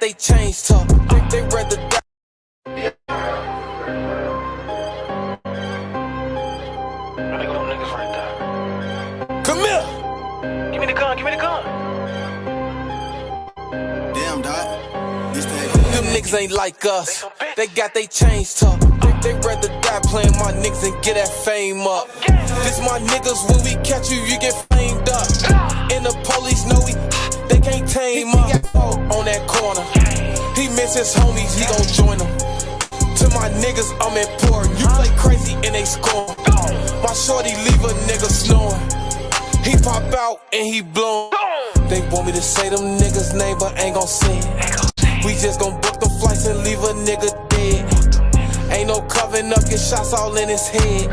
They changed up, they rather die. Come here! Give me the gun, give me the gun. Damn, dog. Them niggas ain't like us. They got they chains tucked. They rather die playing my niggas and get that fame up. This my niggas, when we catch you, you get flamed up. And the police know they can't tame us. On that corner, he miss his homies, he gon' join them. To my niggas, I'm important. You play crazy and they score. My shorty leave a nigga snoring. He pop out and he blown. They want me to say them niggas' name, but ain't gon' say it. We just gon' book the flights and leave a nigga dead. Ain't no covering up, get shots all in his head.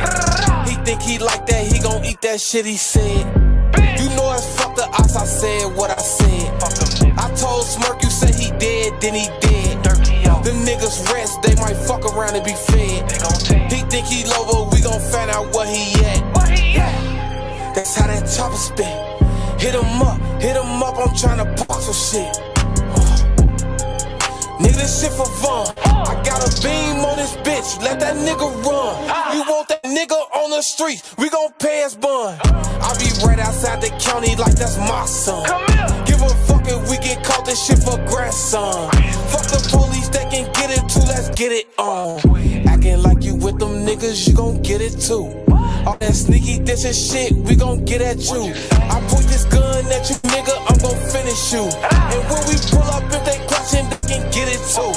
He think he like that, he gon' eat that shit he said. You know it's fuck the ops, I said what I said. I told Smirk, you say he dead, then he dead. Them niggas rest, they might fuck around and be fed. He think he low, but we gon' find out where he at. That's how that chopper spin. Hit him up, I'm tryna pop some shit. Nigga, this shit for fun. I got a beam on this bitch, let that nigga run. You want that nigga on the streets, we gon' pay his bun. I be right outside the county like that's my son. Give a fuck if we get caught, this shit for grandson. Fuck the police, they can get it too, let's get it on. Acting like you with them niggas, you gon' get it too. All that sneaky dissing shit, we gon' get at you. I point this gun at you, nigga, I'm gon' finish you. And when we pull up, if they question, they can get it too.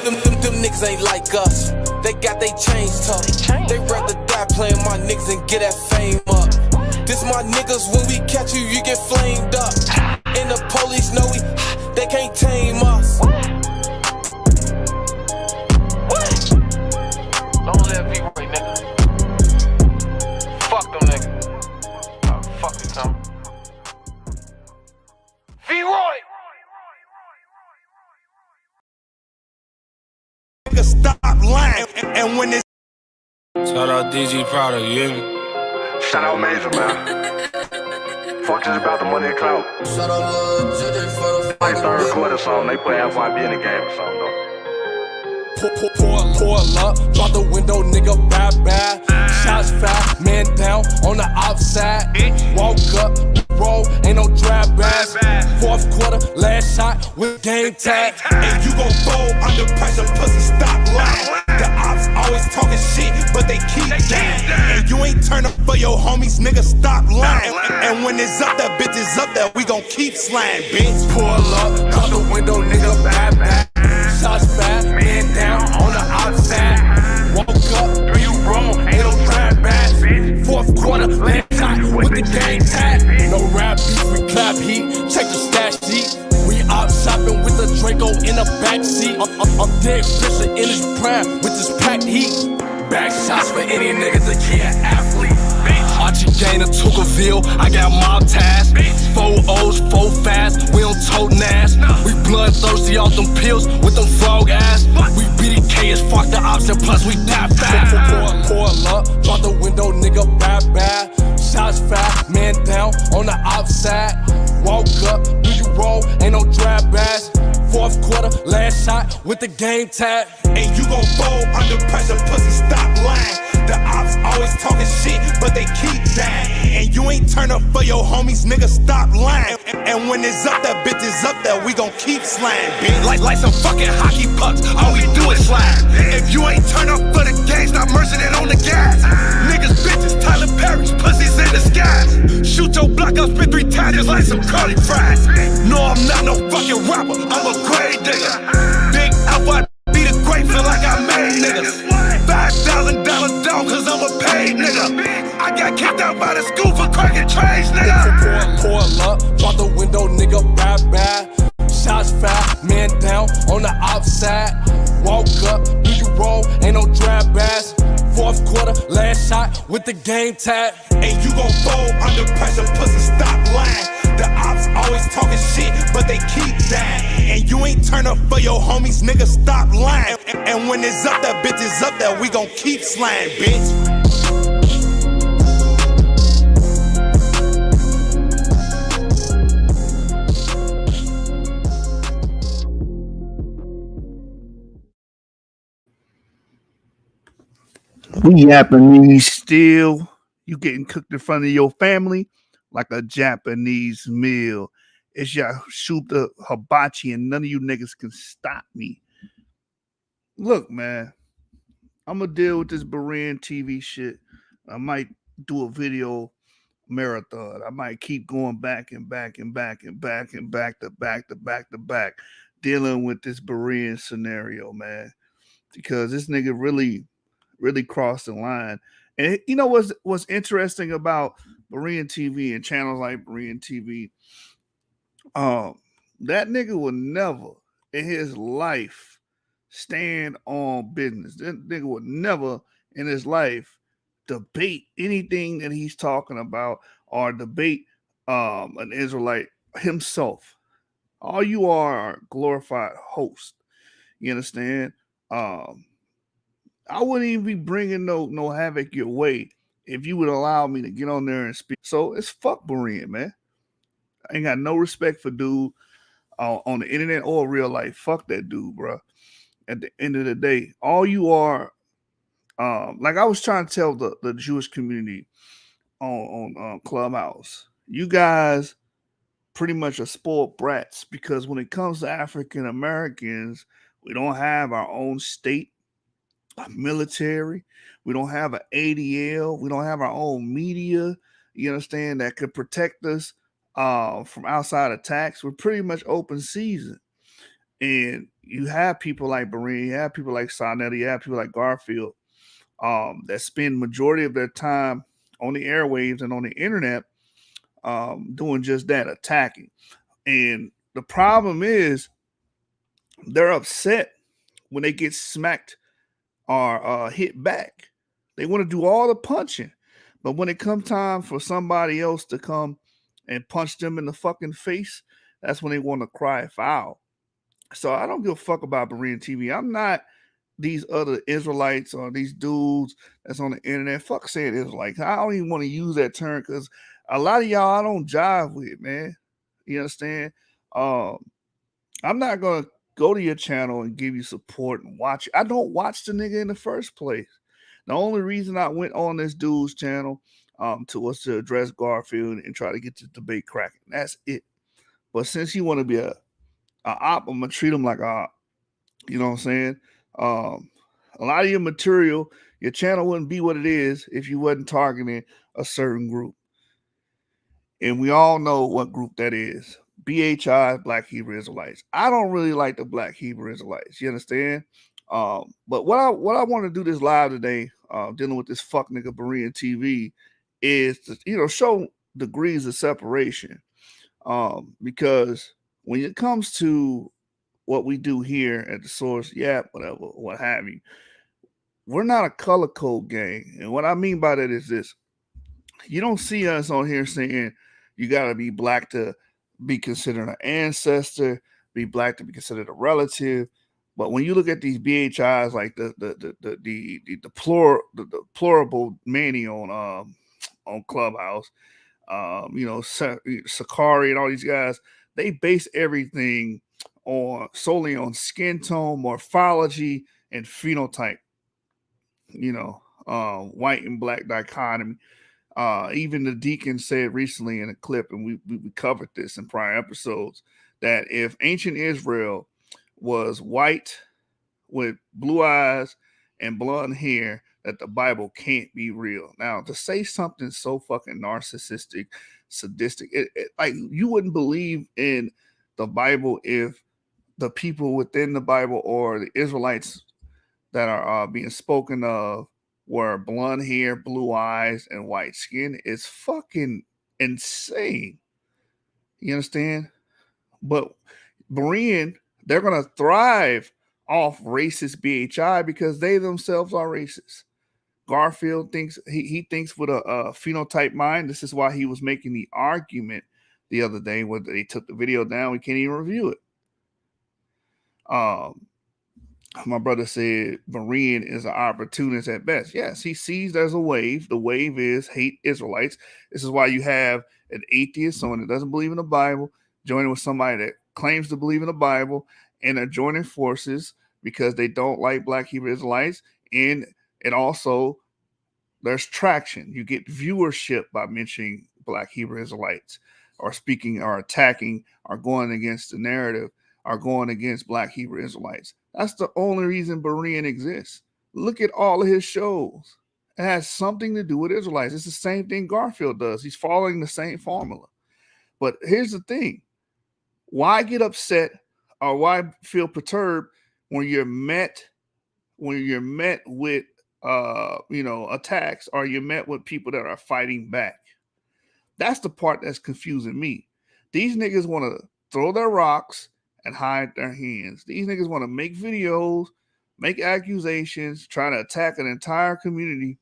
Them niggas ain't like us. They got they chains tucked. They rather die playing my niggas and get that fame up. This my niggas, when we catch you, you get flamed up. And the police know they can't tame us. Don't let me right, nigga. Fuck them niggas. Oh, fuck you, Tom. V-Roy! Nigga, stop lying. And when it's Shout out DG Product, you hear me? Shout out Major, man. Fuck just about the money and clout. Like third quarter song, they put FYB in the game or something, though. Pull up, drop the window, nigga, bad. Shots fat, man down on the outside. Walk up, roll, ain't no drag bass. Fourth quarter, last shot with game tag. and you gon' fold under pressure, pussy, stop lying. The ops always talking shit, but they keep dying. And you ain't turn up for your homies, nigga, stop lying. And when it's up there, bitch is up there, we gon' keep sliding, bitch. Pull up, drop the window, nigga, bad. Shots fat, man down on the outside. Walk up, do you wrong, ain't no drag bass. Fourth quarter, last shot with the game tag. No rap beef, we clap heat, check the stash sheet. We out shopping with the Draco in the backseat. I'm dead Fisher in his prime with this packed heat. Back shots for any nigga to be an athlete. Archie Gainer, Tuckerville, I got mob ties. 4 O's, 4 fast, we don't tote nash. We bloodthirsty off them pills with them frog ass. We BDK as fuck the ops and plus we die fast. Pull up, drop the window, nigga, bad. Shots fat, man down on the outside. Walk up, do you roll, ain't no drag bass. Fourth quarter, last shot with the game tag. And you gon' fold under pressure, pussy, stop lying. The ops always talking shit, but they keep dying. And you ain't turn up for your homies, nigga, stop lying. And when it's up there, bitch is up there, we gon' keep sliding, bitch. Like some fucking hockey pucks, all we do is slide. If you ain't turn up for the game, stop merging it on the gas. Niggas, bitches, Tyler Perry's, pussies in disguise. Shoot your block up, spit 3 times just like some curly fries. No, I'm not no fucking rapper, I'm a grave digger. Big Alpha, be the great, feel like I made niggas. $5,000 dog, cause I'm a paid nigga. I got kicked out by the school for cracking trades, nigga. Pull up, drop the window, nigga, bad. Shots fat, man down on the outside. Walk up, do you roll, ain't no drag bass. Fourth quarter, last shot with the game tag. And you gon' fold under pressure, pussy, stop lying. The ops always talking shit, but they keep dying. And you ain't turn up for your homies, nigga, stop lying. And when it's up there, bitch is up there, we gon' keep sliding, bitch. We Japanese still. You getting cooked in front of your family like a Japanese meal. It's Yashuta Hibachi, and none of you niggas can stop me. Look, man, I'm gonna deal with this BEREANTV shit. I might do a video marathon. I might keep going back and back and back and back and back to back to back to back, dealing with this Berean scenario, man. Because this nigga really crossed the line. And you know what's interesting about BEREANTV and channels like BEREANTV? That nigga will never in his life stand on business. That nigga would never in his life debate anything that he's talking about or debate an Israelite himself. All you are a glorified host. You understand? I wouldn't even be bringing no havoc your way if you would allow me to get on there and speak. So it's fuck Berean, man. I ain't got no respect for dude on the internet or real life. Fuck that dude, bro. At the end of the day, all you are, like I was trying to tell the Jewish community on Clubhouse, you guys pretty much are spoiled brats because when it comes to African Americans, we don't have our own state military. We don't have an ADL. We don't have our own media. You understand that could protect us from outside attacks. We're pretty much open season. And you have people like Berean, you have people like Sonetti, you have people like Garfield that spend majority of their time on the airwaves and on the internet doing just that, attacking. And the problem is they're upset when they get smacked or hit back. They want to do all the punching. But when it comes time for somebody else to come and punch them in the fucking face, that's when they want to cry foul. So I don't give a fuck about BEREANTV. I'm not these other Israelites or these dudes that's on the internet. Fuck saying Israelites. I don't even want to use that term because a lot of y'all I don't jive with, man. You understand? I'm not gonna go to your channel and give you support and watch. I don't watch the nigga in the first place. The only reason I went on this dude's channel was to address Garfield and try to get the debate cracking. That's it. But since you want to be a op, I'm gonna treat him like a op. You know what I'm saying? A lot of your material, your channel wouldn't be what it is if you wasn't targeting a certain group. And we all know what group that is. BHI, Black Hebrew Israelites. I don't really like the Black Hebrew Israelites. You understand? But what I want to do this live today, dealing with this fuck nigga BEREANTV, is to show degrees of separation. Because when it comes to what we do here at the source, whatever, what have you, we're not a color code gang. And what I mean by that is this: you don't see us on here saying you got to be black to be considered an ancestor, be black to be considered a relative. But when you look at these BHIs, like the deplorable Manny on Clubhouse, Sakari and all these guys, they base everything solely on skin tone, morphology, and phenotype. White and black dichotomy. Even the deacon said recently in a clip, and we covered this in prior episodes, that if ancient Israel was white with blue eyes and blonde hair, that the Bible can't be real. Now, to say something so fucking narcissistic, sadistic, like you wouldn't believe in the Bible if the people within the Bible or the Israelites that are being spoken of were blonde hair, blue eyes, and white skin. Is fucking insane. You understand? But Berean, they're gonna thrive off racist BHI because they themselves are racist. Garfield thinks he thinks with a phenotype mind. This is why he was making the argument the other day when they took the video down. We can't even review it. My brother said Berean is an opportunist at best. Yes, he sees there's a wave. The wave is hate Israelites. This is why you have an atheist, someone that doesn't believe in the Bible, joining with somebody that claims to believe in the Bible, and they're joining forces because they don't like Black Hebrew Israelites. And it also there's traction. You get viewership by mentioning Black Hebrew Israelites, or speaking, or attacking, or going against the narrative, or going against Black Hebrew Israelites. That's the only reason Berean exists. Look at all of his shows. It has something to do with Israelites. It's the same thing Garfield does. He's following the same formula. But here's the thing. Why get upset, or why feel perturbed when you're met with attacks, or you're met with people that are fighting back? That's the part that's confusing me. These niggas want to throw their rocks and hide their hands. These niggas want to make videos, make accusations, try to attack an entire community,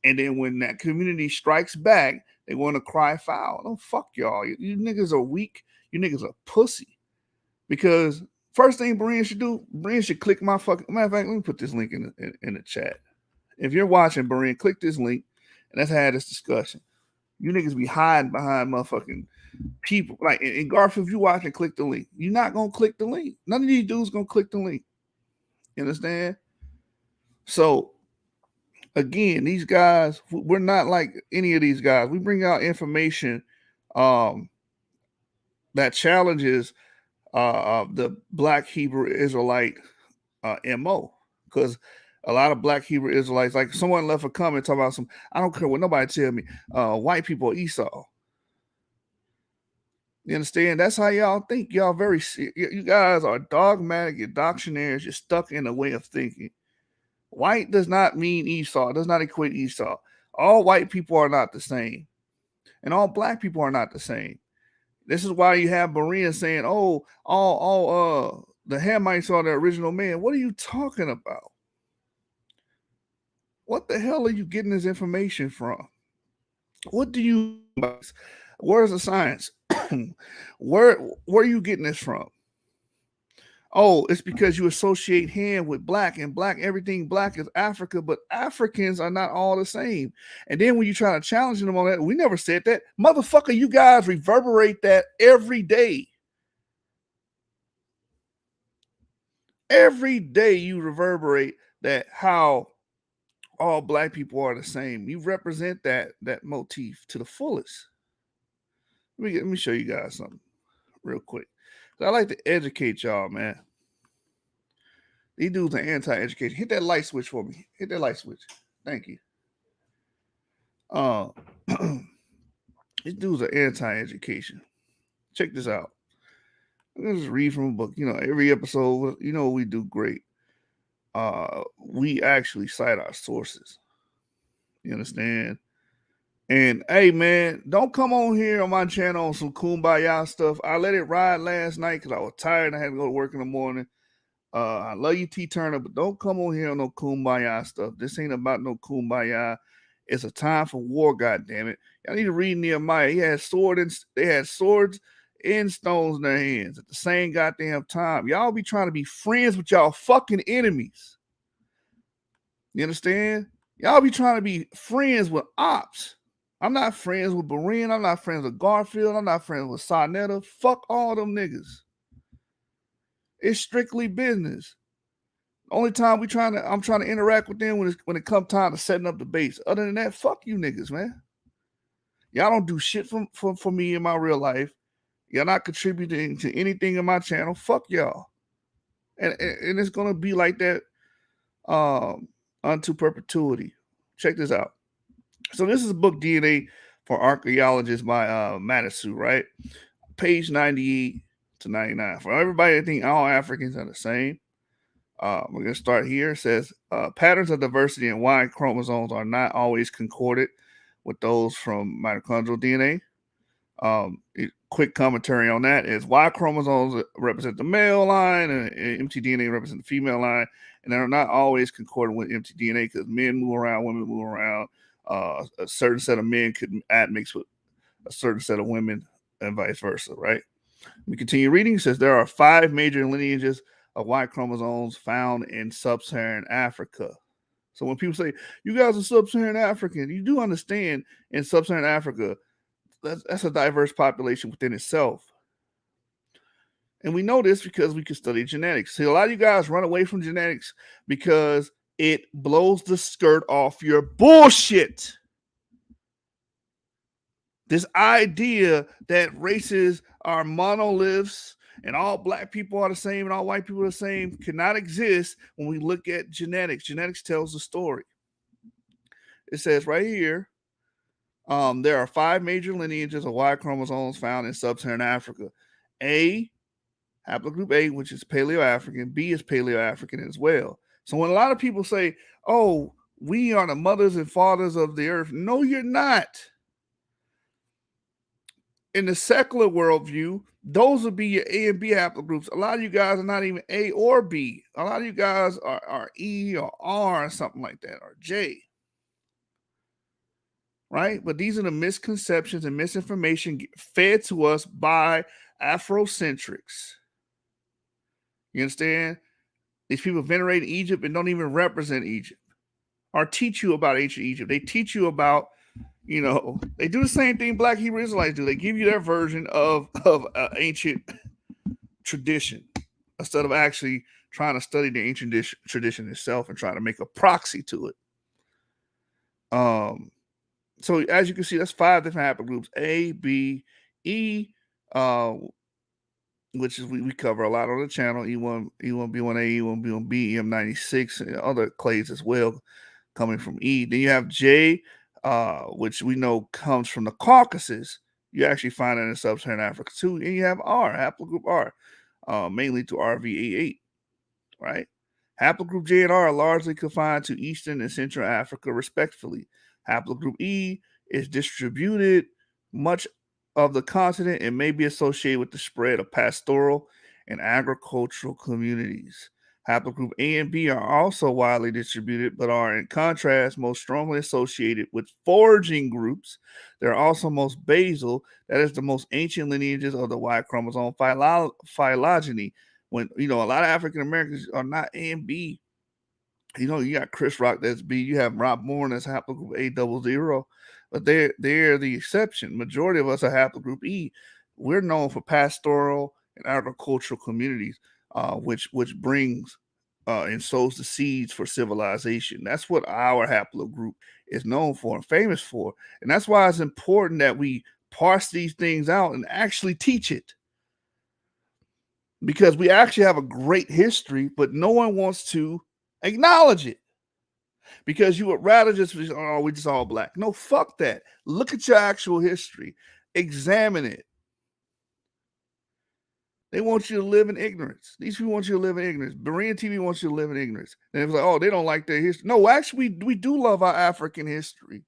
and then when that community strikes back, they want to cry foul. Oh, fuck y'all. You niggas are weak. You niggas are pussy. Because first thing Berean should do, Berean should click my fucking... Matter of fact, let me put this link in the chat. If you're watching, Berean, click this link, and let's have this discussion. You niggas be hiding behind motherfucking people. Like, in Garfield, if you watching, click the link. You're not going to click the link. None of these dudes going to click the link. You understand? So, again, these guys, we're not like any of these guys. We bring out information that challenges the Black Hebrew Israelite MO, because a lot of Black Hebrew Israelites, like someone left a comment talking about I don't care what nobody tell me, white people are Esau. You understand? That's how y'all think. Y'all you guys are dogmatic, you're doctrinaires, you're stuck in a way of thinking. White does not mean Esau, it does not equate Esau. All white people are not the same, and all Black people are not the same. This is why you have Berean saying, the Hamites are the original man. What are you talking about? What the hell are you getting this information from? What do you... Where's the science? Where are you getting this from? Oh, it's because you associate Ham with Black, and Black, everything Black is Africa, but Africans are not all the same. And then when you try to challenge them on that, we never said that. Motherfucker, you guys reverberate that every day. Every day you reverberate that, how all Black people are the same. You represent that motif to the fullest. Let me show you guys something real quick. I like to educate y'all, man. These dudes are anti-education. Hit that light switch for me. Hit that light switch. Thank you. These dudes are anti-education. Check this out. I'm gonna just read from a book. Every episode, we do great. We actually cite our sources. You understand? And hey, man, don't come on here on my channel on some kumbaya stuff. I let it ride last night because I was tired and I had to go to work in the morning. I love you, T Turner, but don't come on here on no kumbaya stuff. This ain't about no kumbaya. It's a time for war, goddammit. Y'all need to read Nehemiah. They had swords and stones in their hands at the same goddamn time. Y'all be trying to be friends with y'all fucking enemies. You understand? Y'all be trying to be friends with ops. I'm not friends with Berean. I'm not friends with Garfield. I'm not friends with Sarnetta. Fuck all them niggas. It's strictly business. Only time I'm trying to interact with them when it comes time to setting up the base. Other than that, fuck you niggas, man. Y'all don't do shit for me in my real life. Y'all not contributing to anything in my channel. Fuck y'all. And it's gonna be like that unto perpetuity. Check this out. So this is a book, DNA for Archaeologists by Matasu, right? Page 98 to 99. For everybody that think all Africans are the same, we're going to start here. It says, patterns of diversity in Y chromosomes are not always concordant with those from mitochondrial DNA. Quick commentary on that is Y chromosomes represent the male line and mtDNA represent the female line, and they're not always concordant with mtDNA because men move around, women move around. A certain set of men could admix with a certain set of women and vice versa, right? We continue reading. It says there are 5 major lineages of Y chromosomes found in sub-Saharan Africa. So when people say, you guys are sub-Saharan African, you do understand in sub-Saharan Africa, that's a diverse population within itself. And we know this because we can study genetics. See, a lot of you guys run away from genetics because it blows the skirt off your bullshit. This idea that races are monoliths and all black people are the same and all white people are the same cannot exist when we look at genetics. Genetics tells the story. It says right here, there are 5 major lineages of Y chromosomes found in sub-Saharan Africa. A, haplogroup A, which is Paleo-African. B is Paleo-African as well. So when a lot of people say, oh, we are the mothers and fathers of the earth, no, you're not. In the secular worldview, those would be your A and B haplogroups. A lot of you guys are not even A or B. A lot of you guys are E or R or something like that, or J. Right? But these are the misconceptions and misinformation fed to us by Afrocentrics. You understand? These people venerate Egypt and don't even represent Egypt or teach you about ancient Egypt. They teach you about, they do the same thing Black Hebrew Israelites do. They give you their version of ancient tradition instead of actually trying to study the ancient tradition itself and trying to make a proxy to it. So as you can see, that's 5 different haplogroups: A, B, E, which is we cover a lot on the channel. E1, B1A, E1, B1B, EM96, and other clades as well coming from E. Then you have J, which we know comes from the Caucasus. You actually find it in sub-Saharan Africa too. And you have R, haplogroup R, mainly to RVA8, right? Haplogroup J and R are largely confined to Eastern and Central Africa, respectively. Haplogroup E is distributed much of the continent and may be associated with the spread of pastoral and agricultural communities. Haplogroup A and B are also widely distributed, but are in contrast most strongly associated with foraging groups. They're also most basal, that is the most ancient lineages of the Y chromosome phylogeny. When, a lot of African Americans are not A and B. You got Chris Rock that's B. You have Rob Moore that's haplogroup A00, but they're the exception. Majority of us are haplogroup E. We're known for pastoral and agricultural communities, which brings and sows the seeds for civilization. That's what our haplogroup is known for and famous for, and that's why it's important that we parse these things out and actually teach it. Because we actually have a great history, but no one wants to acknowledge it. Because you would rather just, we just all black. No, fuck that. Look at your actual history. Examine it. They want you to live in ignorance. These people want you to live in ignorance. BEREANTV wants you to live in ignorance. And it's like, oh, they don't like their history. No, actually, we do love our African history.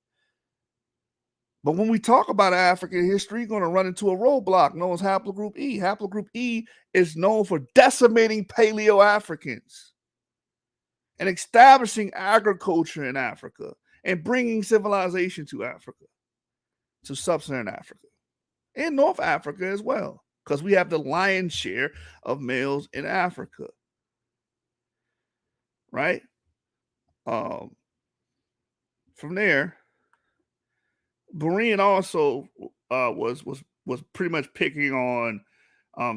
But when we talk about African history, you're going to run into a roadblock known as haplogroup E. Haplogroup E is known for decimating Paleo-Africans and establishing agriculture in Africa and bringing civilization to Africa, to sub-Saharan Africa, and North Africa as well, because we have the lion's share of males in Africa, right? From there, Berean also was pretty much picking on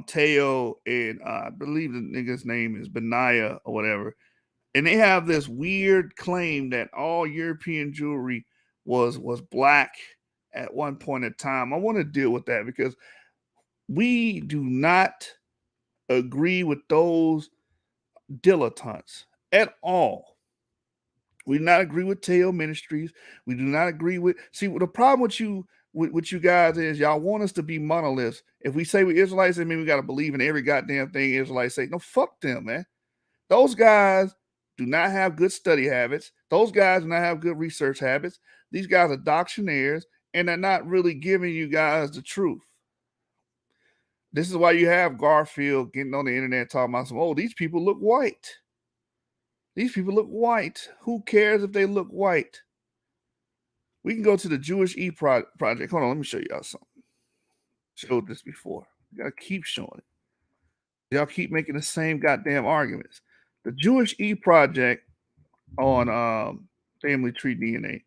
Teo, and I believe the nigga's name is Benaya or whatever. And they have this weird claim that all European Jewry was black at one point in time. I want to deal with that because we do not agree with those dilettantes at all. We do not agree with Teo Ministries. We do not agree with. See, the problem with you guys is y'all want us to be monoliths. If we say we Israelites, that means we got to believe in every goddamn thing Israelites say. No, fuck them, man. Those guys do not have good study habits. Those guys do not have good research habits. These guys are doctrinaires, and they're not really giving you guys the truth. This is why you have Garfield getting on the internet talking about some, oh, these people look white. These people look white. Who cares if they look white? We can go to the Jewish E project. Hold on, let me show y'all something. Showed this before. You gotta keep showing it. Y'all keep making the same goddamn arguments. The Jewish E project on family tree DNA.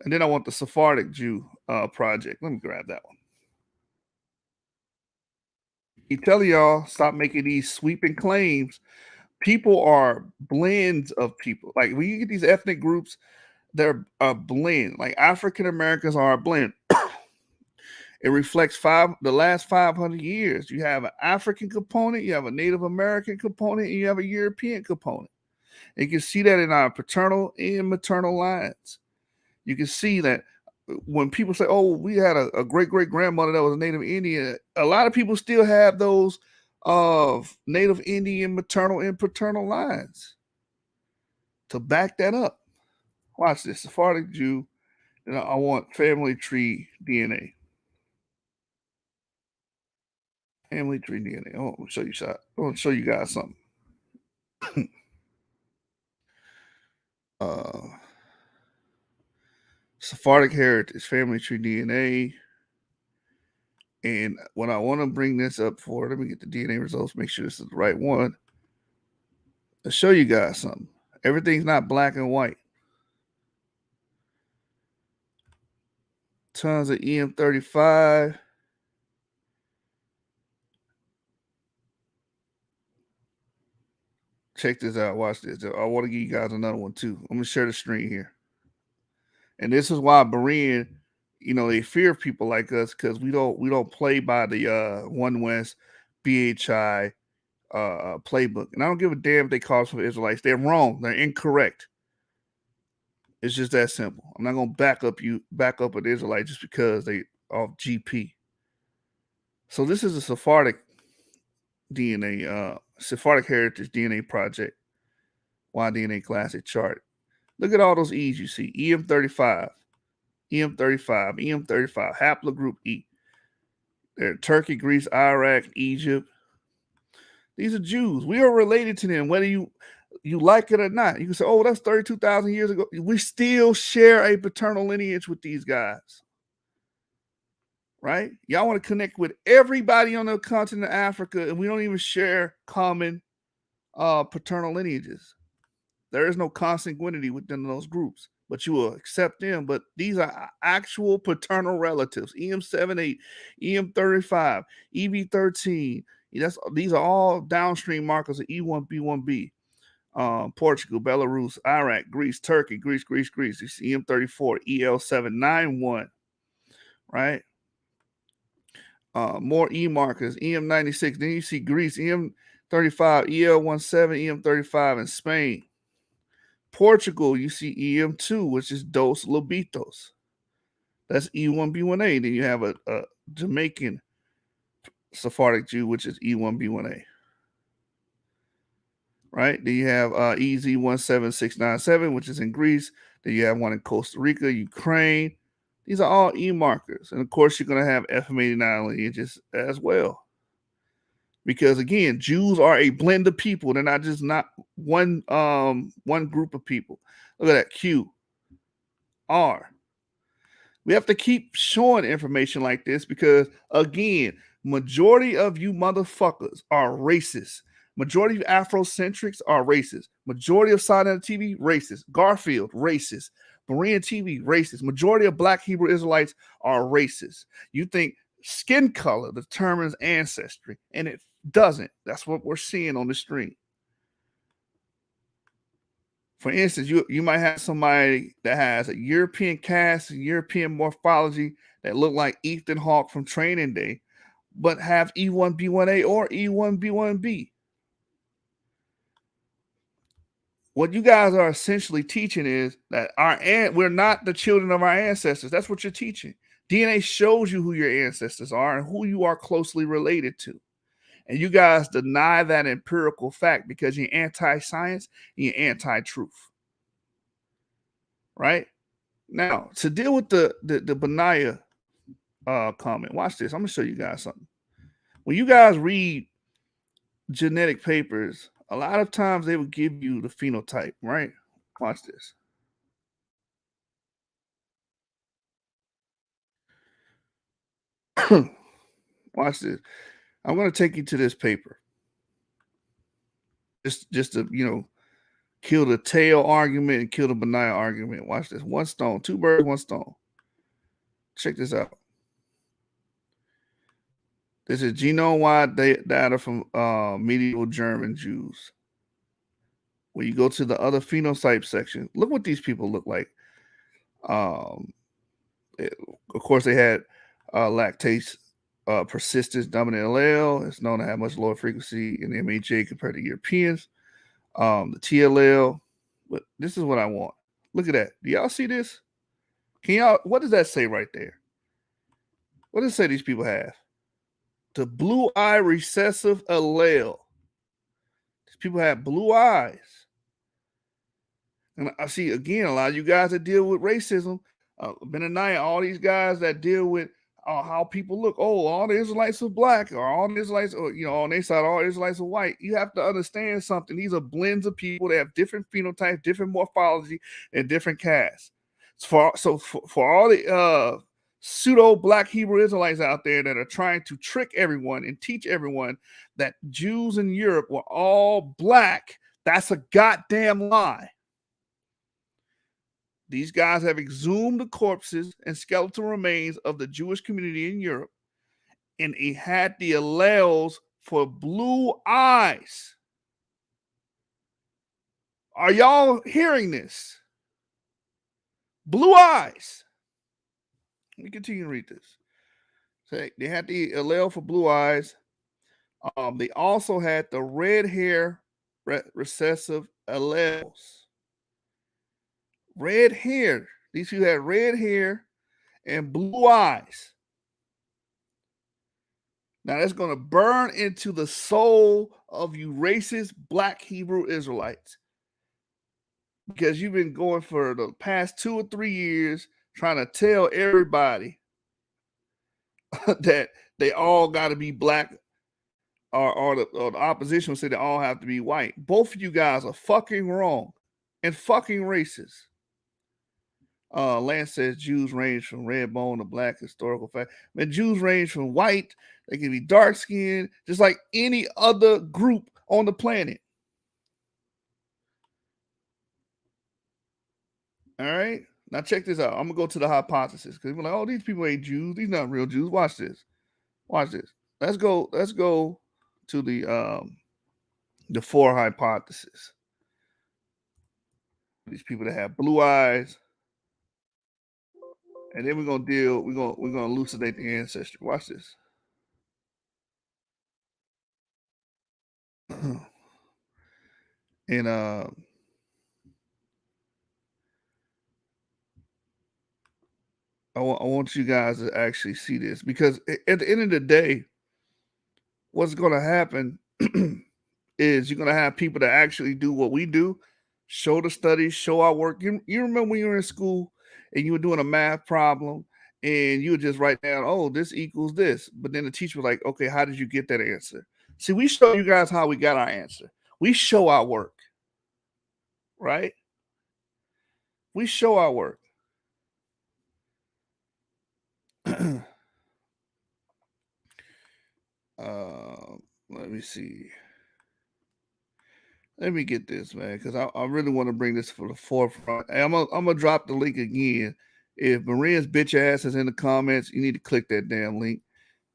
And then I want the Sephardic Jew project. Let me grab that one. He tell y'all stop making these sweeping claims people are blends of people. Like when you get these ethnic groups, they're a blend. Like African Americans are a blend. It reflects the last 500 years. You have an African component, you have a Native American component, and you have a European component. And you can see that in our paternal and maternal lines. You can see that when people say, "Oh, we had a great great grandmother that was a Native Indian," a lot of people still have those of Native Indian maternal and paternal lines to back that up. Watch this: Sephardic Jew, and I want family tree DNA. Family tree DNA. I want to show you I want to show you guys something. Sephardic heritage, family tree DNA. And what I want to bring this up for, let me get the DNA results, make sure this is the right one. To show you guys something. Everything's not black and white. Tons of EM35. Check this out. Watch this. I want to give you guys another one too. I'm going to share the screen here. And this is why Berean, they fear people like us because we don't play by the One West BHI playbook. And I don't give a damn if they call us for Israelites. They're wrong. They're incorrect. It's just that simple. I'm not gonna back up an Israelite just because they off GP. So this is a Sephardic DNA, Sephardic Heritage DNA Project, YDNA Classic chart. Look at all those E's you see. EM35, EM35, EM35, haplogroup E. They're Turkey, Greece, Iraq, Egypt. These are Jews. We are related to them, whether you like it or not. You can say, "Oh, that's 32,000 years ago." We still share a paternal lineage with these guys, right? Y'all want to connect with everybody on the continent of Africa, and we don't even share common paternal lineages. There is no consanguinity within those groups, but you will accept them. But these are actual paternal relatives: EM78, EM35, EB13. These are all downstream markers of E1B1B. Portugal, Belarus, Iraq, Greece, Turkey, Greece. You see EM34, EL791, right? More E markers, EM96. Then you see Greece, EM35, EL17, EM35 in Spain. Portugal, you see EM2, which is Dos Lobitos. That's E1B1A. Then you have a Jamaican Sephardic Jew, which is E1B1A. Right? Then you have EZ17697, which is in Greece. Then you have one in Costa Rica, Ukraine. These are all E markers. And of course, you're going to have FM89 lineages as well. Because again, Jews are a blend of people. They're not just one group of people. Look at that. Q, R. We have to keep showing information like this because, again, majority of you motherfuckers are racist. Majority of Afrocentrics are racist. Majority of Silent TV, racist. Garfield, racist. BEREANTV, racist. Majority of Black Hebrew Israelites are racist. You think skin color determines ancestry, and it doesn't. That's what we're seeing on the screen. For instance, you might have somebody that has a European cast and European morphology that look like Ethan Hawke from Training Day, but have E1B1A or E1B1B. What you guys are essentially teaching is that we're not the children of our ancestors. That's what you're teaching. DNA shows you who your ancestors are and who you are closely related to. And you guys deny that empirical fact because you're anti-science and you're anti-truth. Right? Now, to deal with the Benaiah comment, watch this. I'm going to show you guys something. When you guys read genetic papers, a lot of times they will give you the phenotype, right? Watch this. Watch this. I'm going to take you to this paper. Just to, kill the tail argument and kill the Benaiah argument. Watch this. One stone, two birds, one stone. Check this out. This is genome-wide data from medieval German Jews. when you go to the other phenotype section, look what these people look like. Of course, they had lactase persistence dominant allele. It's known to have much lower frequency in the MHA compared to Europeans. The TLL, but this is what I want. Look at that. Do y'all see this? Can y'all, what does that say right there? What does it say these people have? The blue eye recessive allele. These people have blue eyes. And I see, again, a lot of you guys that deal with racism, Benaniah, all these guys that deal with how people look. Oh, all the Israelites are black, or all the Israelites, or, you know, on their side, all the Israelites are white. You have to understand something. These are blends of people. They have different phenotypes, different morphology, and different castes. For all the pseudo black Hebrew Israelites out there that are trying to trick everyone and teach everyone that Jews in Europe were all black, that's a goddamn lie. These guys have exhumed the corpses and skeletal remains of the Jewish community in Europe, and it had the alleles for blue eyes. Are y'all hearing this? Blue eyes. Let me continue to read this. So they had the allele for blue eyes. They also had the red hair recessive alleles. Red hair. These people had red hair and blue eyes. Now that's going to burn into the soul of you racist black Hebrew Israelites, because you've been going for the past 2 or 3 years trying to tell everybody that they all got to be black, or the opposition will say they all have to be white. Both of you guys are fucking wrong and fucking racist. Lance says Jews range from red bone to black historical fact. Man, Jews range from white. They can be dark skinned, just like any other group on the planet. All right. Now check this out. I'm gonna go to the hypothesis, because we're like, oh, these people ain't Jews. These not real Jews. Watch this. Watch this. Let's go to the 4 hypothesis. These people that have blue eyes. And then we're gonna elucidate the ancestry. Watch this. And I want you guys to actually see this, because at the end of the day, what's going to happen is you're going to have people that actually do what we do, show the studies, show our work. You remember when you were in school and you were doing a math problem and you would just write down, oh, this equals this. But then the teacher was like, okay, how did you get that answer? See, we show you guys how we got our answer. We show our work, right? We show our work. Let me see. Let me get this, man, because I really want to bring this for the forefront. And I'm gonna drop the link again. If Maria's bitch ass is in the comments, you need to click that damn link.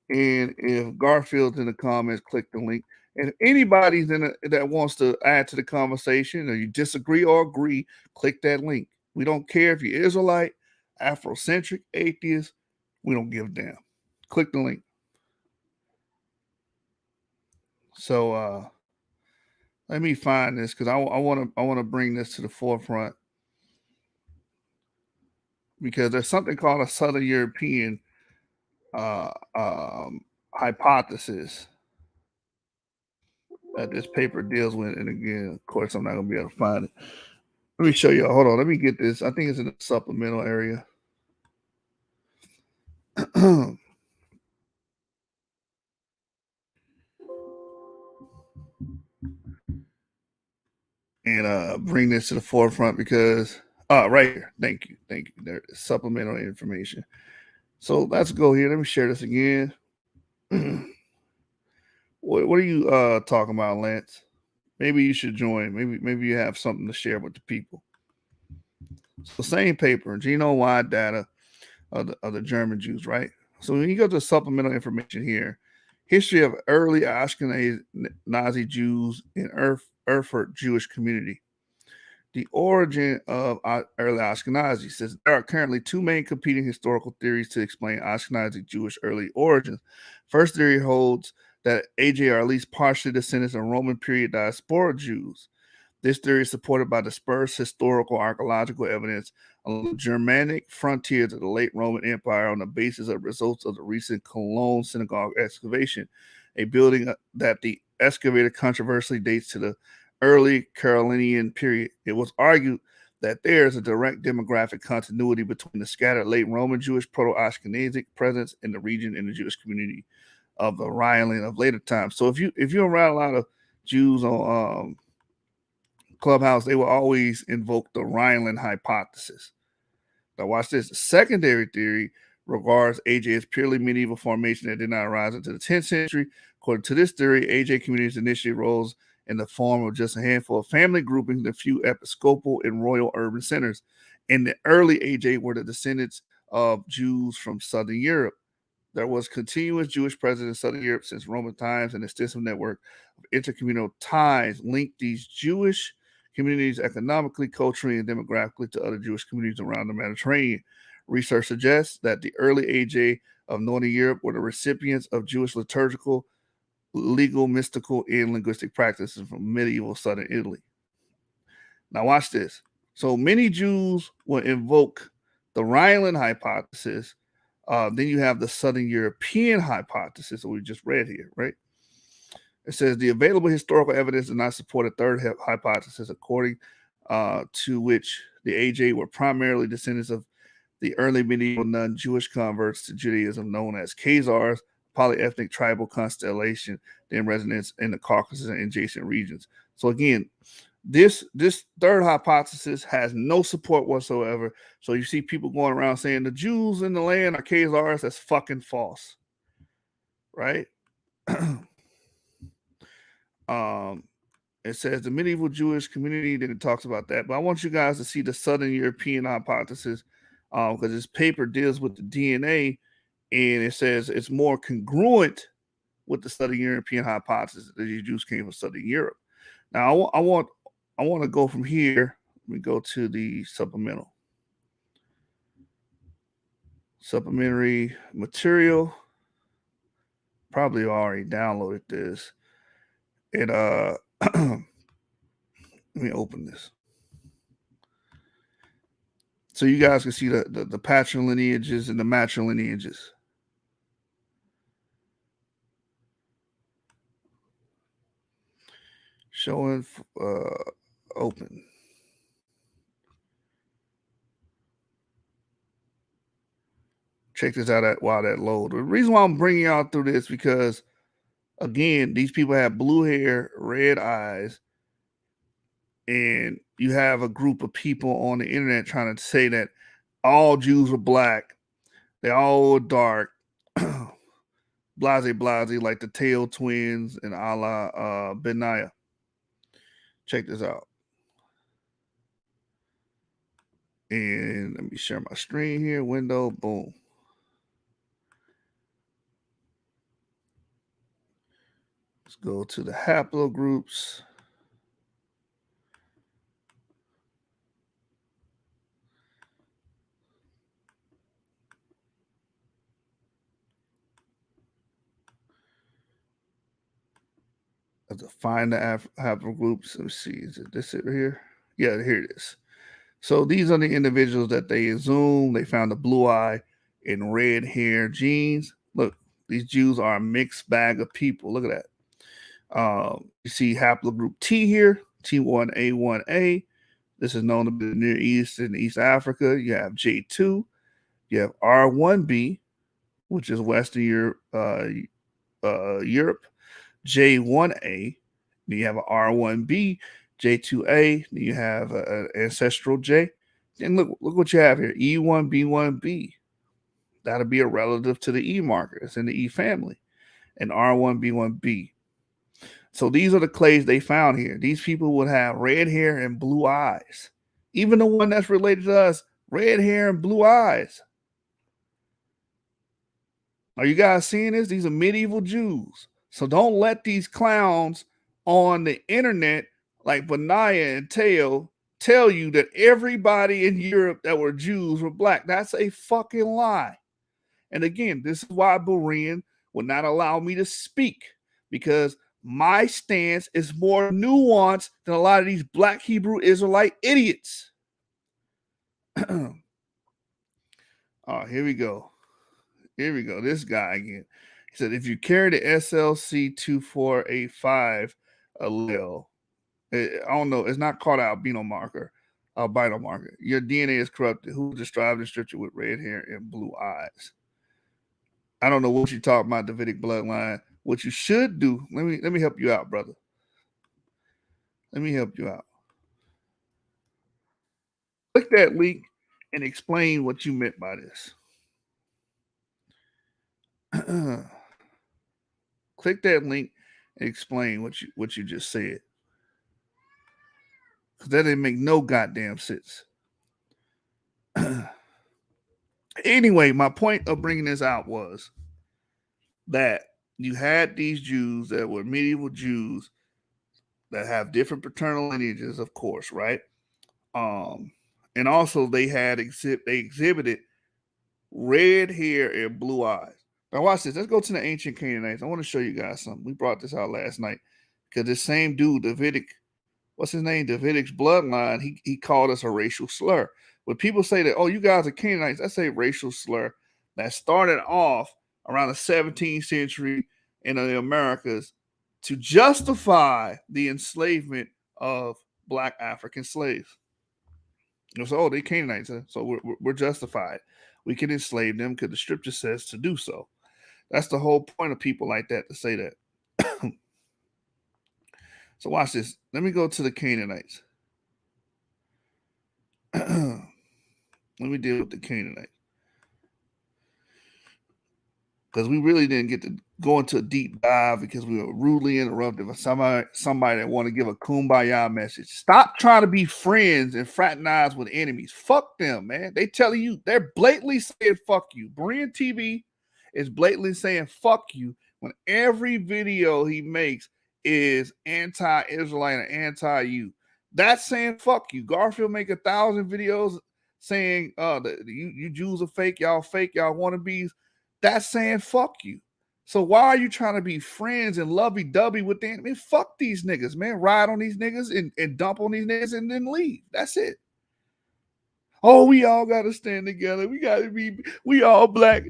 And if Garfield's in the comments, click the link. And if anybody's that wants to add to the conversation, or you disagree or agree, click that link. We don't care if you're Israelite, Afrocentric, atheist. We don't give a damn. Click the link. So let me find this, because I want to bring this to the forefront, because there's something called a Southern European hypothesis that this paper deals with. And again, of course, I'm not going to be able to find it. Let me show you. Hold on. Let me get this. I think it's in the supplemental area. And bring this to the forefront, because right here. Thank you. There is supplemental information. So let's go here. Let me share this again. What are you talking about, Lance? Maybe you should join. Maybe you have something to share with the people. So same paper, genome-wide data of the German Jews, right? So when you go to supplemental information here, History of early Ashkenazi Jews in Erfurt Jewish community. The origin of early Ashkenazi says there are currently two main competing historical theories to explain Ashkenazi Jewish early origins. First theory holds that AJ are at least partially descendants of Roman period diaspora Jews. This theory is supported by dispersed historical archaeological evidence along the Germanic frontiers of the late Roman Empire on the basis of results of the recent Cologne synagogue excavation, a building that the excavator controversially dates to the early Carolingian period. It was argued that there is a direct demographic continuity between the scattered late Roman Jewish Proto-Ashkenazic presence in the region and the Jewish community of the Rhineland of later times. So if you're around a lot of Jews on Clubhouse, they will always invoke the Rhineland hypothesis. Now watch this. The secondary theory regards AJ as purely medieval formation that did not arise until the 10th century. According to this theory, AJ communities initially rose in the form of just a handful of family groupings and a few episcopal and royal urban centers. In the early AJ were the descendants of Jews from Southern Europe. There was continuous Jewish presence in Southern Europe since Roman times, and an extensive network of intercommunal ties linked these Jewish communities economically, culturally, and demographically to other Jewish communities around the Mediterranean. Research suggests that the early AJ of Northern Europe were the recipients of Jewish liturgical, legal, mystical, and linguistic practices from medieval Southern Italy. Now watch this. So many Jews will invoke the Rhineland hypothesis. Then you have the Southern European hypothesis that we just read here, right? It says the available historical evidence does not support a third hypothesis, according to which the AJ were primarily descendants of the early medieval non-Jewish converts to Judaism known as Khazars, polyethnic tribal constellation, then residents in the Caucasus and adjacent regions. So again, this third hypothesis has no support whatsoever. So you see people going around saying the Jews in the land are Khazars. That's fucking false, right? It says the medieval Jewish community, then it talks about that. But I want you guys to see the Southern European hypothesis because this paper deals with the DNA, and it says it's more congruent with the Southern European hypothesis that these Jews came from Southern Europe. Now, I want to go from here. Let me go to the supplementary material. Probably already downloaded this. And let me open this so you guys can see the patrilineages and the matrilineages. Showing open. Check this out while that loads. The reason why I'm bringing y'all through this because, again, these people have blue hair, red eyes, and you have a group of people on the internet trying to say that all Jews are black, they all dark, blase, like the Tail twins and a la Benaya. Check this out. And let me share my screen here. Window, boom. Let's go to the haplogroups. To find the haplogroups. Let me see. Is it this here? Yeah, here it is. So these are the individuals that they exhumed. They found the blue eye and red hair genes. Look, these Jews are a mixed bag of people. Look at that. You see haplogroup T here, T1A1A. This is known to be the Near East and East Africa. You have J2. You have R1B, which is Western Europe. Europe. J1A, then you have an R1B, J2A, then you have an ancestral J. And look what you have here, E1B1B. That'll be a relative to the E marker. It's in the E family. And R1B1B. So these are the clades they found here. These people would have red hair and blue eyes. Even the one that's related to us, red hair and blue eyes. Are you guys seeing this? These are medieval Jews. So don't let these clowns on the internet like Benaiah and Teo tell you that everybody in Europe that were Jews were black. That's a fucking lie. And again, this is why Berean would not allow me to speak, because my stance is more nuanced than a lot of these black Hebrew Israelite idiots. Oh, here we go. Here we go. This guy again. He said, if you carry the SLC2485 allele, I don't know, it's not called albino marker, albino marker. Your DNA is corrupted. Who described the scripture with red hair and blue eyes? I don't know what you talk about, Davidic bloodline. What you should do, let me help you out, brother. Let me help you out. Click that link and explain what you meant by this. Click that link and explain what you just said. Because that didn't make no goddamn sense. Anyway, my point of bringing this out was that you had these Jews that were medieval Jews that have different paternal lineages, of course, right? And also they exhibited red hair and blue eyes. Now watch this. Let's go to the ancient Canaanites. I want to show you guys something. We brought this out last night because this same dude, Davidic, what's his name? Davidic's bloodline, he called us a racial slur. When people say that, oh, you guys are Canaanites, that's a racial slur that started off around the 17th century in the Americas to justify the enslavement of black African slaves. So, oh, they Canaanites, huh? So we're justified. We can enslave them because the scripture says to do so. That's the whole point of people like that, to say that. So watch this. Let me go to the Canaanites. Let me deal with the Canaanites. Because we really didn't get to go into a deep dive because we were rudely interrupted by somebody that want to give a kumbaya message. Stop trying to be friends and fraternize with enemies. Fuck them, man. They telling you, they're blatantly saying fuck you. BEREANTV is blatantly saying fuck you when every video he makes is anti-Israelite and anti-you. That's saying fuck you. Garfield make 1,000 videos saying you Jews are fake, y'all wannabes. That's saying fuck you. So why are you trying to be friends and lovey-dovey with them? I mean, fuck these niggas, man. Ride on these niggas and dump on these niggas and then leave. That's it. Oh, we all got to stand together. We all black.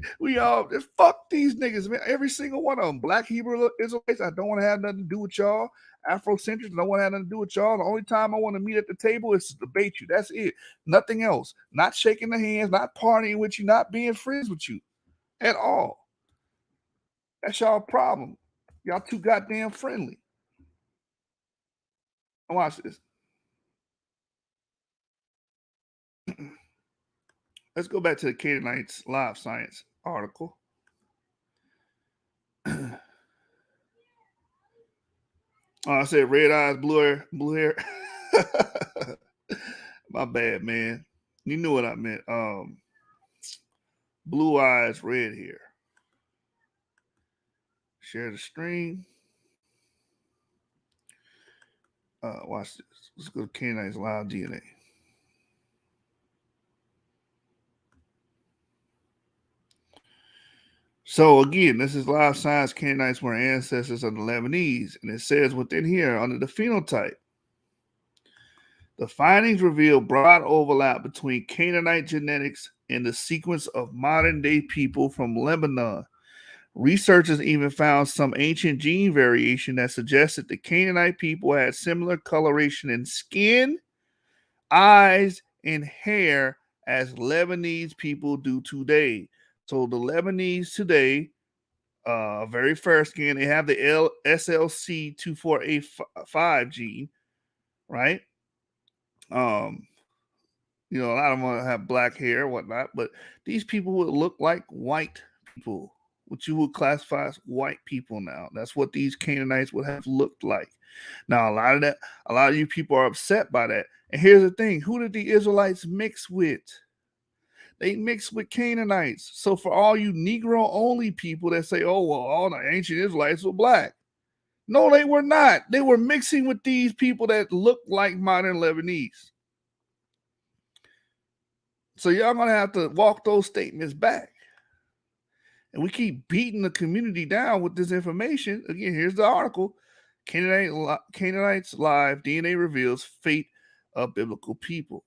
Fuck these niggas, man. Every single one of them. Black Hebrew Israelites, I don't want to have nothing to do with y'all. Afrocentrics, I don't want to have nothing to do with y'all. The only time I want to meet at the table is to debate you. That's it. Nothing else. Not shaking the hands, not partying with you, not being friends with you at all. That's y'all problem. Y'all too goddamn friendly. Watch this. Let's go back to the Canaanites Live Science article. I said red eyes, blue hair. My bad, man. You knew what I meant. Blue eyes, red hair. Share the stream. Watch this. Let's go to Canaanites Live DNA. So again, this is live science. Canaanites were ancestors of the Lebanese, and it says within here under the phenotype, the findings reveal broad overlap between Canaanite genetics and the sequence of modern-day people from Lebanon. Researchers even found some ancient gene variation that suggested the Canaanite people had similar coloration in skin, eyes, and hair as Lebanese people do today. So the Lebanese today, very fair skin, they have the SLC2485 gene, right? A lot of them have black hair and whatnot, but these people would look like white people, what you would classify as white people now. That's what these Canaanites would have looked like. Now, a lot of you people are upset by that. And here's the thing, who did the Israelites mix with? They mixed with Canaanites. So for all you Negro only people that say, oh, well, all the ancient Israelites were black. No, they were not. They were mixing with these people that looked like modern Lebanese. So y'all gonna have to walk those statements back. And we keep beating the community down with this information. Again, here's the article. Canaanites Live, DNA reveals fate of biblical people.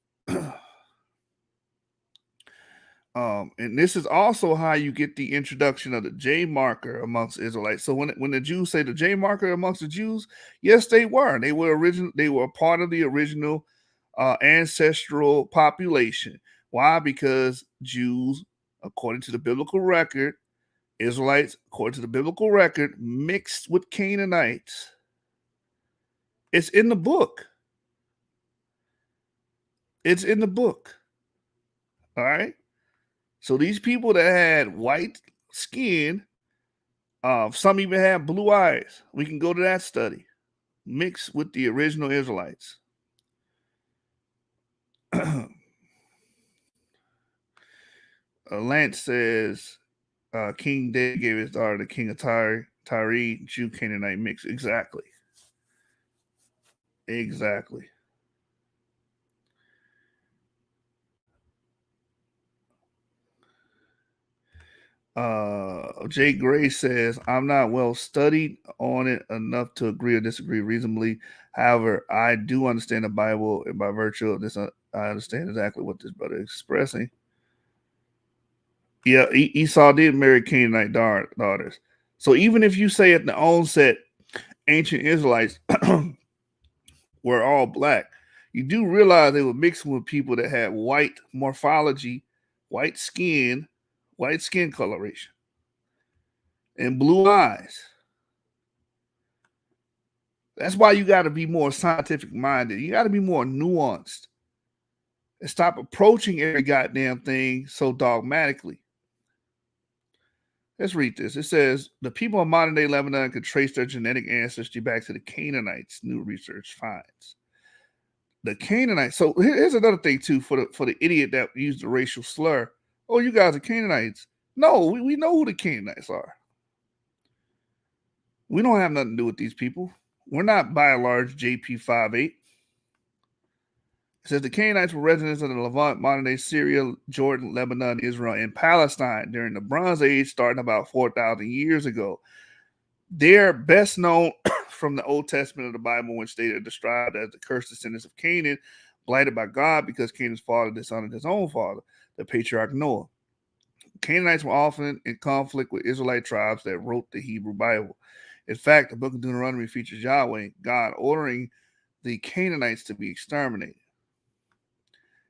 And this is also how you get the introduction of the J marker amongst Israelites. So when the Jews say the J marker amongst the Jews, yes, they were. They were original. They were a part of the original ancestral population. Why? Because Jews, according to the biblical record, Israelites, according to the biblical record, mixed with Canaanites. It's in the book. It's in the book. All right. So these people that had white skin, some even had blue eyes. We can go to that study. Mixed with the original Israelites. Lance says King David gave his daughter the king of Tyre, Jew Canaanite mix. Exactly. Exactly. Jay Gray says, I'm not well studied on it enough to agree or disagree reasonably. However, I do understand the Bible, and by virtue of this, I understand exactly what this brother is expressing. Yeah, Esau did marry Canaanite daughters. So even if you say at the onset, ancient Israelites were all black, you do realize they were mixing with people that had white morphology, white skin coloration, and blue eyes. That's why you got to be more scientific minded. You got to be more nuanced and stop approaching every goddamn thing so dogmatically. Let's read this. It says, the people of modern day Lebanon could trace their genetic ancestry back to the Canaanites, new research finds. The Canaanites. So here's another thing too for the idiot that used the racial slur. Oh, you guys are Canaanites. No, we know who the Canaanites are. We don't have nothing to do with these people. We're not by and large JP58. It says the Canaanites were residents of the Levant, modern day Syria, Jordan, Lebanon, Israel, and Palestine during the Bronze Age, starting about 4,000 years ago. They're best known from the Old Testament of the Bible, which they are described as the cursed descendants of Canaan, blighted by God because Canaan's father dishonored his own father, the patriarch Noah. Canaanites were often in conflict with Israelite tribes that wrote the Hebrew Bible. In fact, the book of Deuteronomy features Yahweh, God, ordering the Canaanites to be exterminated.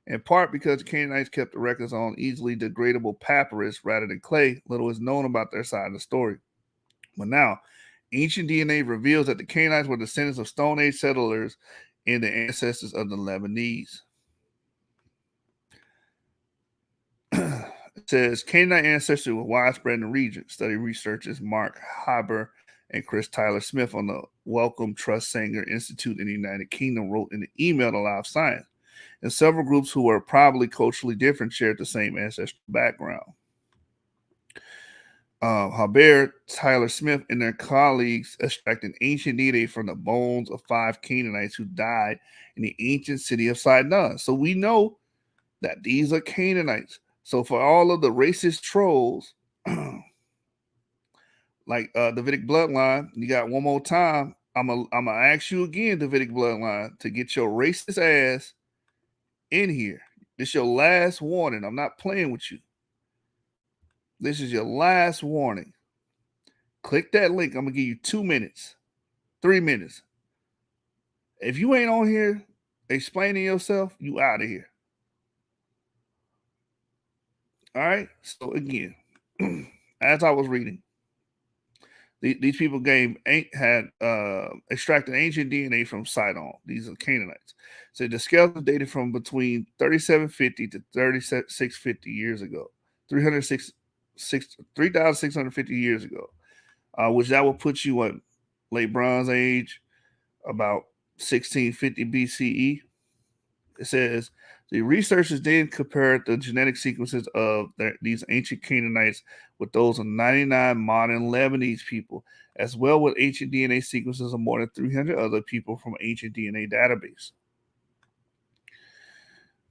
In part because the Canaanites kept the records on easily degradable papyrus rather than clay, little is known about their side of the story. But now, ancient DNA reveals that the Canaanites were descendants of Stone Age settlers and the ancestors of the Lebanese. It says Canaanite ancestry was widespread in the region. Study researchers Mark Haber and Chris Tyler Smith on the Wellcome Trust Sanger Institute in the United Kingdom wrote in an email to Live Science. And several groups who were probably culturally different shared the same ancestral background. Haber, Tyler Smith, and their colleagues extracted ancient DNA from the bones of 5 Canaanites who died in the ancient city of Sidon. So we know that these are Canaanites. So for all of the racist trolls, like Davidic bloodline, you got one more time. I'm gonna ask you again, Davidic bloodline, to get your racist ass in here. This is your last warning. I'm not playing with you. This is your last warning. Click that link. I'm gonna give you 2 minutes, 3 minutes. If you ain't on here explaining yourself, you out of here. All right. So again, as I was reading, these people had extracted ancient DNA from Sidon. These are Canaanites. So the skeleton dated from between 3750 to 3650 years ago, 3,650 years ago, which that will put you on late Bronze Age, about 1650 BCE. It says the researchers then compared the genetic sequences of these ancient Canaanites with those of 99 modern Lebanese people, as well with ancient DNA sequences of more than 300 other people from ancient DNA database.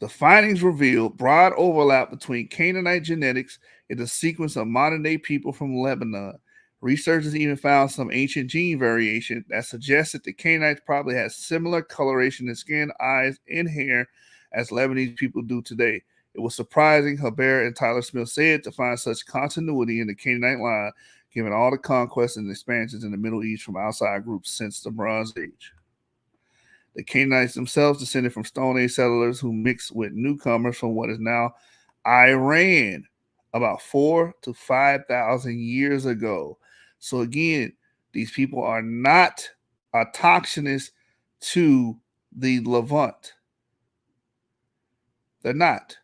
The findings revealed broad overlap between Canaanite genetics and the sequence of modern-day people from Lebanon. Researchers even found some ancient gene variation that suggested the Canaanites probably had similar coloration in skin, eyes, and hair as Lebanese people do today. It was surprising, Haber and Tyler Smith said, to find such continuity in the Canaanite line, given all the conquests and expansions in the Middle East from outside groups since the Bronze Age. The Canaanites themselves descended from Stone Age settlers who mixed with newcomers from what is now Iran about 4,000 to 5,000 years ago. So again, these people are not autochthonous to the Levant. They're not.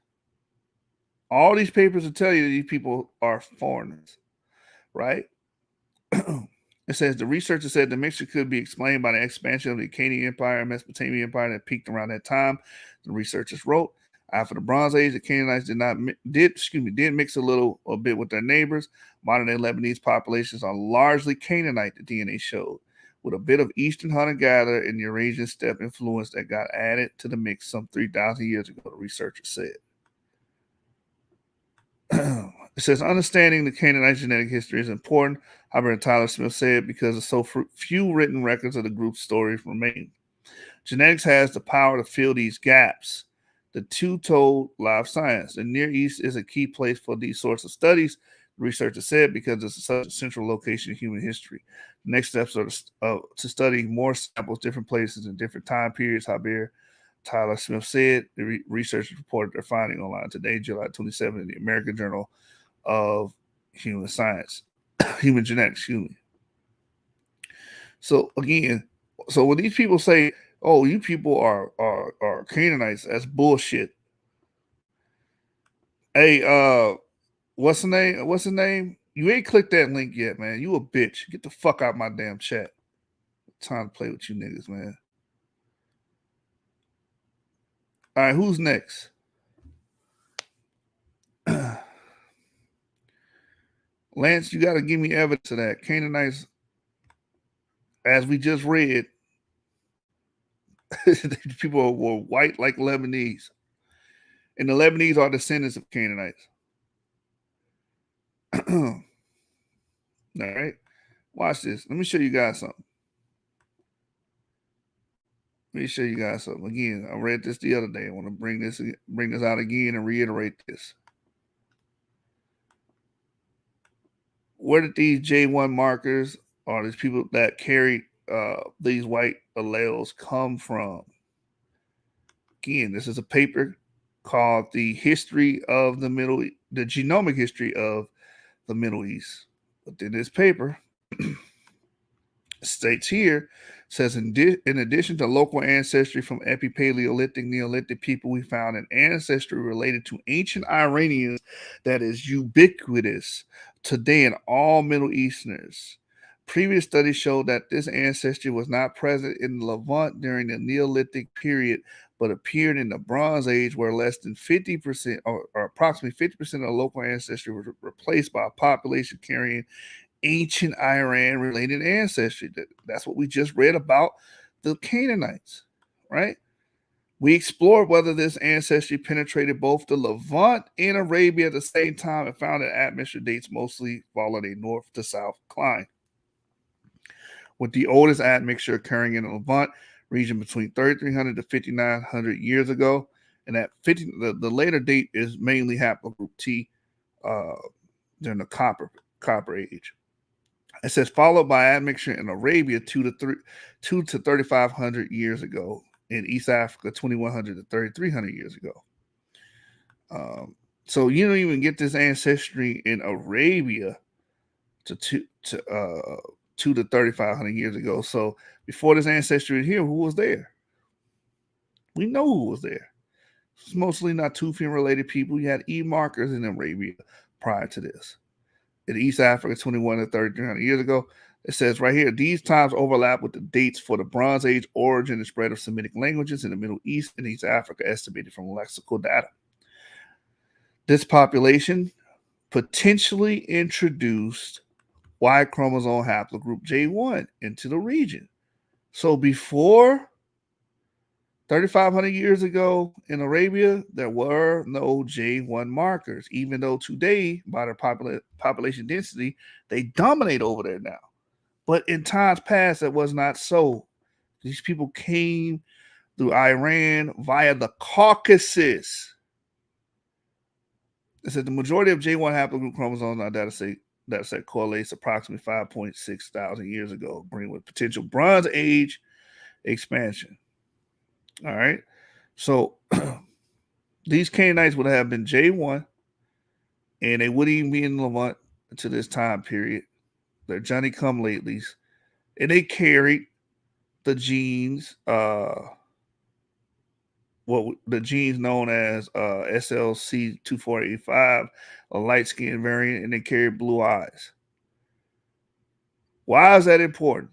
All these papers will tell you that these people are foreigners, right? It says the researcher said the mixture could be explained by the expansion of the Akkadian Empire and Mesopotamian Empire that peaked around that time. The researchers wrote, after the Bronze Age, the Canaanites did mix a bit with their neighbors. Modern-day Lebanese populations are largely Canaanite, the DNA showed, with a bit of Eastern hunter-gatherer and Eurasian steppe influence that got added to the mix some 3,000 years ago, the researchers said. It says understanding the Canaanite genetic history is important, Hubbard and Tyler Smith said, because of so few written records of the group's stories remain. Genetics has the power to fill these gaps. The two told live science. The Near East is a key place for these sorts of studies, the researcher said, because it's such a central location in human history. The next steps are to study more samples, different places, and different time periods, Hubbard Tyler Smith said. The researchers reported their finding online today, July 27, in the American Journal of Human Science, Human Genetics, excuse me. So again, when these people say, "Oh, you people are Canaanites," that's bullshit. Hey, what's the name? What's the name? You ain't clicked that link yet, man. You a bitch. Get the fuck out my damn chat. Time to play with you niggas, man. All right, who's next? Lance, you got to give me evidence of that. Canaanites, as we just read, people were white like Lebanese. And the Lebanese are descendants of Canaanites. All right. Watch this. Let me show you guys something. Again, I read this the other day. I want to bring this out again and reiterate this. Where did these J1 markers or these people that carry these white alleles come from? Again, this is a paper called the genomic history of the Middle East. But in this paper, states here, says in addition to local ancestry from Epipaleolithic, Neolithic people, we found an ancestry related to ancient Iranians that is ubiquitous today in all Middle Easterners. Previous studies showed that this ancestry was not present in the Levant during the Neolithic period, but appeared in the Bronze Age, where less than 50% or approximately 50% of the local ancestry was replaced by a population carrying ancient Iran-related ancestry. That's what we just read about the Canaanites, right? We explored whether this ancestry penetrated both the Levant and Arabia at the same time and found that admixture dates mostly followed a north to south climb, with the oldest admixture occurring in the Levant region between 3,300 to 5,900 years ago. And that the later date is mainly haplogroup T during the copper age. It says followed by admixture in Arabia 2 to 3,500 years ago. In East Africa 2,100 to 3,300 years ago. So you don't even get this ancestry in Arabia to 2 to 3,500 years ago. So before this ancestry in here, who was there? We know who was there. It's mostly Natufian related people. You had E markers in Arabia prior to this. In East Africa, 21 to 3,300 years ago, It says right here, these times overlap with the dates for the Bronze Age origin and spread of Semitic languages in the Middle East and East Africa, estimated from lexical data. This population potentially introduced Y chromosome haplogroup J1 into the region. So before 3,500 years ago in Arabia, there were no J1 markers, even though today, by their population density, they dominate over there now. But in times past, that was not so. These people came through Iran via the Caucasus. It said the majority of J1 haplogroup chromosomes on our dataset correlates approximately 5.6 thousand years ago, bringing with potential Bronze Age expansion. All right. So these Canaanites would have been J1, and they wouldn't even be in Levant to this time period. They're Johnny come latelys, and they carried the genes, what the genes known as SLC2485, a light skin variant, and they carried blue eyes. Why is that important?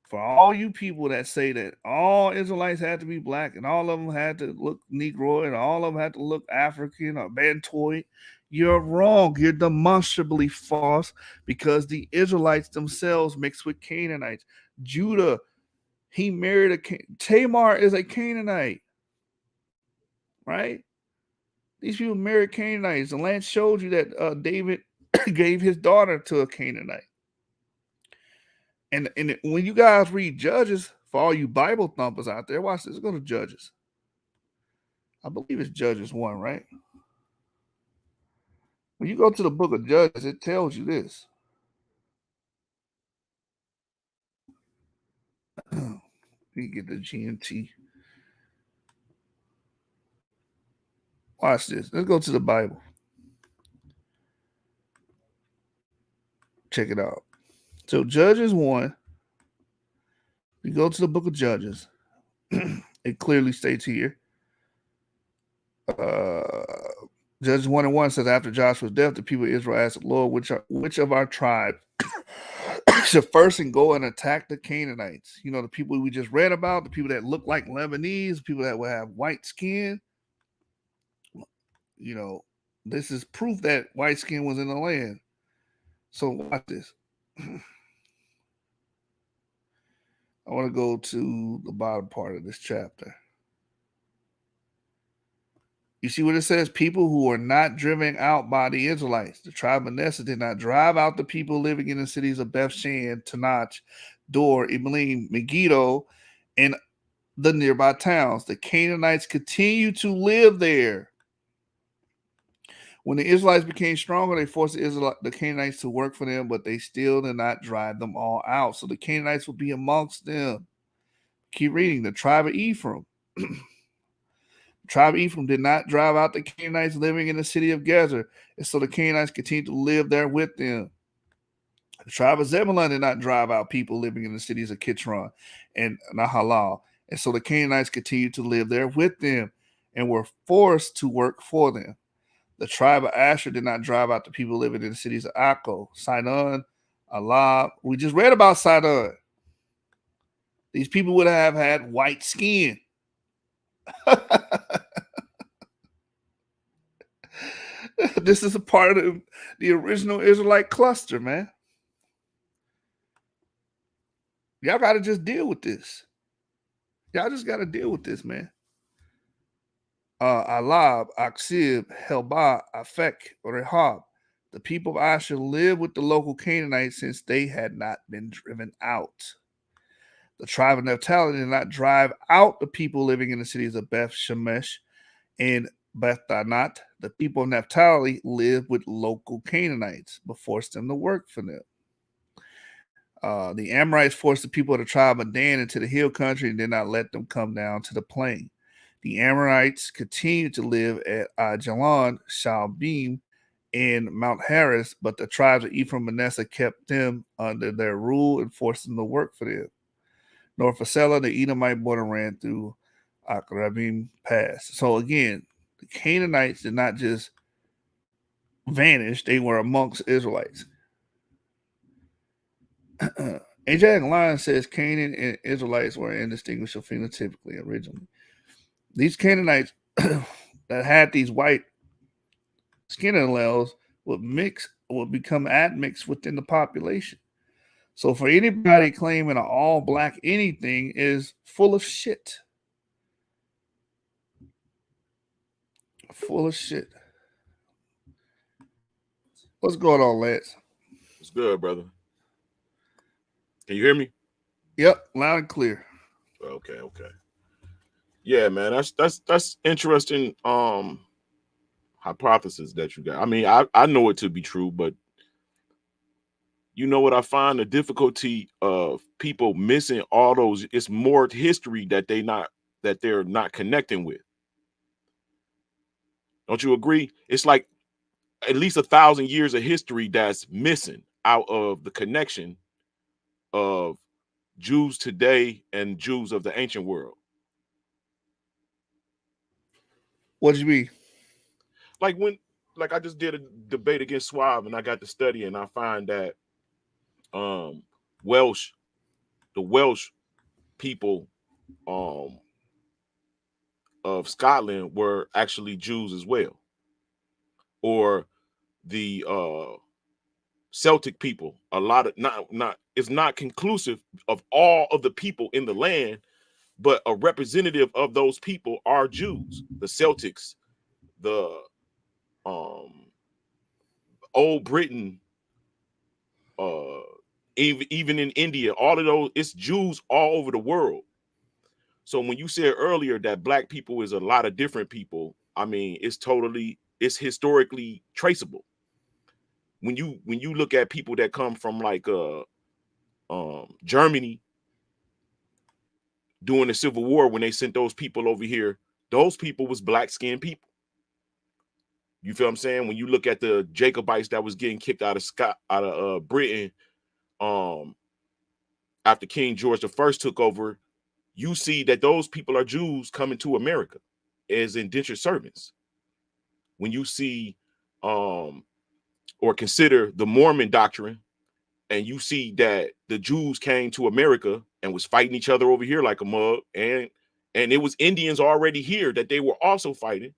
For all you people that say that all Israelites had to be black and all of them had to look Negro and all of them had to look African or Bantoid, you're wrong. You're demonstrably false, because the Israelites themselves mixed with Canaanites. Judah, he married Tamar is a Canaanite, right? These people married Canaanites. The land showed you that David gave his daughter to a Canaanite. And when you guys read Judges, for all you Bible thumpers out there, watch this. Let's go to Judges. I believe it's Judges 1, right? When you go to the book of Judges, it tells you this. You get the GMT. Watch this. Let's go to the Bible. Check it out. So Judges 1, you go to the book of Judges. It clearly states here. Judges 1:1 says, after Joshua's death, the people of Israel asked the Lord, which of our tribe should first and go and attack the Canaanites? You know, the people we just read about, the people that look like Lebanese, people that will have white skin. You know, this is proof that white skin was in the land. So watch this. I want to go to the bottom part of this chapter. You see what it says? People who are not driven out by the Israelites. The tribe of Manasseh did not drive out the people living in the cities of Bethshan, Tanach, Dor, Iblim, Megiddo, and the nearby towns. The Canaanites continue to live there. When the Israelites became stronger, they forced the Canaanites to work for them, but they still did not drive them all out. So the Canaanites will be amongst them. Keep reading. The tribe of Ephraim. The tribe of Ephraim did not drive out the Canaanites living in the city of Gezer, and so the Canaanites continued to live there with them. The tribe of Zebulun did not drive out people living in the cities of Kitron and Nahalal, and so the Canaanites continued to live there with them and were forced to work for them. The tribe of Asher did not drive out the people living in the cities of Akko, Sidon, Alab. We just read about Sidon. These people would have had white skin. This is a part of the original Israelite cluster, man. Y'all got to just deal with this. Y'all just got to deal with this, man. Alab, Aksib, Helba, Afek, Rehab. The people of Asher lived with the local Canaanites since they had not been driven out. The tribe of Naphtali did not drive out the people living in the cities of Beth Shemesh and Beth Danat. The people of Naphtali lived with local Canaanites, but forced them to work for them. The Amorites forced the people of the tribe of Dan into the hill country and did not let them come down to the plain. The Amorites continued to live at Ajalon, Shalbim, and Mount Harris, but the tribes of Ephraim and Manasseh kept them under their rule and forced them to work for them. North of Selah, the Edomite border ran through Akrabim Pass. So again, the Canaanites did not just vanish, they were amongst Israelites. Jack Lion says Canaan and Israelites were indistinguishable phenotypically originally. These Canaanites that had these white skin alleles would become admixed within the population. So for anybody claiming an all black anything is full of shit. Full of shit. What's going on, Lance? It's good, brother. Can you hear me? Yep, loud and clear. Okay. Yeah, man, that's interesting hypothesis that you got. I mean, I know it to be true, but you know what I find the difficulty of people missing all those, it's more history that they're not connecting with. Don't you agree? It's like at least 1,000 years of history that's missing out of the connection of Jews today and Jews of the ancient world. What do you mean? Like I just did a debate against Suave and I got to study and I find that the Welsh people of Scotland were actually Jews as well. Or the Celtic people, a lot of it's not conclusive of all of the people in the land, but a representative of those people are Jews. The Celtics, the Old Britain, even in India, all of those, it's Jews all over the world. So when you said earlier that black people is a lot of different people, I mean, it's historically traceable. When you look at people that come from like Germany during the Civil War, when they sent those people over here, those people was black-skinned people. You feel what I'm saying? When you look at the Jacobites that was getting kicked out of Britain after King George I took over, you see that those people are Jews coming to America as indentured servants. When you see or consider the Mormon doctrine, and you see that the Jews came to America and was fighting each other over here like a mug, and it was Indians already here that they were also fighting.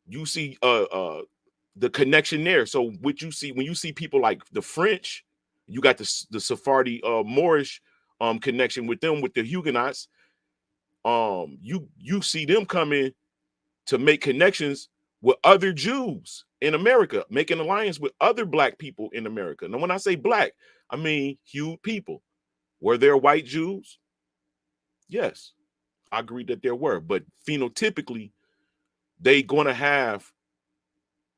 You see the connection there. So what you see when you see people like the French, you got the Sephardi Moorish connection with them, with the Huguenots. You see them come in to make connections with other Jews in America, making alliance with other black people in America. Now, when I say black, I mean hued people. Were there white Jews? Yes, I agree that there were, but phenotypically, they gonna have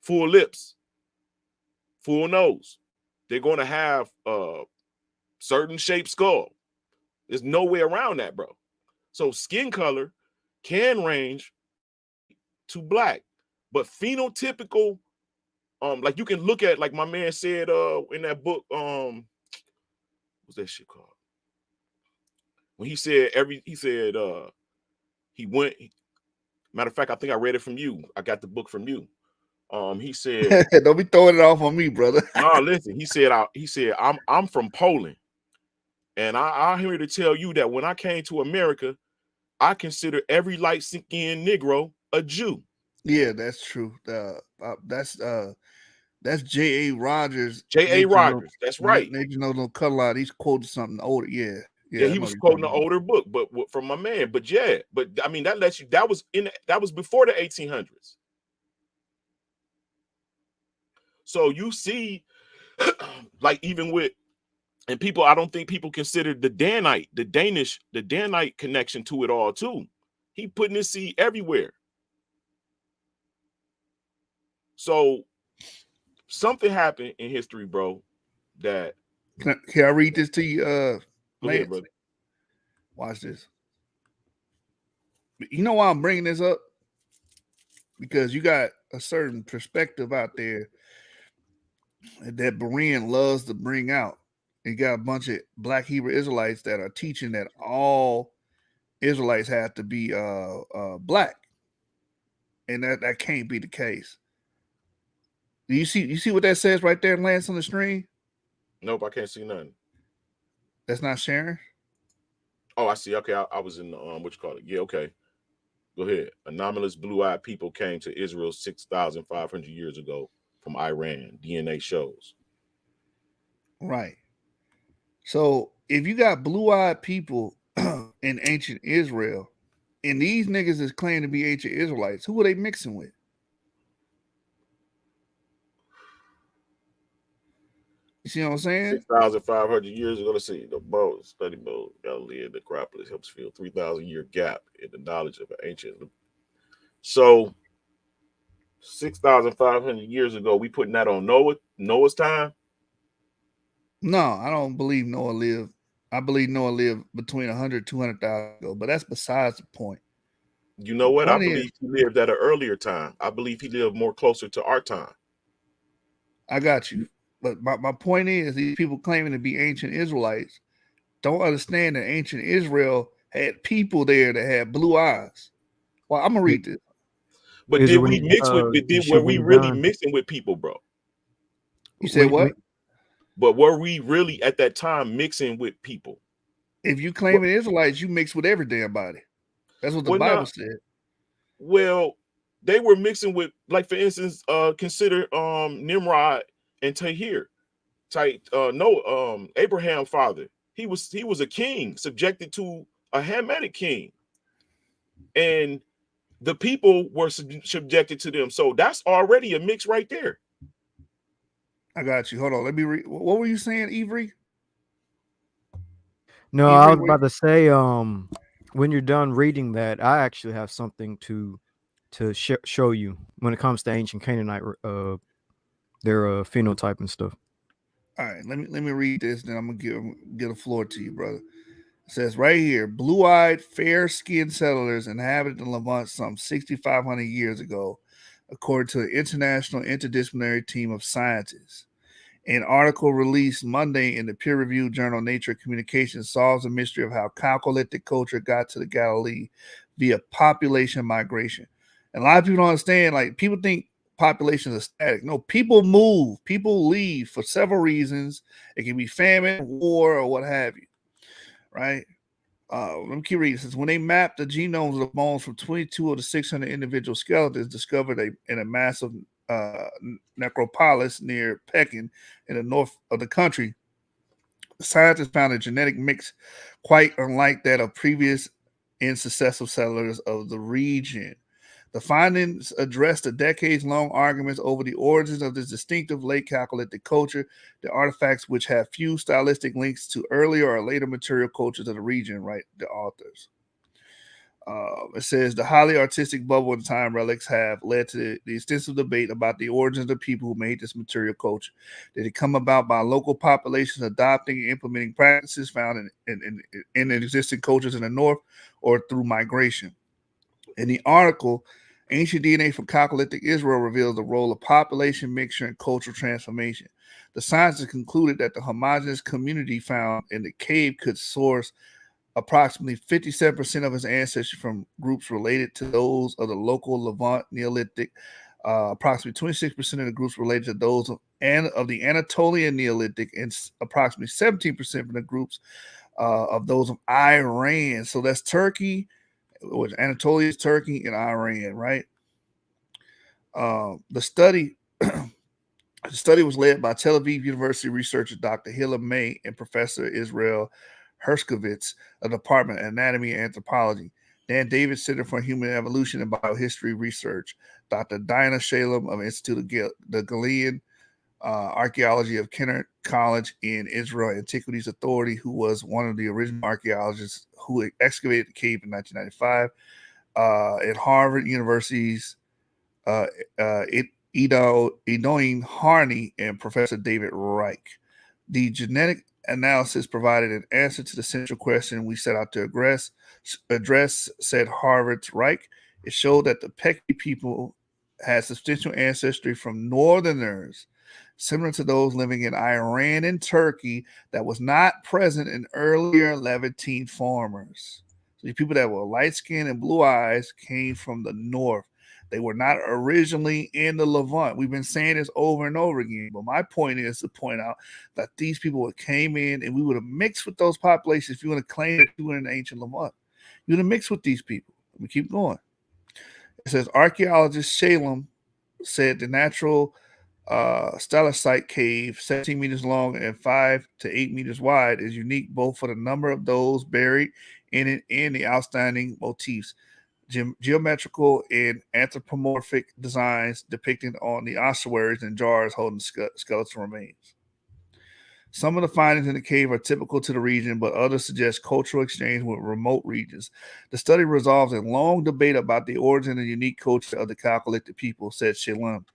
full lips, full nose. They're gonna have certain shaped skull. There's no way around that, bro. So skin color can range to black, but phenotypical, like you can look at, like my man said in that book, what's that shit called? When he said he went, matter of fact, I think I read it from you. I got the book from you. He said, don't be throwing it off on me, brother. no, listen, he said I'm from Poland, and I'm here to tell you that when I came to America, I consider every light-skinned Negro a Jew. Yeah, that's true. That's J.A. Rogers. J.A. Rogers, that's right. They just know don't cut a lot. He's quoting something older. Yeah, he was quoting an older book, but from my man. But I mean that lets you. That was before the 1800s. So you see, like even with, and people, I don't think people consider the Danite connection to it all too. He putting his seed everywhere. So something happened in history, bro, that can I read this to you? Go ahead, brother. Watch this. You know why I'm bringing this up? Because you got a certain perspective out there that Berean loves to bring out. You got a bunch of black Hebrew Israelites that are teaching that all Israelites have to be black, and that can't be the case. Do you see what that says right there, Lance, on the screen? Nope, I can't see nothing. That's not sharing. Oh, I see. Okay, I was in the what you call it? Yeah, okay. Go ahead. Anomalous blue-eyed people came to Israel 6,500 years ago from Iran. DNA shows. Right. So if you got blue-eyed people in ancient Israel, and these niggas is claiming to be ancient Israelites, who are they mixing with? You see what I'm saying? 6,500 years ago. Let's see. The boat, study boat, Galilee, the Acropolis helps fill 3,000-year gap in the knowledge of an ancient. So 6,500 years ago, we putting that on Noah's time. No, I don't believe Noah lived. I believe Noah lived between 100 200,000 ago, but that's besides the point. You know The what? I point is, believe he lived at an earlier time. I believe he lived more closer to our time. I got you. But my point is, these people claiming to be ancient Israelites don't understand that ancient Israel had people there that had blue eyes. Well, I'm gonna read this. But Is it did when we mix with? Were when we you're really done? mixing with people, bro? You said what? But were we really at that time mixing with people? If you claiming Israelites, you mix with every damn body. That's what the Well, Bible not said. well. They were mixing with, like, for instance, consider Nimrod and Tahir. No, Abraham's father. He was a king subjected to a Hamitic king, and the people were subjected to them. So that's already a mix right there. I got you. Hold on. Let me read. What were you saying, Avery? No, I Avery, was about to say, when you're done reading that, I actually have something to show you when it comes to ancient Canaanite, their phenotype and stuff. all right, let me read this, then I'm gonna give a floor to you, brother. It says right here, blue-eyed, fair-skinned settlers inhabited the Levant some 6,500 years ago, according to an international interdisciplinary team of scientists. An article released Monday in the peer-reviewed journal Nature Communications solves the mystery of how Chalcolithic culture got to the Galilee via population migration. And a lot of people don't understand, like, people think populations are static. No, people move, people leave for several reasons. It can be famine, war, or what have you, right? Let me keep reading. Since when they mapped the genomes of the bones from 22 of the 600 individual skeletons discovered in a massive necropolis near Pekin in the north of the country, the scientists found a genetic mix quite unlike that of previous and successive settlers of the region. The findings address the decades-long arguments over the origins of this distinctive late Chalcolithic culture, the artifacts which have few stylistic links to earlier or later material cultures of the region, write the authors. It says the highly artistic bubble and time relics have led to the extensive debate about the origins of the people who made this material culture. Did it come about by local populations adopting and implementing practices found in existing cultures in the north, or through migration? In the article, Ancient DNA from Chalcolithic Israel reveals the role of population mixture and cultural transformation. The scientists concluded that the homogeneous community found in the cave could source approximately 57% of its ancestry from groups related to those of the local Levant Neolithic, approximately 26% of the groups related to those of the Anatolian Neolithic, and approximately 17% from the groups of those of Iran. So that's Turkey, which Anatolia is Turkey, and Iran, right? The study was led by Tel Aviv University researcher Dr. Hilla May and Professor Israel Herskovitz, a Department of Anatomy and Anthropology, Dan Davis Center for Human Evolution and Biohistory Research, Dr. Dinah Shalem of Institute of the Galilean Archaeology of Kennett College in Israel Antiquities Authority, who was one of the original archaeologists who excavated the cave in 1995, at Harvard University's Edoin Harney and Professor David Reich. The genetic analysis provided an answer to the central question we set out to address, said Harvard's Reich. It showed that the Peki people had substantial ancestry from northerners, similar to those living in Iran and Turkey, that was not present in earlier Levantine farmers. So the people that were light skinned and blue eyes came from the north. They were not originally in the Levant. We've been saying this over and over again. But my point is to point out that these people came in and we would have mixed with those populations if you want to claim that you were in the ancient Levant. You would have mixed with these people. Let me keep going. It says archaeologist Shalem said the natural stalactite cave, 17 meters long and 5 to 8 meters wide, is unique both for the number of those buried in it and the outstanding motifs, geometrical and anthropomorphic designs depicted on the ossuaries and jars holding skeletal remains. Some of the findings in the cave are typical to the region, but others suggest cultural exchange with remote regions. The study resolves a long debate about the origin and unique culture of the Chalcolithic people, said Shalem.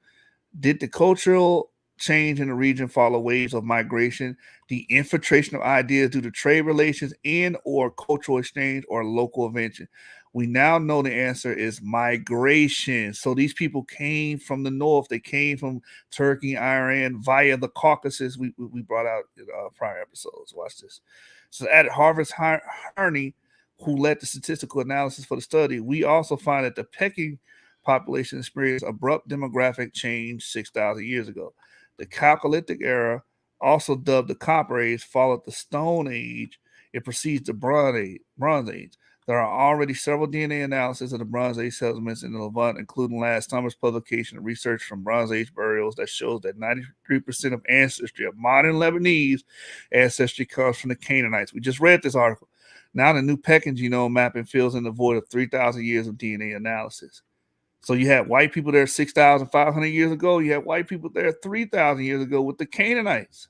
Did the cultural change in the region follow waves of migration, the infiltration of ideas due to trade relations and or cultural exchange, or local invention? We now know the answer is migration. So these people came from the north. They came from Turkey, Iran, via the Caucasus. We brought out in prior episodes. Watch this. So at Harvard's Harney, who led the statistical analysis for the study, we also find that the Peking population experienced abrupt demographic change 6,000 years ago. The Chalcolithic era, also dubbed the Copper Age, followed the Stone Age. It precedes the Bronze Age. There are already several DNA analyses of the Bronze Age settlements in the Levant, including last summer's publication of research from Bronze Age burials that shows that 93% of ancestry of modern Lebanese ancestry comes from the Canaanites. We just read this article. Now the new Peking genome mapping fills in the void of 3,000 years of DNA analysis. So you had white people there 6,500 years ago. You had white people there 3,000 years ago with the Canaanites.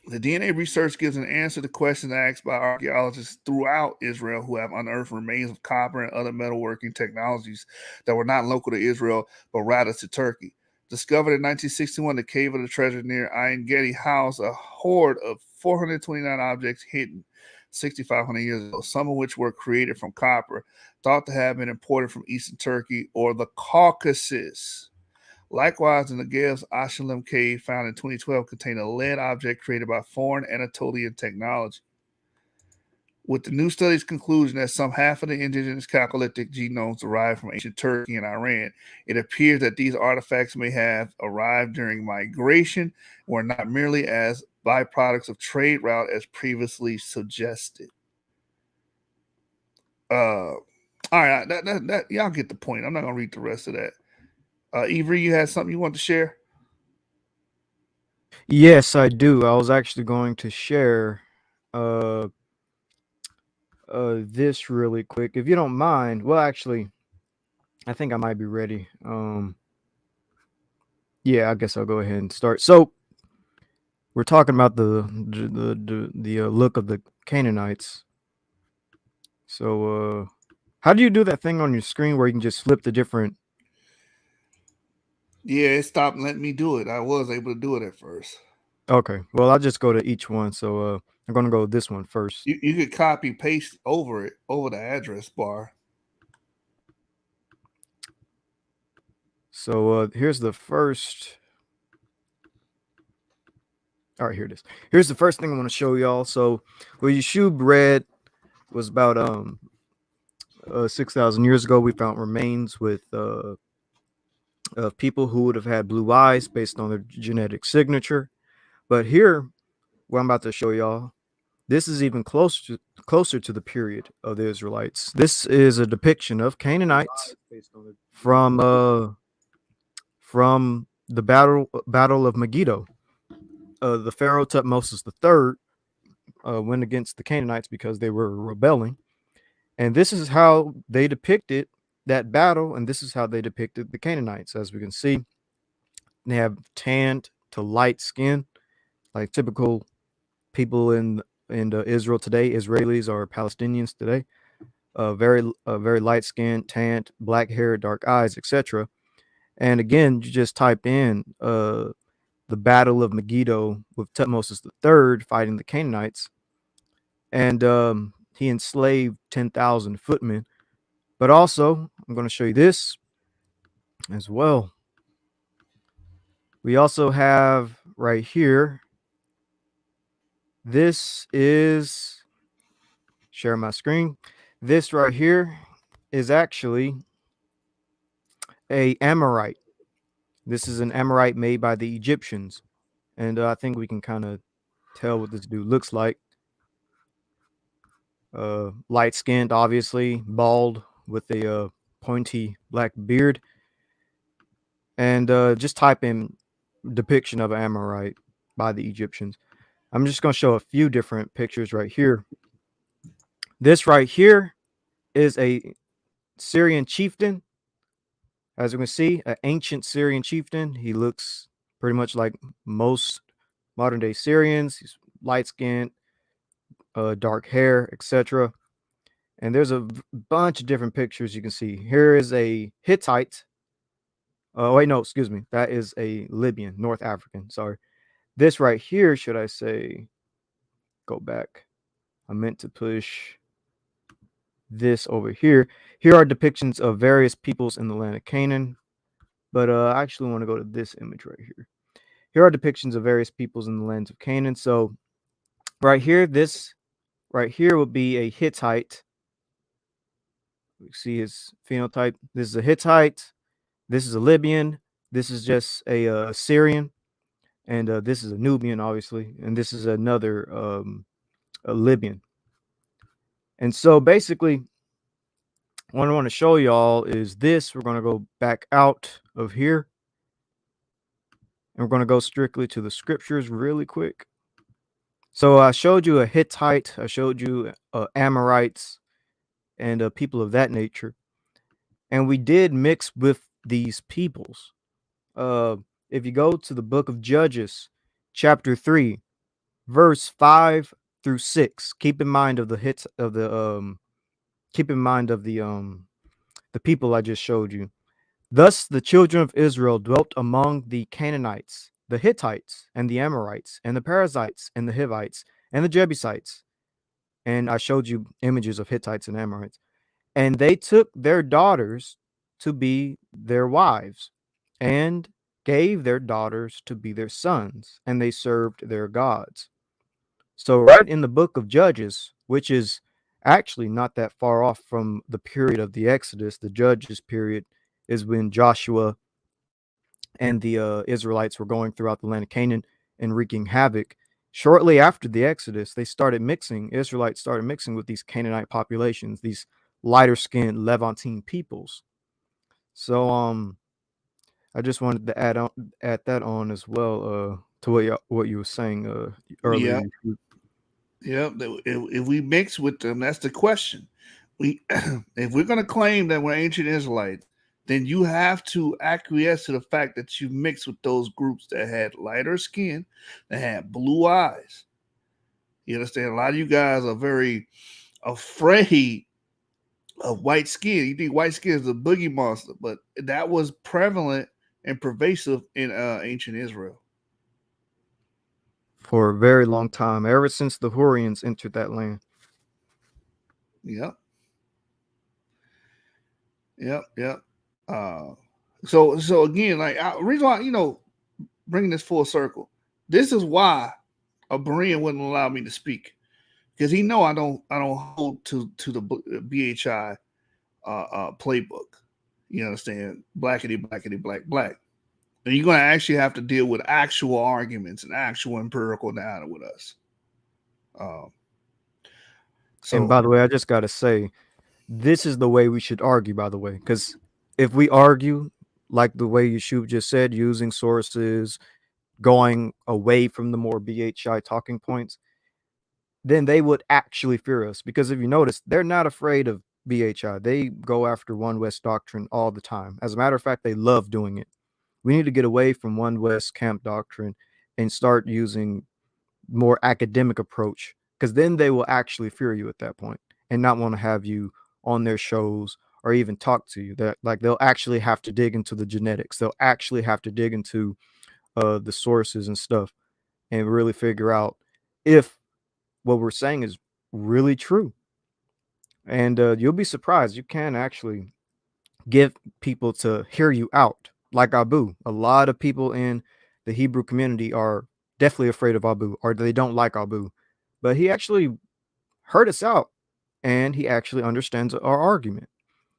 The DNA research gives an answer to questions asked by archaeologists throughout Israel who have unearthed remains of copper and other metalworking technologies that were not local to Israel, but rather to Turkey. Discovered in 1961, the Cave of the Treasure near Ein Gedi housed a hoard of 429 objects hidden 6,500 years ago, some of which were created from copper, thought to have been imported from eastern Turkey or the Caucasus. Likewise, the Negev's Ashalim cave found in 2012 contained a lead object created by foreign Anatolian technology. With the new study's conclusion that some half of the indigenous Chalcolithic genomes derived from ancient Turkey and Iran, it appears that these artifacts may have arrived during migration or not merely as byproducts of trade route as previously suggested. All right, that y'all get the point. I'm not gonna read the rest of that. Avery, you had something you want to share? Yes, I do. I was actually going to share this really quick, if you don't mind. Well, actually, I think I might be ready. Yeah, I guess I'll go ahead and start. So we're talking about the look of the Canaanites. So how do you do that thing on your screen where you can just flip the different? Yeah, it stopped letting me do it. I was able to do it at first. Okay, well, I'll just go to each one. So I'm gonna go with this one first. You could copy paste over the address bar. So here's the first. All right, here it is. Here's the first thing I want to show y'all. So what Yashub read was about 6,000 years ago. We found remains with of people who would have had blue eyes based on their genetic signature. But here, what I'm about to show y'all, this is even closer to the period of the Israelites. This is a depiction of Canaanites from the battle of Megiddo. The Pharaoh Tutmosis III went against the Canaanites because they were rebelling. And this is how they depicted that battle, and this is how they depicted the Canaanites. As we can see, they have tanned to light skin, like typical people in Israel today, Israelis or Palestinians today. Very light skin, tanned, black hair, dark eyes, etc. And again, you just type in the Battle of Megiddo with Tutmosis III fighting the Canaanites, and he enslaved 10,000 footmen. But also, I'm going to show you this as well. We also have right here, this is, share my screen, this right here is actually a Amorite. This is an Amorite made by the Egyptians, and I think we can kind of tell what this dude looks like. Light skinned, obviously, bald with a pointy black beard. And just type in depiction of an Amorite by the Egyptians. I'm just going to show a few different pictures right here. This right here is a Syrian chieftain. As you can see, an ancient Syrian chieftain. He looks pretty much like most modern day Syrians. He's light skinned, dark hair, etc. And there's a bunch of different pictures you can see. Here is a Hittite. Oh, wait, no, excuse me. That is a Libyan, North African. Sorry. This right here, should I say, go back. I meant to push this over here. Here are depictions of various peoples in the land of Canaan. But I actually want to go to this image right here. Here are depictions of various peoples in the lands of Canaan. So right here, this right here would be a Hittite. We see his phenotype. This is a Hittite. This is a Libyan. This is just a Syrian. And this is a Nubian, obviously. And this is another a Libyan. And so basically, what I want to show y'all is this. We're going to go back out of here. And we're going to go strictly to the scriptures really quick. So I showed you a Hittite. I showed you Amorites and people of that nature. And we did mix with these peoples. If you go to the book of Judges, chapter 3, verse 5 through 6, keep in mind of the people I just showed you. Thus the children of Israel dwelt among the Canaanites, the Hittites, and the Amorites, and the Perizzites, and the Hivites, and the Jebusites. And I showed you images of Hittites and Amorites. And they took their daughters to be their wives, and gave their daughters to be their sons, and they served their gods. So right in the book of Judges, which is actually not that far off from the period of the Exodus, the Judges period is when Joshua and the Israelites were going throughout the land of Canaan and wreaking havoc. Shortly after the Exodus, Israelites started mixing with these Canaanite populations, these lighter skinned Levantine peoples. So I just wanted to add that on as well to what you were saying earlier. Yeah. If we mix with them, that's the question. If we're going to claim that we're ancient Israelites, then you have to acquiesce to the fact that you mix with those groups that had lighter skin, that had blue eyes. You understand? A lot of you guys are very afraid of white skin. You think white skin is a boogie monster, but that was prevalent and pervasive in ancient Israel. For a very long time, ever since the Hurrians entered that land. Yep. So again, like reason why, bringing this full circle. This is why a Berean wouldn't allow me to speak, because he know I don't hold to the BHI playbook. You understand? Blackity black. And you're going to actually have to deal with actual arguments and actual empirical data with us. And by the way, I just got to say, this is the way we should argue, by the way, because if we argue like the way Yeshua just said, using sources, going away from the more BHI talking points, then they would actually fear us. Because if you notice, they're not afraid of BHI. They go after One West doctrine all the time. As a matter of fact, they love doing it. We need to get away from One West camp doctrine and start using more academic approach, because then they will actually fear you at that point and not want to have you on their shows or even talk to you. That like they'll actually have to dig into the genetics. They'll actually have to dig into the sources and stuff and really figure out if what we're saying is really true. And you'll be surprised. You can actually get people to hear you out. Like Abu, a lot of people in the Hebrew community are definitely afraid of Abu, or they don't like Abu, but he actually heard us out and he actually understands our argument.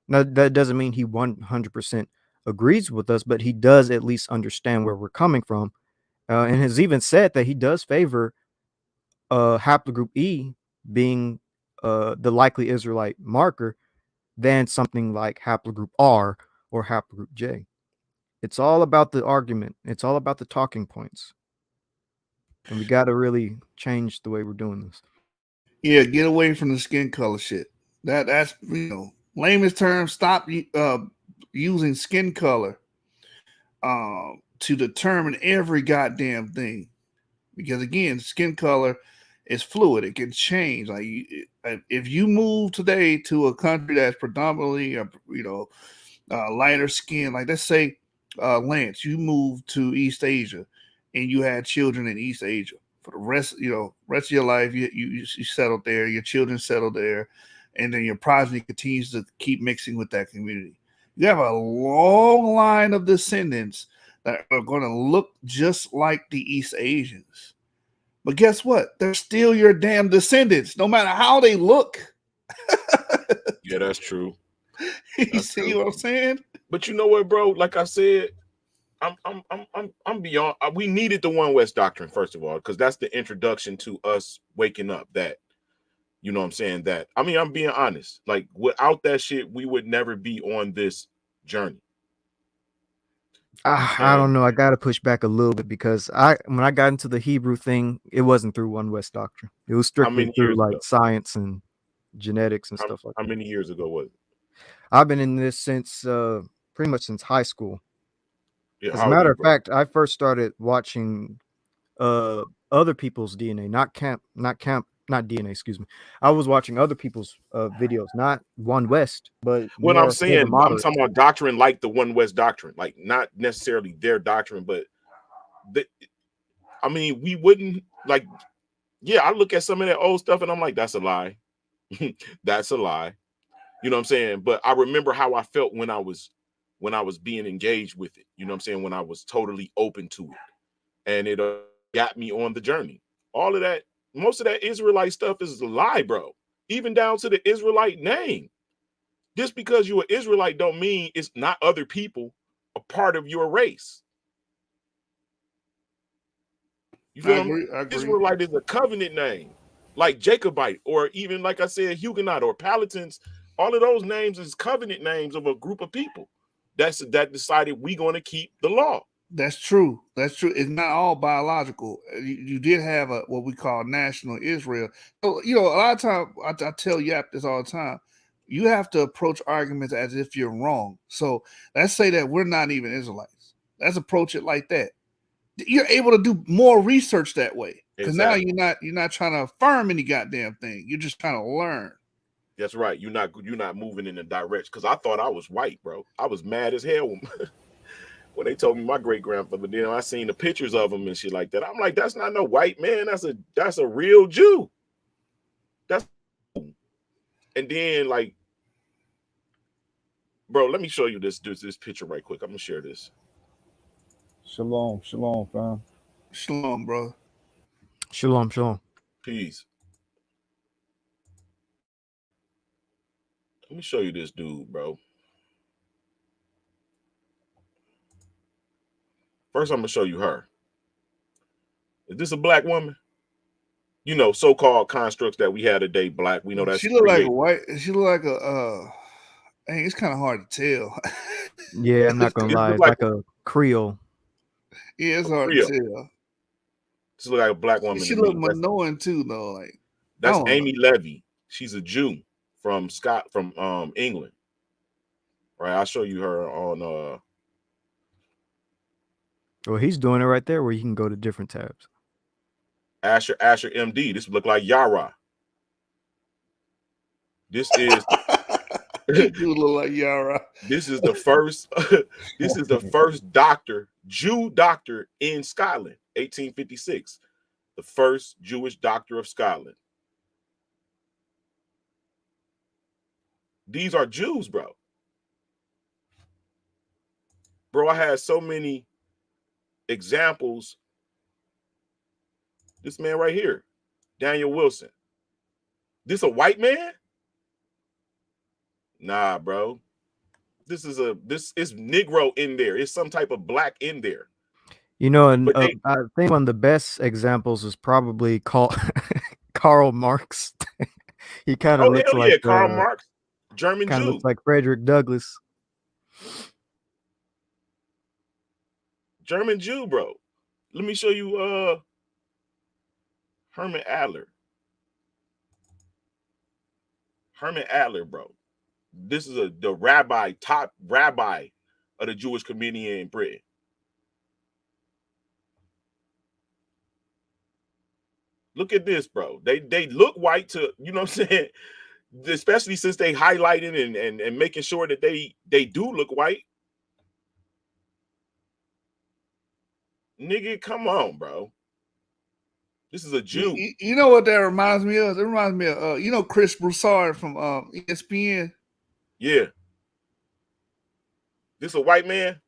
Now, that doesn't mean he 100% agrees with us, but he does at least understand where we're coming from, and has even said that he does favor haplogroup E being the likely Israelite marker than something like haplogroup R or haplogroup J. It's all about the argument. It's all about the talking points. And we got to really change the way we're doing this. Yeah, get away from the skin color shit. That's layman's term. Stop using skin color to determine every goddamn thing. Because again, skin color is fluid. It can change. Like if you move today to a country that's predominantly lighter skin, like let's say Lance, you moved to East Asia and you had children in East Asia. For the rest of your life, you settled there, your children settled there, and then your progeny continues to keep mixing with that community. You have a long line of descendants that are going to look just like the East Asians. But guess what? They're still your damn descendants, no matter how they look. Yeah, that's true. You see what I'm saying? But you know what, bro? Like I said, I'm beyond. We needed the One West doctrine, first of all, because that's the introduction to us waking up. That, you know what I'm saying? That, I mean, I'm being honest. Like, without that shit, we would never be on this journey. I don't know. I got to push back a little bit because when I got into the Hebrew thing, it wasn't through One West doctrine. It was strictly through like science and genetics and stuff like that. How many years ago was it? I've been in this since pretty much since high school. Yeah, as a matter of fact, I first started watching other people's DNA, not DNA, excuse me. I was watching other people's videos, not One West, but what I'm saying, I'm talking moderate. about doctrine like the One West doctrine, like not necessarily their doctrine, but I mean, we wouldn't like, yeah, I look at some of that old stuff and I'm like, that's a lie. That's a lie. You know what I'm saying? But I remember how I felt when I was being engaged with it. You know what I'm saying? When I was totally open to it. And it got me on the journey. All of that, most of that Israelite stuff is a lie, bro. Even down to the Israelite name. Just because you're an Israelite don't mean it's not other people a part of your race. You feel me? Israelite is a covenant name, like Jacobite, or even like I said, Huguenot or Palatins. All of those names is covenant names of a group of people that decided we're going to keep the law. That's true. That's true. It's not all biological. You did have what we call national Israel. So, a lot of times I tell Yap this all the time. You have to approach arguments as if you're wrong. So let's say that we're not even Israelites. Let's approach it like that. You're able to do more research that way. Because now you're not trying to affirm any goddamn thing. You're just trying to learn. That's right. You're not moving in the direction. Because I thought I was white, bro. I was mad as hell when they told me my great grandfather. Then I seen the pictures of him and shit like that. I'm like, that's not no white man. That's a real Jew. And then like, bro, let me show you this picture right quick. I'm gonna share this. Shalom, fam. Shalom, bro. Shalom. Peace. Let me show you this dude, bro. First, I'm gonna show you her. Is this a black woman? So-called constructs that we had today, black. We know that's she look like a white. She look like a. Hey, it's kind of hard to tell. Yeah, I'm not gonna lie. It's like a Creole. Yeah, it's hard to tell. She look like a black woman. She look Minoan too, though. Like that's Amy Levy. She's a Jew from England. Right, I'll show you her on. Well, he's doing it right there, where you can go to different tabs. Asher MD. This look like Yara. This is. You look like Yara. This is the first. This is the first Jew doctor in Scotland, 1856. The first Jewish doctor of Scotland. These are Jews, bro. Bro, I had so many examples. This man right here, Daniel Wilson. This a white man? Nah, bro. this is Negro in there. It's some type of black in there. You know, and But they, I think one of the best examples is probably Karl Marx. He kind of oh looks hell yeah, like Karl Marx, German kind of Jew. looks like Frederick Douglass. German Jew, bro. Let me show you Herman Adler. Herman Adler, bro. This is the top rabbi of the Jewish community in Britain. Look at this, bro. They look white to, you know what I'm saying? Especially since they highlighting and making sure that they do look white. Nigga, come on, bro. This is a Jew. You know what that reminds me of? It reminds me of you know Chris Broussard from ESPN. Yeah. This a white man?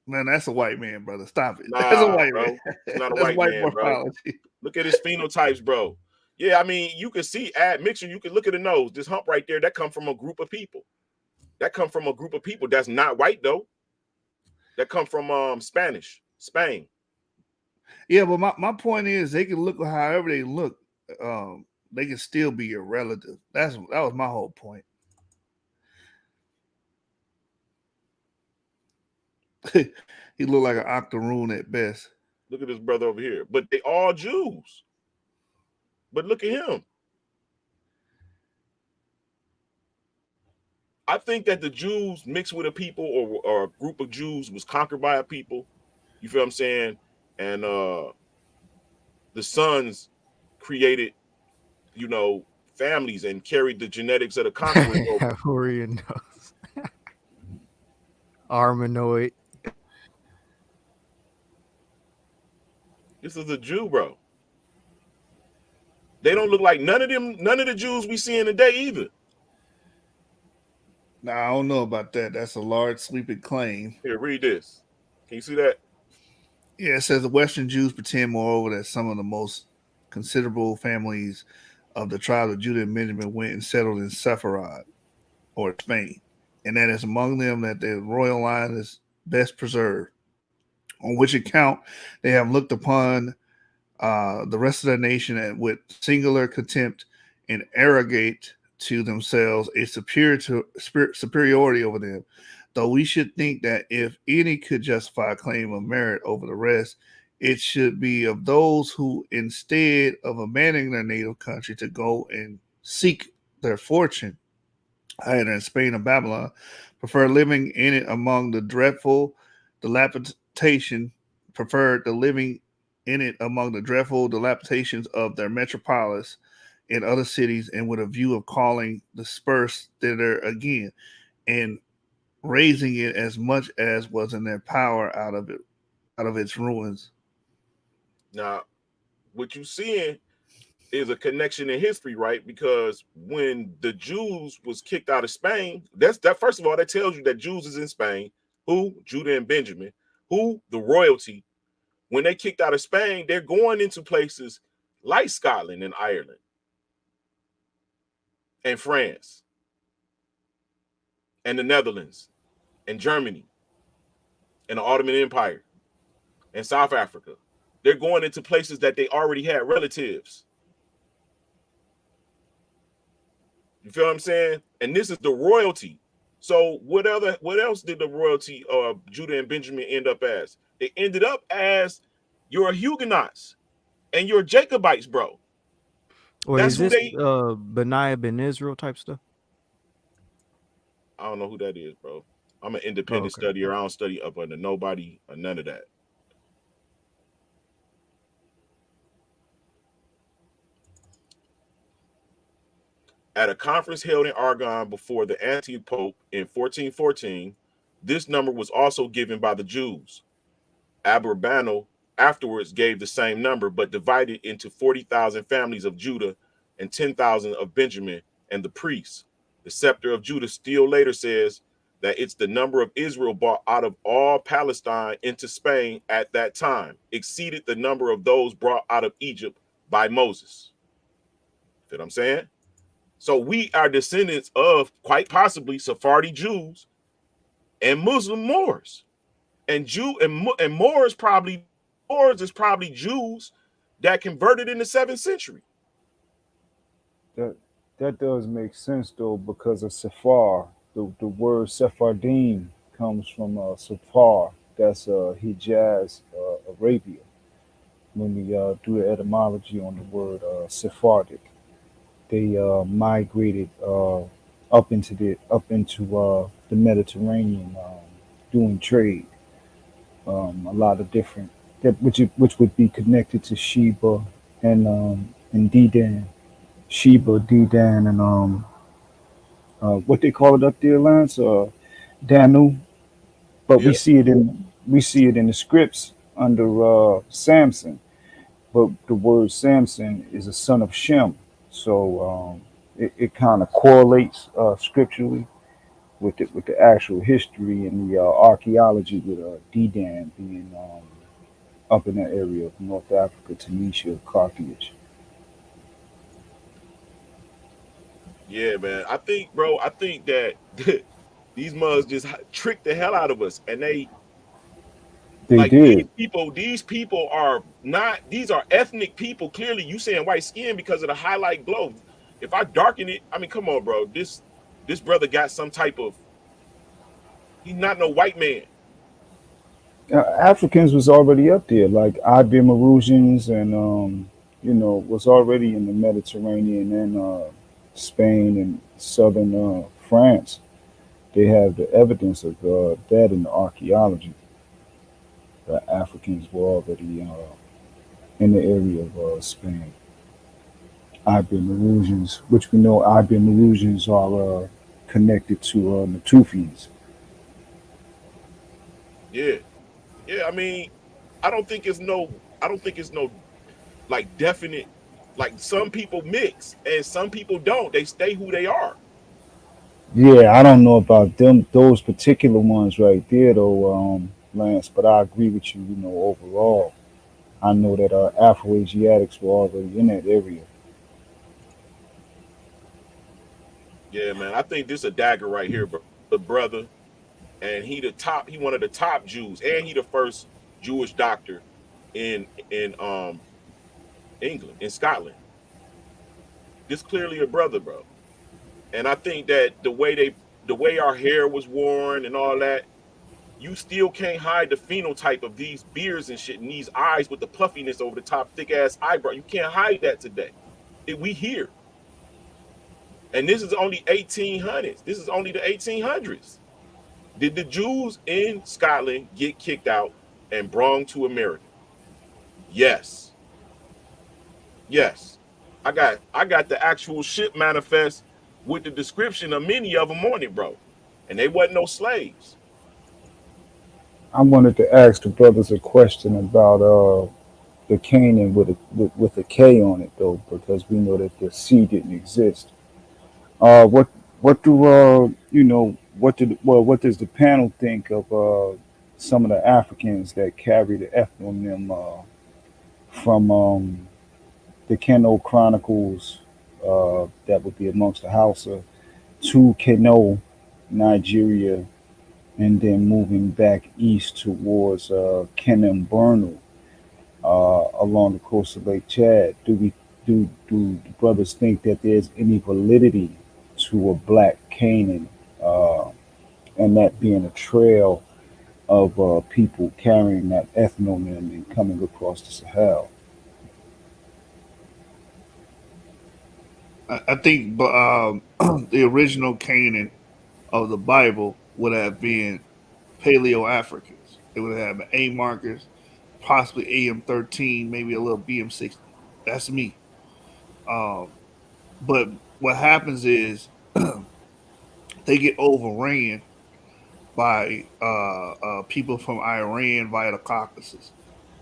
Man, that's a white man, brother. Stop it. Nah, That's a white bro. man. It's not a That's white man, bro. morphology. Look at his phenotypes, bro. Yeah, I mean, you can see admixture. You can look at the nose. This hump right there, that come from a group of people. That come from a group of people that's not white, though. That come from Spain. Yeah, but my point is they can look however they look. They can still be your relative. That was my whole point. He looked like an octoroon at best. Look at this brother over here. But they all Jews. But look at him. I think that the Jews mixed with a people or a group of Jews was conquered by a people. You feel what I'm saying? And the sons created, you know, families and carried the genetics of the conquerors over. Horian nose. Armanoid. This is a Jew, bro. They don't look like none of the Jews we see in today either. Now I don't know about that. That's a large sweeping claim. Here, read this. Can you see that? Yeah, it says the Western Jews pretend, moreover, that some of the most considerable families of the tribe of Judah and Benjamin went and settled in Sepharad or Spain, and that is among them that their royal line is best preserved, on which account they have looked upon the rest of the nation with singular contempt and arrogate to themselves a superiority over them. Though we should think that if any could justify a claim of merit over the rest, it should be of those who, instead of abandoning their native country to go and seek their fortune, either in Spain or Babylon, prefer living in it among the dreadful dilapidation, preferred the living in it among the dreadful dilapidations of their metropolis in other cities, and with a view of calling dispersed thither again, and raising it as much as was in their power out of its ruins. Now, what you seeing is a connection in history, right? Because when the Jews was kicked out of Spain, that first of all, that tells you that Jews is in Spain. Who? Judah and Benjamin. Who? The royalty. When they kicked out of Spain, they're going into places like Scotland and Ireland and France and the Netherlands and Germany and the Ottoman Empire and South Africa. They're going into places that they already had relatives. You feel what I'm saying? And this is the royalty. So what else did the royalty of Judah and Benjamin end up as? They ended up as your Huguenots and your Jacobites, bro. Or That's is who this Benaiah ben Israel type stuff? I don't know who that is, bro. I'm an independent studier. I don't study up under nobody or none of that. At a conference held in Argonne before the anti-pope in 1414, this number was also given by the Jews. Aberbanel afterwards gave the same number, but divided into 40,000 families of Judah and 10,000 of Benjamin and the priests. The scepter of Judah still later says that it's the number of Israel brought out of all Palestine into Spain at that time, exceeded the number of those brought out of Egypt by Moses. See what I'm saying? So we are descendants of quite possibly Sephardi Jews and Muslim Moors. And Moors is probably Jews that converted in the 7th century. That that does make sense though, because of Sephar. The word Sephardim comes from Sephar. That's Hijaz, Arabia. When we do the etymology on the word Sephardic, they migrated up into the Mediterranean, doing trade. A lot of different which would be connected to Sheba and Dedan. Sheba, Dedan, and what they call it up there, Lance, Danu. But Yeah, we see it in the scripts under Samson. But the word Samson is a son of Shem, so it kind of correlates scripturally with the actual history and the archaeology with Dedan being up in that area of North Africa, Tunisia, Carthage. yeah, man. I think that these mugs just tricked the hell out of us. And they They like did. these people are not, these are ethnic people. Clearly, you saying white skin because of the highlight glow. If I darken it, I mean, come on, bro. This brother got some type of, he's not no white man. Africans was already up there, like Iberians and was already in the Mediterranean and Spain and southern France. They have the evidence of that in the archaeology. That Africans were already in the area of Spain. Iberians, which we know Iberians are connected to Natufians. Yeah, yeah. I mean, I don't think it's no like definite. Like some people mix and some people don't. They stay who they are. Yeah, I don't know about them, those particular ones right there, though, Lance. But I agree with you. Overall, I know that Afro-Asiatics were already in that area. Yeah, man. I think this a dagger right here, bro. The brother, and he the top. He one of the top Jews, and he the first Jewish doctor in England, in Scotland. This clearly a brother, bro. And I think that the way our hair was worn and all that, you still can't hide the phenotype of these beards and shit and these eyes with the puffiness over the top, thick ass eyebrow. You can't hide that today. We here. And this is only 1800s. This is only the 1800s. Did the Jews in Scotland get kicked out and brought to America? Yes. Yes. I got the actual ship manifest with the description of many of them on it, bro. And they wasn't no slaves. I wanted to ask the brothers a question about the Canaan with a K on it, though, because we know that the C didn't exist. What do what does the panel think of some of the Africans that carry the ethnonym from the Keno Chronicles, that would be amongst the Hausa, to Keno, Nigeria, and then moving back east towards Kenem Bernal, along the coast of Lake Chad? Do the brothers think that there's any validity to a black Canaan, and that being a trail of people carrying that ethnonym and coming across the Sahel? I think the original Canaan of the Bible would have been Paleo Africans. They would have A markers, possibly AM13, maybe a little BM60. That's me. Um, but what happens is they get overran by people from Iran via the Caucasus.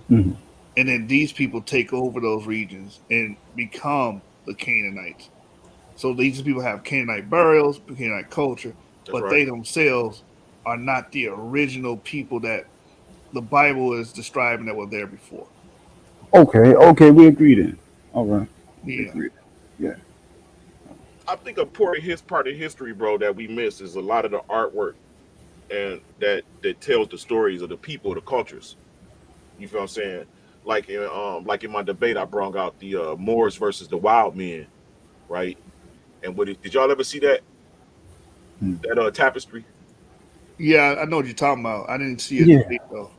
Mhm. And then these people take over those regions and become the Canaanites. So these people have Canaanite burials, Canaanite culture, That's but right. they themselves are not the original people that the Bible is describing that were there before. Okay, we agree then. All right, we Yeah. agree. Yeah. I think a part of history, bro, that we miss is a lot of the artwork and that tells the stories of the people, the cultures. You feel what I'm saying? Like in my debate, I brought out the Moors versus the wild men, right? And did y'all ever see Hmm. that tapestry? Yeah, I know what you're talking about. I didn't see it Yeah. though.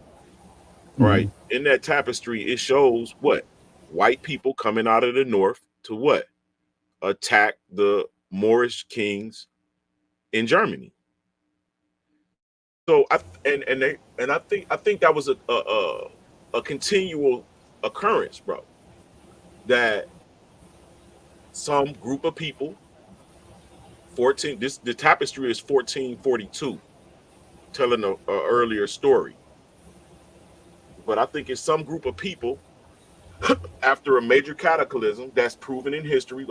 Right. Mhm. In that tapestry, it shows what? White people coming out of the north to what? Attack the Moorish kings in Germany. So I think that was a continual occurrence, bro. That some group of people, 14, the tapestry is 1442, telling a earlier story. But I think it's some group of people after a major cataclysm that's proven in history.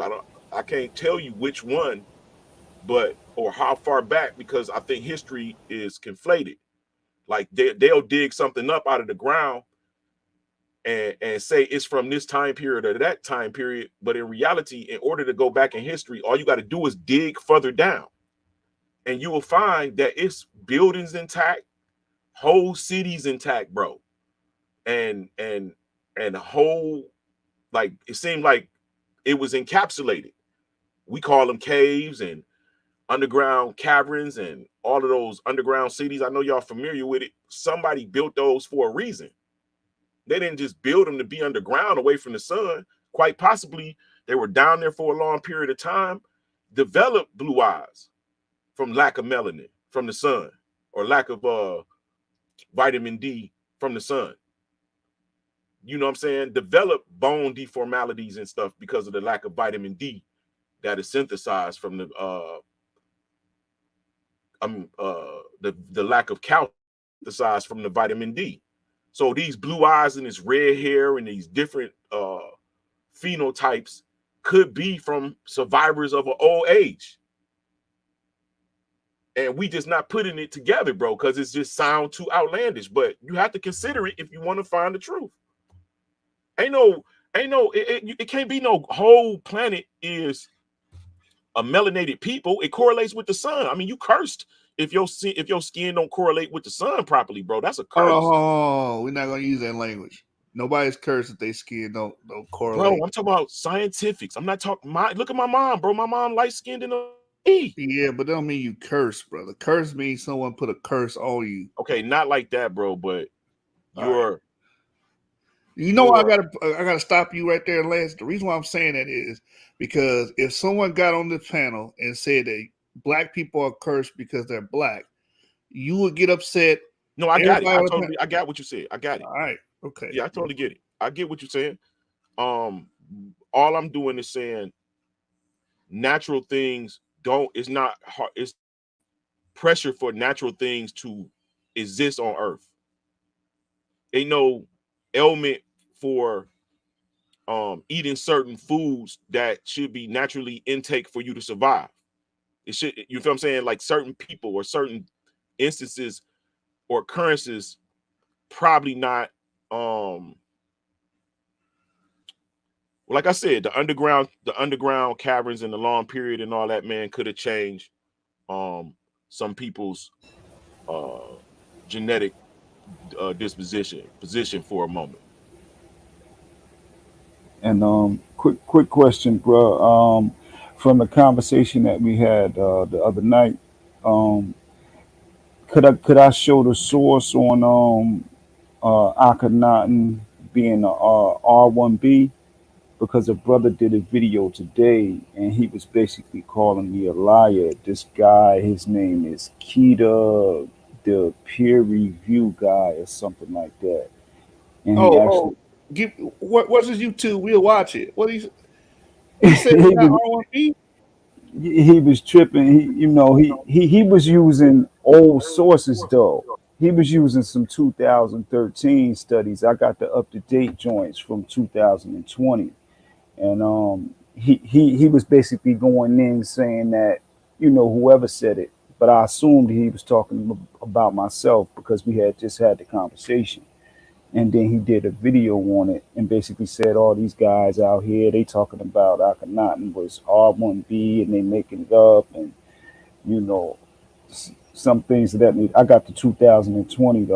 I can't tell you which one, but or how far back, because I think history is conflated. Like they'll dig something up out of the ground and say it's from this time period or that time period. But in reality, in order to go back in history, all you got to do is dig further down. And you will find that it's buildings intact, whole cities intact, bro. And whole, like, it seemed like it was encapsulated. We call them caves and underground caverns and all of those underground cities. I know y'all familiar with it. Somebody built those for a reason. They didn't just build them to be underground away from the sun. Quite possibly they were down there for a long period of time, developed blue eyes from lack of melanin from the sun, or lack of vitamin D from the sun. You know what I'm saying? Develop bone deformalities and stuff because of the lack of vitamin D that is synthesized from the lack of calcium synthesized from the vitamin D. So these blue eyes and this red hair and these different phenotypes could be from survivors of an old age. And we just not putting it together, bro, because it's just sound too outlandish. But you have to consider it if you want to find the truth. It can't be no whole planet is a melanated people. It correlates with the sun. I mean, you cursed if your skin don't correlate with the sun properly, bro. That's a curse. Oh, we're not gonna use that language. Nobody's cursed if they skin don't correlate. Bro, I'm talking about scientifics. I'm not talking look at my mom, bro. My mom light skinned in me. Yeah, but that don't mean you curse, brother. Curse means someone put a curse on you. Okay, not like that, bro, but you're You know, I gotta stop you right there, Lance. The reason why I'm saying that is because if someone got on this panel and said that black people are cursed because they're black, you would get upset. No, I got it. I got what you said. I got it. All right. Okay. Yeah, I totally get it. I get what you're saying. All I'm doing is saying natural things it's not hard. It's pressure for natural things to exist on Earth. Ain't no ailment for eating certain foods that should be naturally intake for you to survive. It should, you feel what I'm saying? Like certain people or certain instances or occurrences probably not like I said, the underground caverns in the long period and all that, man, could have changed some people's genetic position for a moment. And quick question, bro. From the conversation that we had the other night, could I show the source on Akhenaten being a R1B? Because a brother did a video today and he was basically calling me a liar. This guy, his name is Keita, the peer review guy or something like that. And he actually What's his YouTube? We'll watch it. What he said? he Got was, R1B? he was tripping. He was using old sources though. He was using some 2013 studies. I got the up to date joints from 2020. And he was basically going in saying that, whoever said it, but I assumed he was talking about myself because we had just had the conversation. And then he did a video on it and basically said all these guys out here, they talking about Akhenaten was R1B and they making it up, and you know, some things of that need. I got the 2020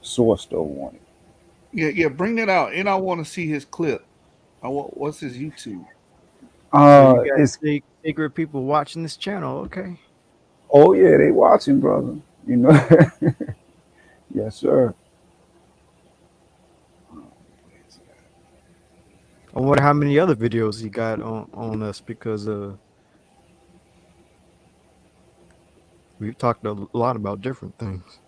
source though on it. Yeah, bring that out, and I want to see his clip. What's his YouTube? So you got It's secret people watching this channel, okay? oh yeah, they watching, brother. You know, yes sir. I wonder how many other videos he got on us, because we've talked a lot about different things.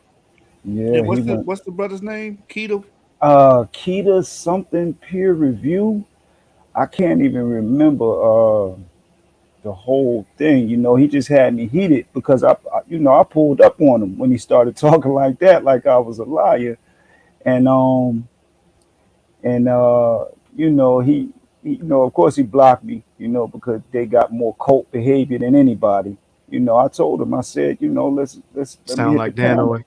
Yeah, Yeah, he went. what's the brother's name? Keto. Kita something peer review. I can't even remember the whole thing. You know, he just had me heated because I pulled up on him when he started talking like that, like I was a liar, and you know you know, of course he blocked me, you know, because they got more cult behavior than anybody. You know, I told him, I said, you know, let me Sound hit the like Dan panel. Oy.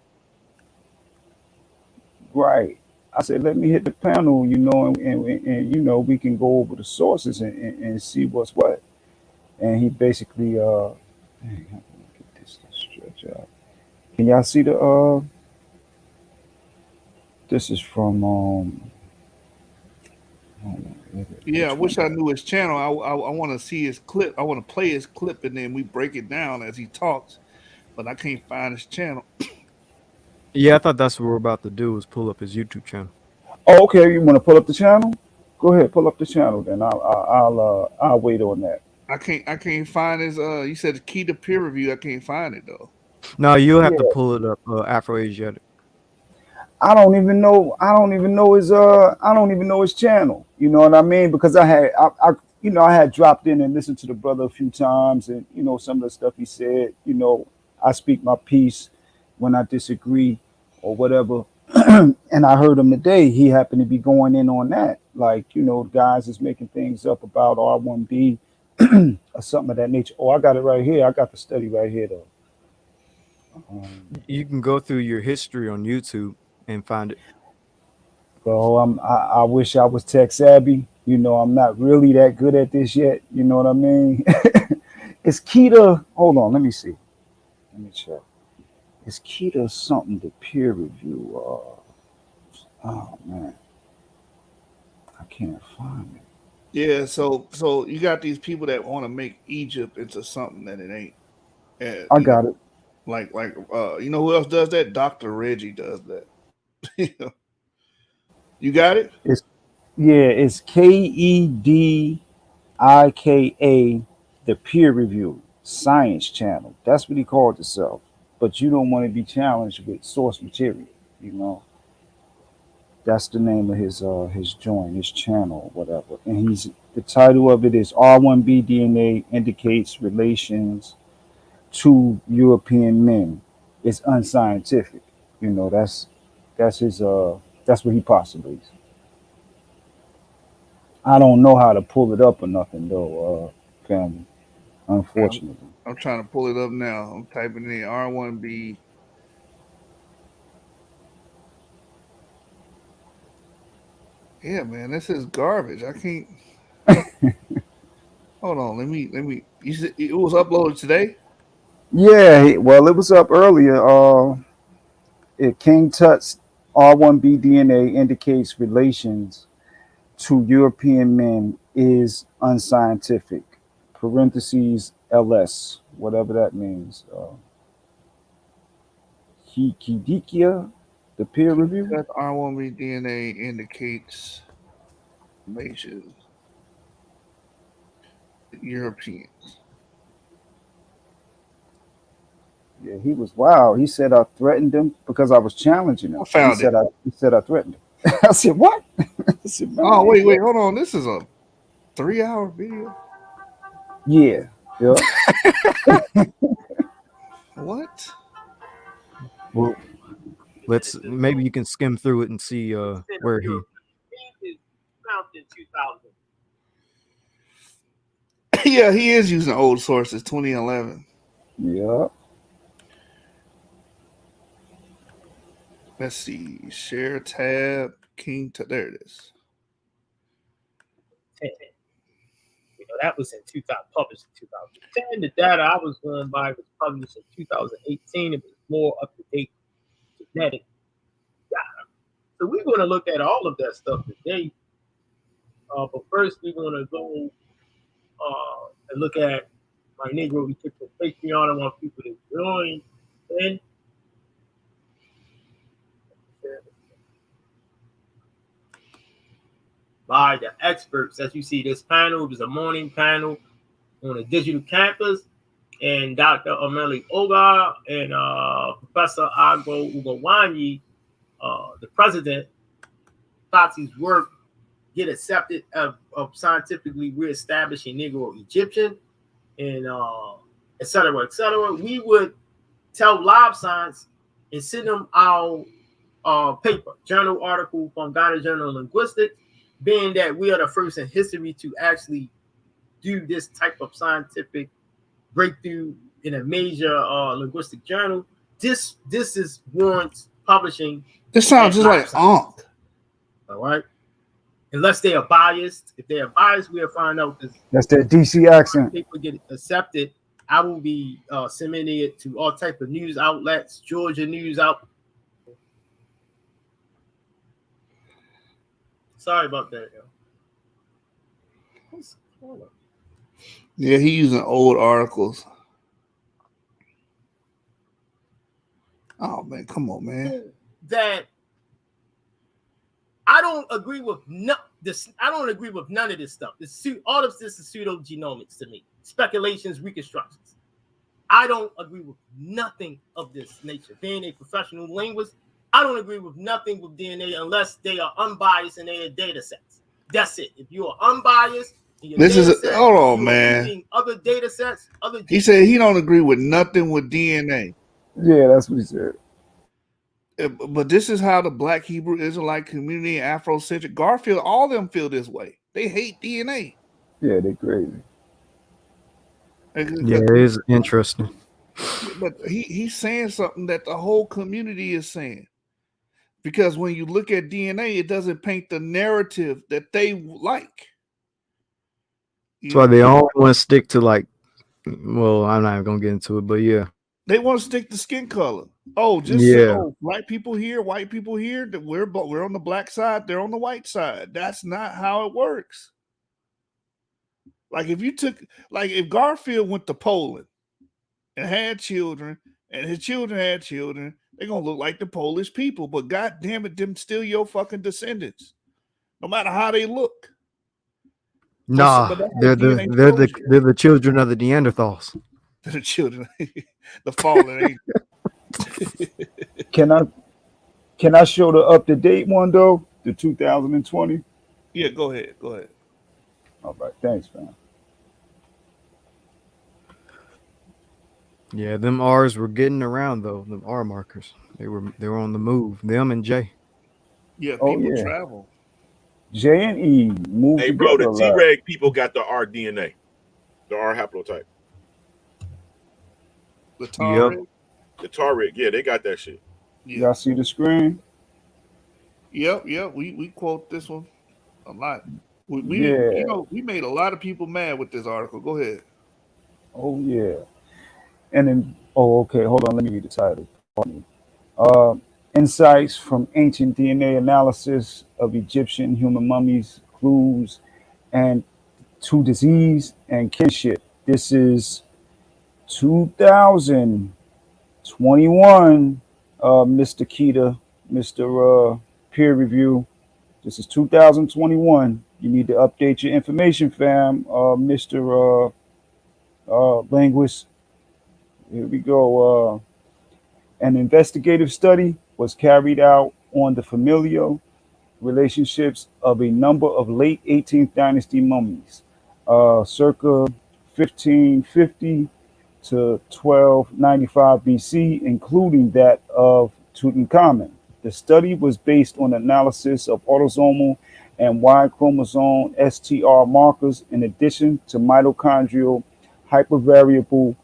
Right. I said, let me hit the panel, you know, and you know, we can go over the sources and see what's what. And he basically, dang, how can I get this to stretch out? Can y'all see the, this is from, hold on, Yeah, I which wish one? I knew his channel. I want to see his clip. I want to play his clip, and then we break it down as he talks. But I can't find his channel. Yeah, I thought that's what we're about to do, is pull up his YouTube channel. Oh, okay. You want to pull up the channel? Go ahead, pull up the channel. Then I'll wait on that. I can't find his. You said the key to peer review. I can't find it though. No, you'll have to Yeah. pull it up, Afro-Asiatic. I don't even know. I don't even know his. I don't even know his channel. You know what I mean? Because you know, I had dropped in and listened to the brother a few times, and you know, some of the stuff he said. You know, I speak my piece when I disagree or whatever. And I heard him today. He happened to be going in on that. Like, you know, guys is making things up about R1B or something of that nature. Oh, I got it right here. I got the study right here though. You can go through your history on YouTube and find it. So I wish I was tech savvy. You know, I'm not really that good at this yet. You know what I mean? It's Kita. Hold on, let me see. Let me check. It's Kita something to peer review. Oh man, I can't find it. Yeah, so you got these people that want to make Egypt into something that it ain't. And I you know, got it. you know who else does that? Dr. Reggie does that. You got it? It's yeah. It's KEDIKA, the peer review science channel. That's what he called himself. But you don't want to be challenged with source material. You know. That's the name of his joint, his channel, or whatever. And the title of it is R1B DNA indicates relations to European men. It's unscientific. You know, that's his that's what he postulates. I don't know how to pull it up or nothing though, family. Unfortunately. I'm trying to pull it up now. I'm typing in R1B. Yeah, man, this is garbage. I can't. Hold on. Let me. You said it was uploaded today. Yeah, well it was up earlier. King Tut's R1B DNA indicates relations to European men is unscientific. Parentheses LS, whatever that means. Hikidikia, the peer review. That R1B DNA indicates nations Europeans. Yeah, he was wild. He said I threatened him because I was challenging him. I found it. He said I threatened him. I said what? I said, man, Oh wait, hold on. This is a 3-hour video. Yeah, yeah. What? Well, maybe you can skim through it and see where he. Yeah, he is using old sources. 2011. Yeah. Let's see. Share tab. There it is. That was in 2000, published in 2010. The data I was going by was published in 2018. It was more up to date genetic data. So we're going to look at all of that stuff today. But first, we're going to go and look at my Negro Egyptian Patreon. I want people to join in. By the experts. As you see, this panel is a morning panel on a digital campus, and Dr. Omeli Oga and Professor Agbo Ugowanyi, the president, Fati's work get accepted of scientifically reestablishing Negro Egyptian, and et cetera, et cetera. We would tell Live Science and send them our paper, journal article from Ghana Journal of Linguistics, being that we are the first in history to actually do this type of scientific breakthrough in a major linguistic journal. This is warrants publishing. This sounds just like Ankh. All right. Unless they are biased. If they are biased, we'll find out. That's that DC accent. People get accepted. I will be sending it to all type of news outlets, Georgia news out. Sorry about that, yo. Yeah, he using old articles. Oh man, come on, man. That I don't agree with I don't agree with none of this stuff. All of this is pseudogenomics to me. Speculations, reconstructions. I don't agree with nothing of this nature. Being a professional linguist, I don't agree with nothing with DNA unless they are unbiased in their data sets. That's it. If you are unbiased, hold on, man. Other data sets, he said he don't agree with nothing with DNA. Yeah, that's what he said. But this is how the Black Hebrew Israelite community, Afrocentric, Garfield, all of them feel this way. They hate DNA. Yeah, they're crazy. Yeah, it is interesting. But he's saying something that the whole community is saying. Because when you look at DNA, it doesn't paint the narrative that they like. That's why they all want to stick to well, I'm not even going to get into it, but yeah. They want to stick to skin color. Oh, just black people here, white people here. That we're on the black side, they're on the white side. That's not how it works. Like if Garfield went to Poland and had children, and his children had children, they're gonna look like the Polish people. But God damn it, them still your fucking descendants, no matter how they look. Nah, they're the children of the Neanderthals. The children, the fallen angels. Can I show the up to date one though? The 2020. Yeah, go ahead. All right, thanks, man. Yeah, them R's were getting around though. Them R markers, they were on the move. Them and J. Yeah, people travel. J and E move. Hey, bro, the T-Reg people got the R DNA, the R haplotype. The Tarek. The Tarek, yeah, they got that shit. Yeah. Y'all see the screen? Yep. We quote this one a lot. We made a lot of people mad with this article. Go ahead. Oh yeah. And then okay, hold on, let me read the title. Insights from ancient DNA analysis of Egyptian human mummies, clues and to disease and kinship. This is 2021, Mr. Keita, Mr. Peer Review. This is 2021. You need to update your information, fam, Mr. Linguist. Here we go. An investigative study was carried out on the familial relationships of a number of late 18th dynasty mummies, circa 1550 to 1295 BC, including that of Tutankhamun. The study was based on analysis of autosomal and Y chromosome STR markers, in addition to mitochondrial hypervariable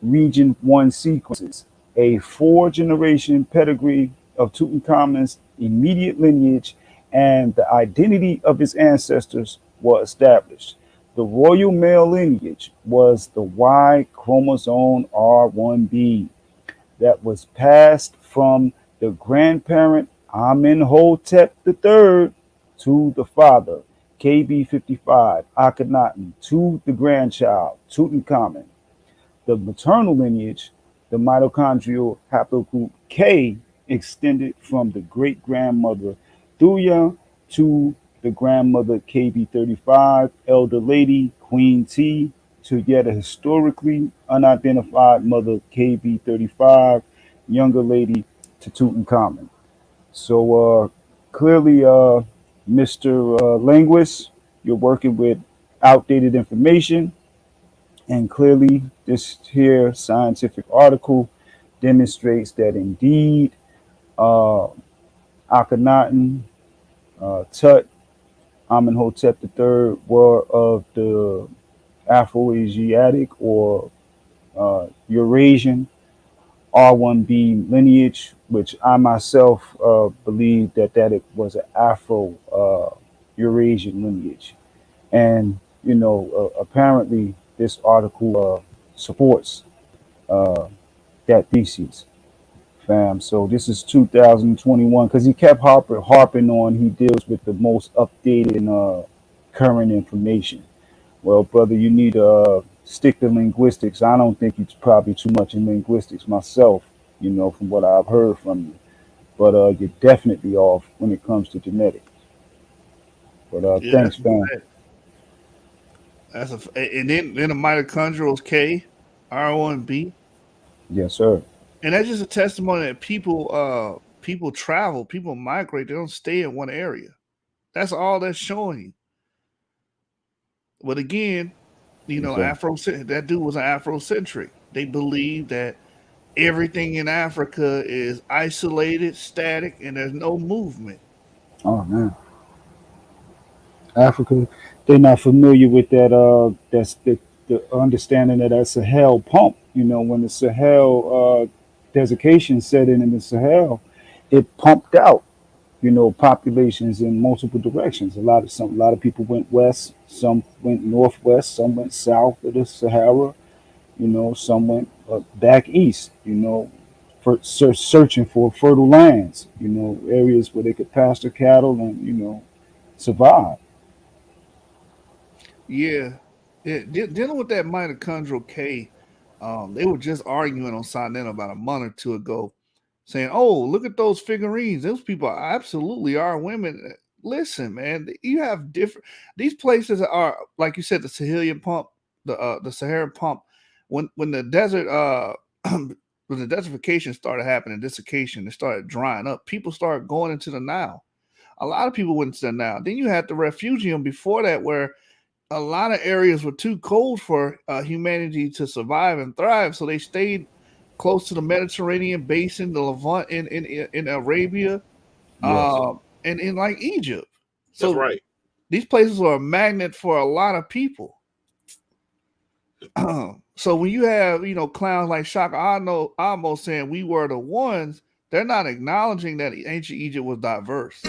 region 1 sequences, a 4-generation pedigree of Tutankhamen's immediate lineage, and the identity of his ancestors were established. The royal male lineage was the Y chromosome R1b that was passed from the grandparent Amenhotep III to the father KB55 Akhenaten to the grandchild Tutankhamun. The maternal lineage, the mitochondrial haplogroup K, extended from the great grandmother Thuya to the grandmother KB35, elder lady Queen T, to yet a historically unidentified mother KB35, younger lady to Tutankhamun. So clearly, Mr. Linguist, you're working with outdated information, and clearly, this here scientific article demonstrates that indeed uh, Akhenaten, Tut, Amenhotep III were of the Afro-Asiatic or Eurasian R1b lineage, which I myself believe that it was an Afro-Eurasian lineage. And, apparently this article supports that thesis, fam. So this is 2021 because he kept harping on he deals with the most updated and current information. Well, brother, you need to stick to linguistics. I don't think it's probably too much in linguistics myself, from what I've heard from you. But you're definitely off when it comes to genetics. But thanks, fam. That's and then the mitochondrial K, R1b. Yes, sir. And that's just a testimony that people travel, people migrate, they don't stay in one area. That's all that's showing you. But again, that dude was an Afrocentric. They believe that everything in Africa is isolated, static, and there's no movement. Oh man. Africa, they're not familiar with that. That's the understanding that that's a Sahel pump. When the Sahel desiccation set in the Sahel, it pumped out. Populations in multiple directions. A lot of people went west. Some went northwest. Some went south of the Sahara. Some went back east. For searching for fertile lands. Areas where they could pasture cattle and survive. Yeah. Dealing with that mitochondrial K, they were just arguing on Sonnet about a month or two ago, saying, "Oh, look at those figurines. Those people absolutely are women." Listen, man, you have different. These places are, like you said, the Saharan pump, the Saharan pump. When the desert, when the desertification started happening, desiccation, it started drying up. People started going into the Nile. A lot of people went into the Nile. Then you had the refugium before that, where a lot of areas were too cold for humanity to survive and thrive, so they stayed close to the Mediterranean basin, the Levant in Arabia, Yes. and in like Egypt. That's So right. these places are a magnet for a lot of people. So when you have clowns like Shaka Amo saying we were the ones, they're not acknowledging that ancient Egypt was diverse.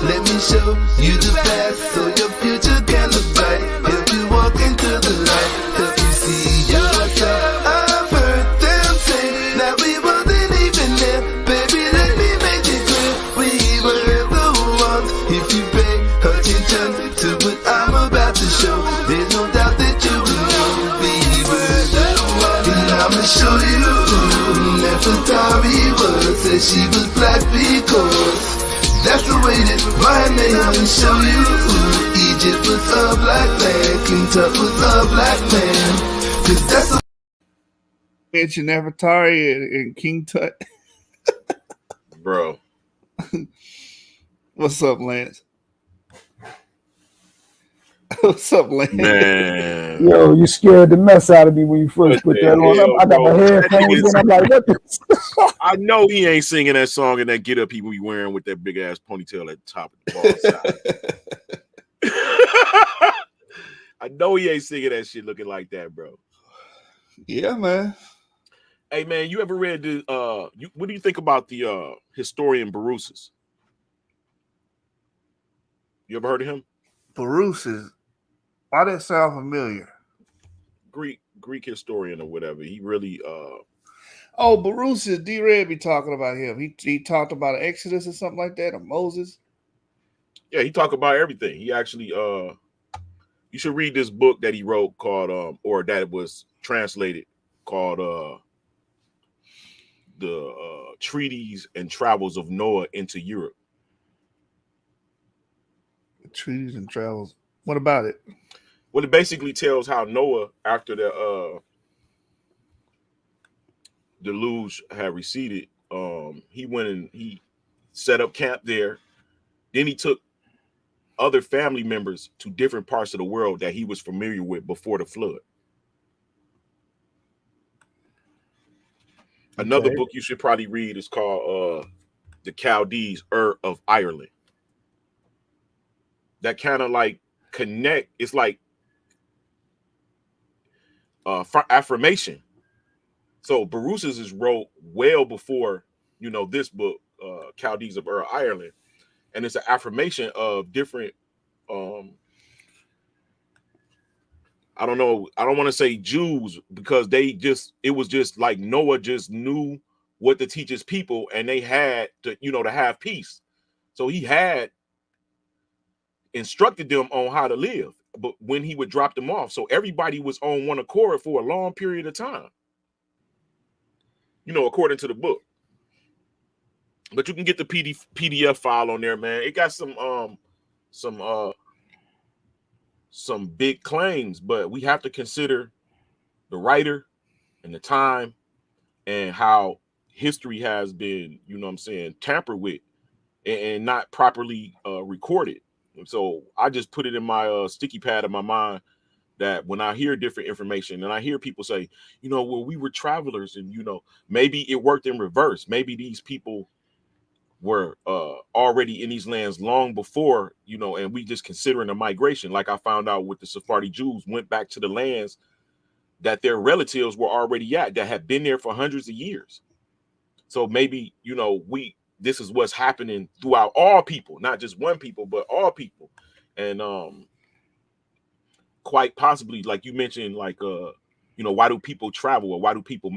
Let me show you the past so your future can look bright. Help you walk into the light, help you see yourself. I've heard them say that we wasn't even there. Baby, let me make it clear, we were the ones. If you pay attention to what I'm about to show, there's no doubt that you will know we were the ones. And I'ma show you Nefertari was, said she was black because that's the way that my name show you. Egypt was a black man, King Tut was a black man. Cause that's a Mention Nefertari and King Tut. Bro. What's up, Lance? What's up, Lance? Man. Yo, you scared the mess out of me when you first put that on. Hell, I got my bro. headphones in. I'm like, what the? I know he ain't singing that song and that get up he be wearing with that big ass ponytail at the top of the ball side. I know he ain't singing that shit looking like that, bro. Yeah, man. Hey man, you ever read the what do you think about the historian Berosus? You ever heard of him? Berosus. Why that sound familiar? Greek historian or whatever. He really Oh, Berosus, D-Red be talking about him. He talked about Exodus or something like that, or Moses. yeah, he talked about everything. He actually you should read this book that he wrote called or that was translated called the Treaties and Travels of Noah into Europe. Treaties and Travels. What about it? Well, it basically tells how Noah, after the deluge had receded, he went and he set up camp there. Then he took other family members to different parts of the world that he was familiar with before the flood. Another book you should probably read is called The Chaldees, of Ireland. That kind of like connect. It's like affirmation. So Berosus is wrote well before, you know, this book, Chaldees of Ireland. And it's an affirmation of different, I don't know, I don't want to say Jews, because it was just like Noah just knew what to teach his people, and they had to, you know, to have peace. So he had instructed them on how to live, but when he would drop them off, so everybody was on one accord for a long period of time, you know, according to the book. But you can get the PDF file on there, man. It got some big claims, but we have to consider the writer and the time and how history has been, you know what I'm saying, tampered with and not properly recorded. And so I just put it in my sticky pad of my mind that when I hear different information and I hear people say, you know, well, we were travelers, and, you know, maybe it worked in reverse. Maybe these people were already in these lands long before, you know, and we just considering a migration. Like I found out with the Sephardi Jews went back to the lands that their relatives were already at, that had been there for hundreds of years. So maybe, you know, this is what's happening throughout all people, not just one people, but all people. And quite possibly, like you mentioned, like you know, why do people travel, or why do people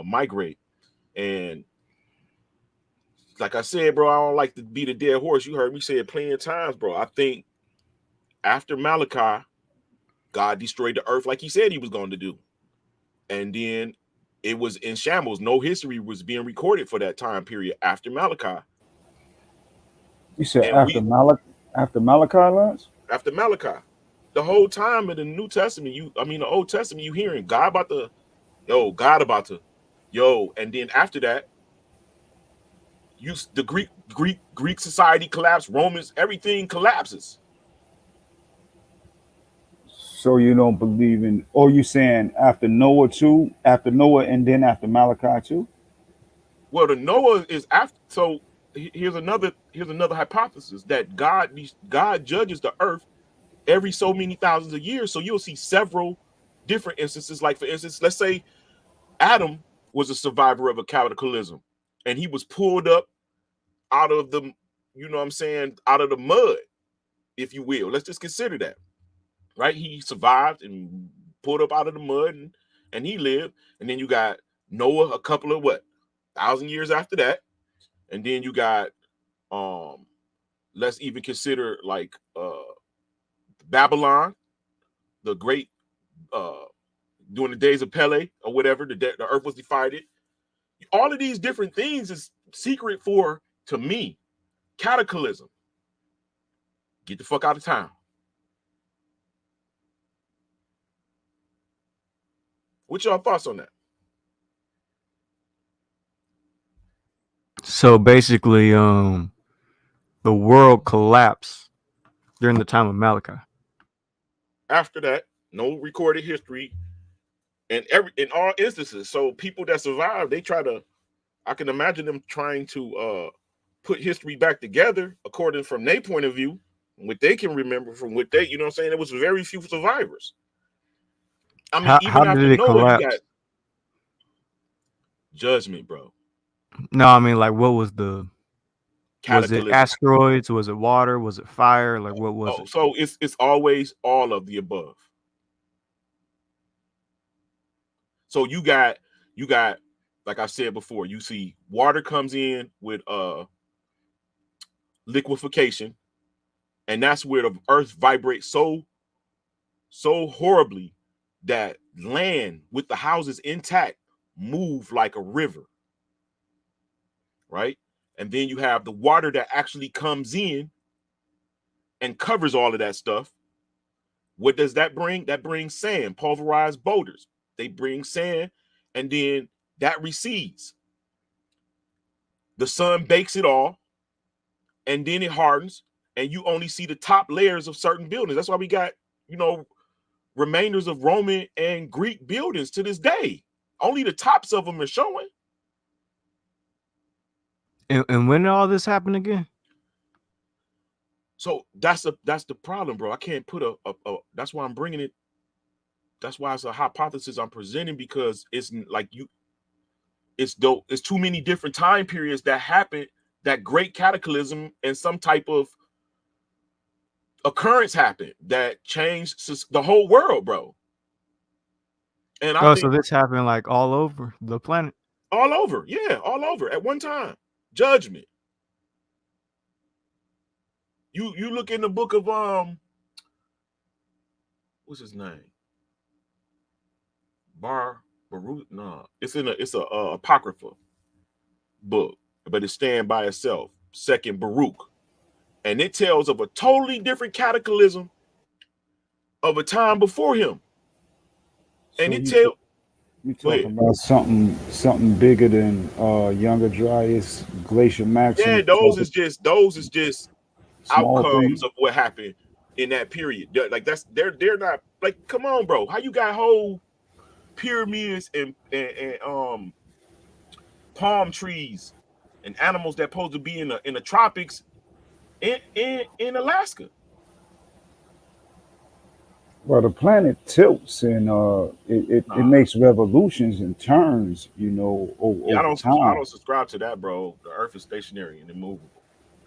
migrate? And like I said, bro, I don't like to beat a dead horse. You heard me say it plenty of times, bro. I think after Malachi, God destroyed the earth like he said he was going to do. And then it was in shambles. No history was being recorded for that time period after Malachi. You said after Malachi, Lance? After Malachi. The whole time in the New Testament, the Old Testament, you hearing God about to, and then after that, the Greek society collapsed, Romans, everything collapses. So you don't believe in, or you saying after Noah too, after Noah and then after Malachi too? Well, the Noah is after. So here's another hypothesis that God judges the earth every so many thousands of years. So you'll see several different instances. Like, for instance, let's say Adam was a survivor of a cataclysm, and he was pulled up out of the, you know what I'm saying, out of the mud, if you will. Let's just consider that, right? He survived and pulled up out of the mud, and he lived. And then you got Noah a couple of 1,000 years after that. And then you got, let's even consider like Babylon, the great, during the days of Pele or whatever, the earth was divided. All of these different things is secret for, to me, cataclysm. Get the fuck out of town. What's your thoughts on that? So basically, the world collapsed during the time of Malachi. After that, no recorded history, and in all instances. So people that survived, they try to, I can imagine them trying to put history back together according from their point of view, what they can remember from what they, you know what I'm saying? It was very few survivors. I mean, How did it collapse? Judgment, bro. No, I mean, like, what was the? Was it Cataclysm. asteroids? Was it water? Was it fire? Like, what was it? So it's always all of the above. So you got, like I said before, you see water comes in with liquefaction, and that's where the earth vibrates so horribly that land with the houses intact move like a river, right? And then you have the water that actually comes in and covers all of that stuff. What does that bring? That brings sand, pulverized boulders. They bring sand, and then that recedes. The sun bakes it all, and then it hardens, and you only see the top layers of certain buildings. That's why we got, remainders of Roman and Greek buildings to this day. Only the tops of them are showing. And when did all this happen again? So that's the problem, bro. I can't put a that's why I'm bringing it. That's why it's a hypothesis I'm presenting, because it's like it's too many different time periods that happened, that great cataclysm and some type of occurrence happened that changed the whole world, bro. And I think so this happened like all over the planet. all over, all over at one time. Judgment. You look in the book of what's his name? Baruch? No, it's a apocrypha book, but it's stand by itself. Second Baruch, and it tells of a totally different cataclysm of a time before him. And you talking about something bigger than Younger Dryas, Glacier Maximum. Yeah, those is just outcomes things of what happened in that period. Like they're not like, come on, bro. How you got whole pyramids and palm trees and animals that supposed to be in the tropics in Alaska? Well, the planet tilts and it makes revolutions and turns, over I don't time. subscribe to that, bro. The Earth is stationary and immovable.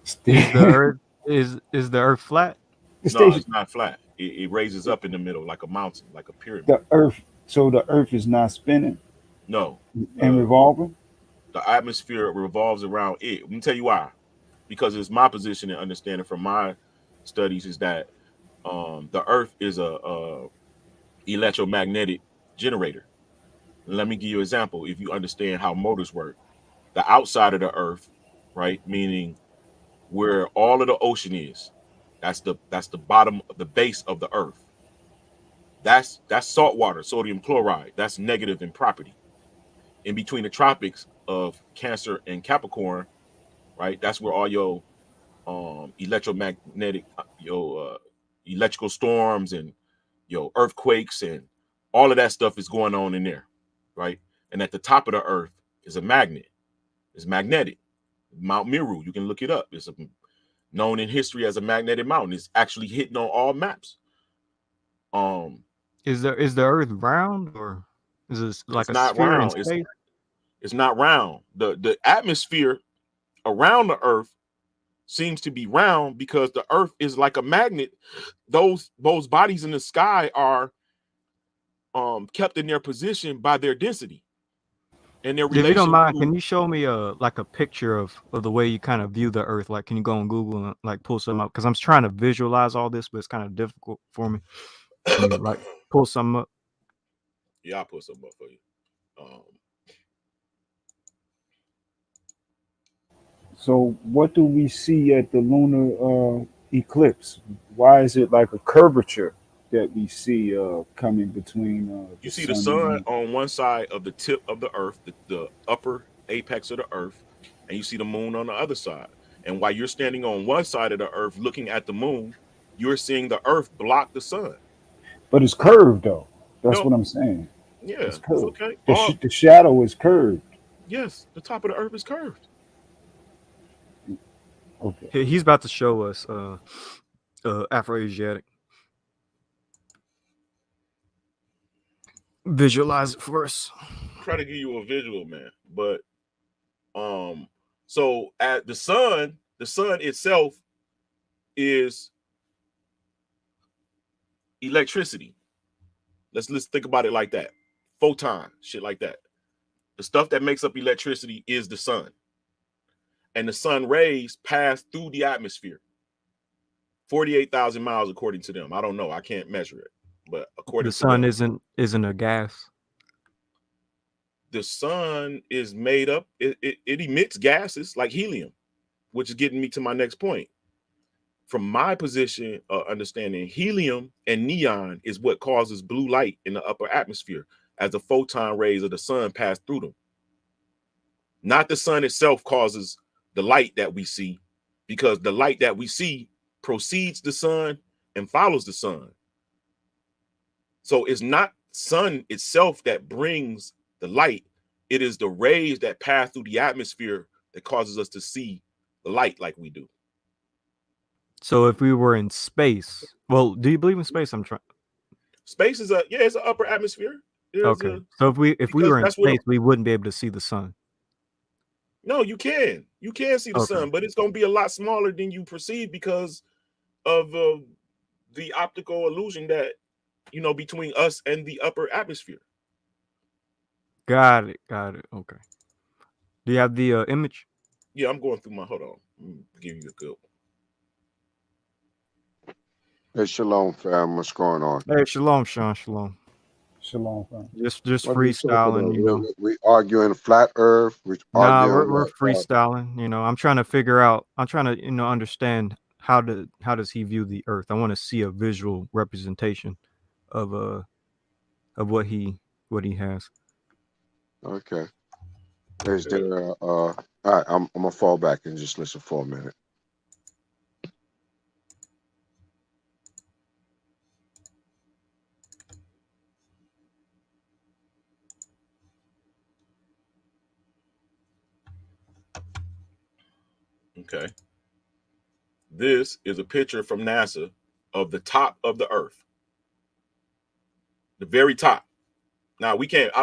Is the Earth is the Earth flat? No, it's not flat. It raises up in the middle like a mountain, like a pyramid. The Earth is not spinning. No. And revolving. The atmosphere revolves around it. Let me tell you why. Because it's my position and understanding from my studies is that the Earth is a electromagnetic generator. Let me give you an example. If you understand how motors work, the outside of the Earth, right, meaning where all of the ocean is, that's the bottom, the base of the Earth. That's salt water, sodium chloride. That's negative in property. In between the tropics of Cancer and Capricorn, right, that's where all your electromagnetic, electrical storms and earthquakes and all of that stuff is going on in there, right? And at the top of the Earth is a magnet. It's magnetic. Mount Meru, you can look it up. It's known in history as a magnetic mountain. It's actually hitting on all maps. Is the Earth round, or is it like a not sphere round? in space? It's not round. The atmosphere around the Earth seems to be round because the Earth is like a magnet. Those bodies in the sky are kept in their position by their density and their relation. If you don't mind, can you show me like a picture of the way you kind of view the Earth? Like, can you go on Google and like pull some up? Because I'm trying to visualize all this, but it's kind of difficult for me. Can you like pull some up? Yeah, I'll pull some up for you. So what do we see at the lunar eclipse? Why is it like a curvature that we see coming between you see the sun on one side of the tip of the Earth, the upper apex of the Earth, and you see the moon on the other side. And while you're standing on one side of the Earth looking at the moon, you're seeing the Earth block the sun. But it's curved though. That's what I'm saying. Yeah, it's curved. Okay. The shadow is curved. Yes, the top of the Earth is curved. Okay. He's about to show us Afro-Asiatic. Visualize it for us. try to give you a visual, man. But so at the sun itself is electricity. Let's think about it like that. Photon, shit like that. The stuff that makes up electricity is the sun. And the sun rays pass through the atmosphere. 48,000 miles according to them. I don't know. I can't measure it. But according The to sun them, isn't a gas. the sun is made up, it emits gases like helium, which is getting me to my next point. From my position of understanding, helium and neon is what causes blue light in the upper atmosphere as the photon rays of the sun pass through them. Not the sun itself causes the light that we see, because the light that we see precedes the sun and follows the sun. So it's not sun itself that brings the light. It is the rays that pass through the atmosphere that causes us to see the light like we do. So if we were in space, well, do you believe in space? I'm trying. Space is it's an upper atmosphere. Okay. So if we were in that's what space, we wouldn't be able to see the sun. No, you can see the sun, but it's going to be a lot smaller than you perceive because of the optical illusion that, you know, between us and the upper atmosphere. Got it. Okay. Do you have the image? Yeah, I'm going through my, hold on. Let me give you a good one. Hey, shalom, fam. What's going on? Hey, shalom, Sean. Shalom. Shalom, fam. Just What are we talking freestyling, about? you know. We arguing flat Earth. We Nah, arguing we're what? freestyling. You know, I'm trying to figure out. I'm trying to, you know, understand how does he view the Earth. I want to see a visual representation of what he has. Okay. Is there all right, I'm gonna fall back and just listen for a minute. Okay. This is a picture from NASA of the top of the Earth. The very top. Now we can't, I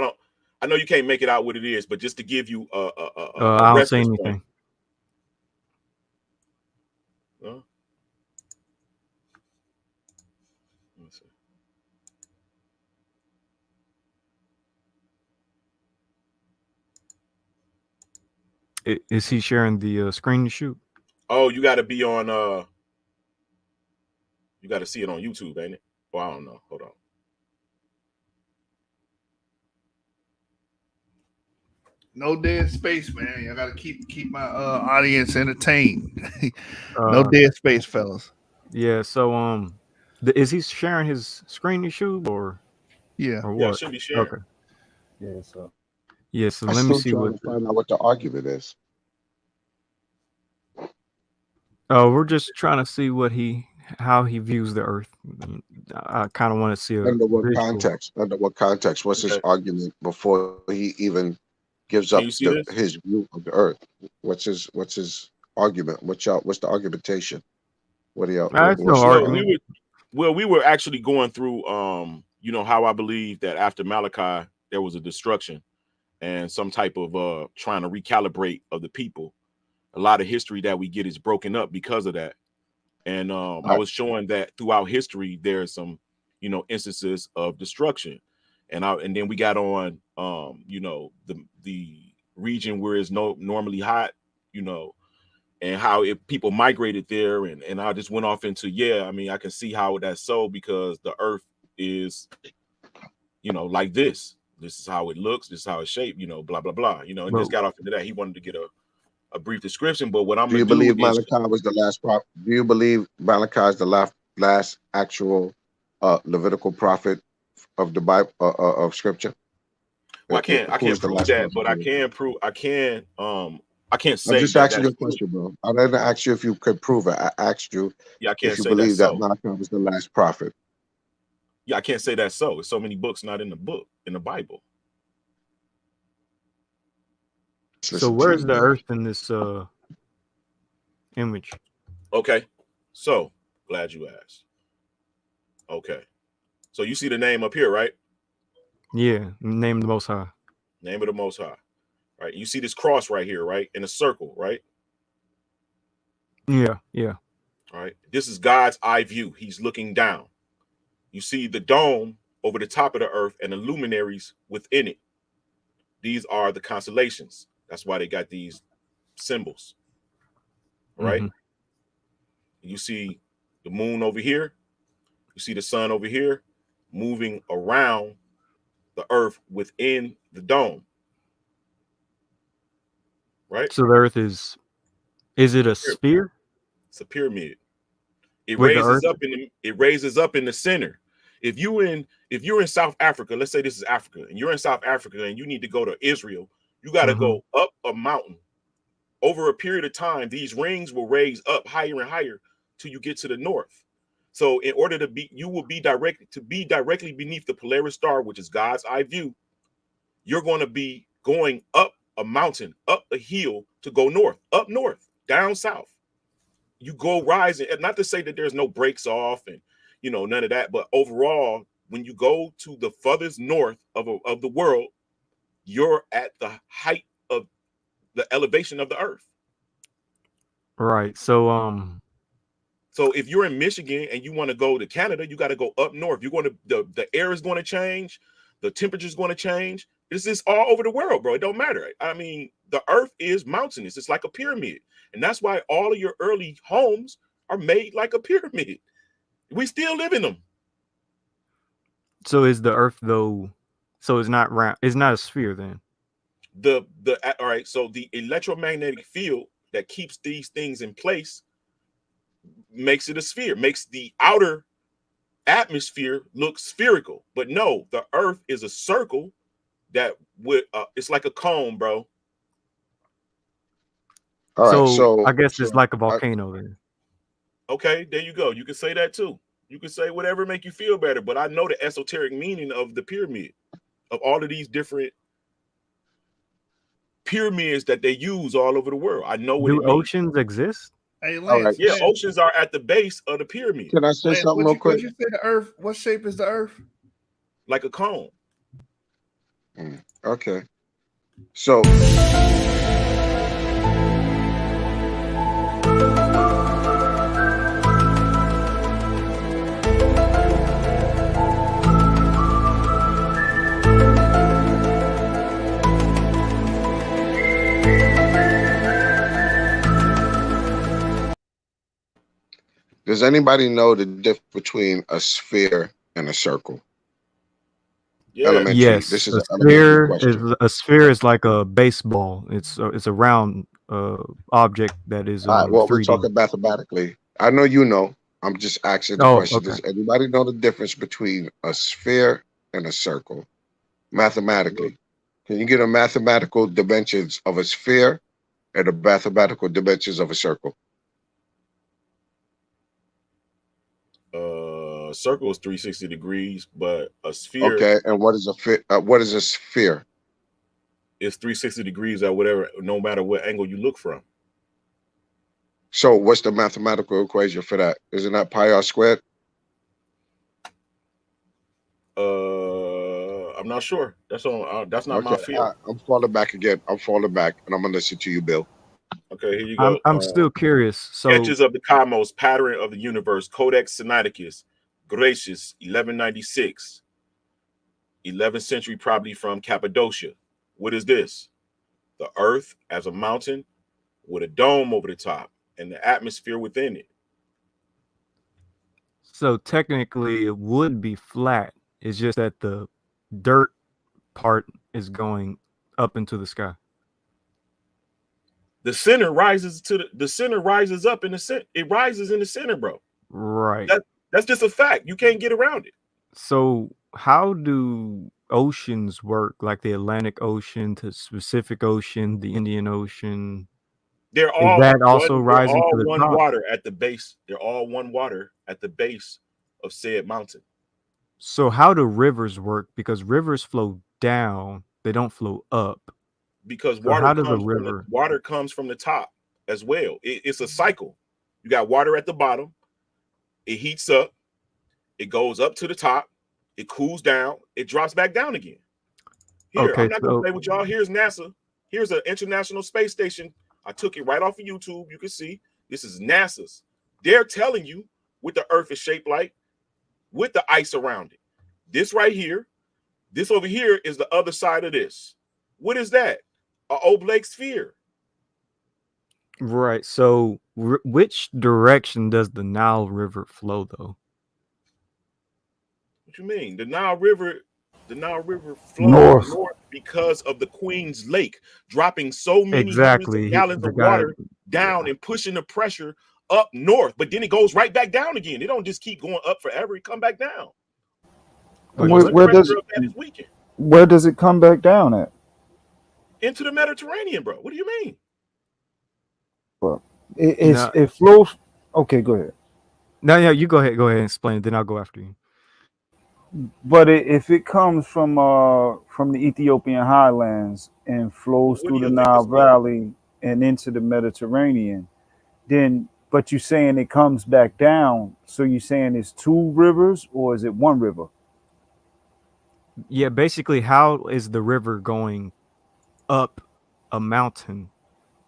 know you can't make it out what it is, but just to give you a I don't see reference anything. point. Let's see. Is he sharing the screen to shoot? Oh, you got to be on. You got to see it on YouTube, ain't it? Well, I don't know. Hold on. No dead space, man. I gotta keep my audience entertained. No dead space, fellas. Yeah. So is he sharing his screen to shoot or? Yeah. Or what? Yeah, it should be sharing. Okay. Yeah, so. Yeah. So I'm let me still see trying what. to find out what the argument is. Oh, we're just trying to see how he views the Earth. I kind of want to see a Under what visual. context? Under what context? What's his argument before he even gives Can up you see this? his view of the Earth? What's his argument? What's the argumentation? What do y'all? It's no what's your argument. We were actually going through you know, how I believe that after Malachi there was a destruction and some type of trying to recalibrate of the people. A lot of history that we get is broken up because of that. And I was showing that throughout history there's some, you know, instances of destruction. And then we got on you know, the region where it's normally hot, you know, and how people migrated there, and I just went off into, I mean, I can see how that's so, because the Earth is, you know, like this is how it looks, this is how it's shaped, you know, blah blah blah, you know, and just got off into that. He wanted to get a brief description, but what I'm do you gonna believe do is, Malachi was the last prophet? Do you believe Malachi is the last actual Levitical prophet of the Bible of Scripture? well, I can't prove that, but I can't say I'm just that asking you a question, bro. I didn't ask you if you could prove it. I asked you I can't if you say believe that's that so. Malachi was the last prophet. I can't say that's so. There's so many books not in the Bible. So where's the Earth in this image? Okay, so glad you asked. Okay, so you see the name up here, right? Yeah, name the Most High. Name of the Most High. Right? You see this cross right here, right? In a circle, right? Yeah, yeah. All right. This is God's eye view. He's looking down. You see the dome over the top of the earth and the luminaries within it. These are the constellations. That's why they got these symbols. Right? You see the moon over here. You see the sun over here moving around the earth within the dome. Right? So the Earth is it a sphere? It's a pyramid. It With the raises Earth? up in the center. If you're in South Africa, let's say this is Africa, and you're in South Africa and you need to go to Israel, you got to go up a mountain. Over a period of time, these rings will raise up higher and higher till you get to the north. So in order to be, you will be directly beneath the Polaris star, which is God's eye view. You're going to be going up a mountain, up a hill to go north, up north, down south. You go rising, and not to say that there's no breaks off and none of that, but overall, when you go to the furthest north of the world, you're at the height of the elevation of the earth. Right. So So if you're in Michigan and you want to go to Canada, you got to go up north. You're going to the air is going to change, the temperature is going to change. This is all over the world, bro. It don't matter. I mean, the earth is mountainous. It's like a pyramid. And that's why all of your early homes are made like a pyramid. We still live in them. so is the Earth though? So it's not round. It's not a sphere then. All right. So the electromagnetic field that keeps these things in place makes it a sphere, makes the outer atmosphere look spherical. But no, the earth is a circle that would it's like a cone, bro. All right, so I guess it's like a volcano then. Okay, there you go. You can say that too. You can say whatever make you feel better, but I know the esoteric meaning of the pyramid, of all of these different pyramids that they use all over the world. I know what it Do means. oceans exist? Hey, all Lance. right. Yeah, oceans are at the base of the pyramid, Can I say Lance, something real quick? What'd you say the Earth? What shape is the Earth? like a cone. Okay. So does anybody know the difference between a sphere and a circle? Yeah. Elementary. Yes. This is A an elementary sphere question. a sphere is like a baseball. It's a round object that is All right, well, we're 3D. talking mathematically. I know you know. I'm just asking the Oh, question. okay. Does anybody know the difference between a sphere and a circle? Mathematically. Can you get a mathematical dimensions of a sphere and the mathematical dimensions of a circle? Circle is 360 degrees, but a sphere Okay, and what is a sphere? is 360 degrees at whatever, no matter what angle you look from. So what's the mathematical equation for that? Isn't that pi r squared? I'm not sure. That's not my Okay, field. I'm falling back again. I'm falling back, and I'm gonna listen to you, Bill. Okay, here you go. I'm still curious. So Sketches of the Cosmos, Pattern of the Universe, Codex Sinaiticus, Gracious, 1196, 11th century, probably from Cappadocia. What is this? The Earth as a mountain with a dome over the top and the atmosphere within it. so technically it would be flat. It's just that the dirt part is going up into the sky. The center rises the center rises up in the center. It rises in the center, bro. Right. That's just a fact. You can't get around it. So how do oceans work? Like the Atlantic Ocean, the Pacific Ocean, the Indian Ocean? They're all that also rising all to the one top? water at the base. They're all one water at the base of said mountain. So how do rivers work? Because rivers flow down, they don't flow up. Because So how does a river? water comes from the top as well. It's a cycle. You got water at the bottom. It heats up. It goes up to the top. It cools down. It drops back down again. Here, Okay, I'm not gonna so play with y'all. Here's NASA. Here's an International Space Station. I took it right off of YouTube. You can see this is NASA's. They're telling you what the Earth is shaped like with the ice around it. This right here, this over here is the other side of this. What is that? An oblate sphere. right. So which direction does the Nile River flow though? What you mean? The Nile River flows North. north because of the Queen's Lake, dropping so many hundreds of Exactly. gallons The of guy. water down and pushing the pressure up north. But then it goes right back down again. It don't just keep going up forever. It come back down. Wait, Once the Where does pressure of that is weakened it come back down at? into the Mediterranean, bro. What do you mean? Well, No, it flows. Okay, go ahead. no, you go ahead. Go ahead and explain it. Then I'll go after you. But if it comes from the Ethiopian highlands and flows What do through the you think Nile it's called? Valley and into the Mediterranean, then but you're saying it comes back down. So you're saying it's two rivers or is it one river? Yeah, basically, how is the river going up a mountain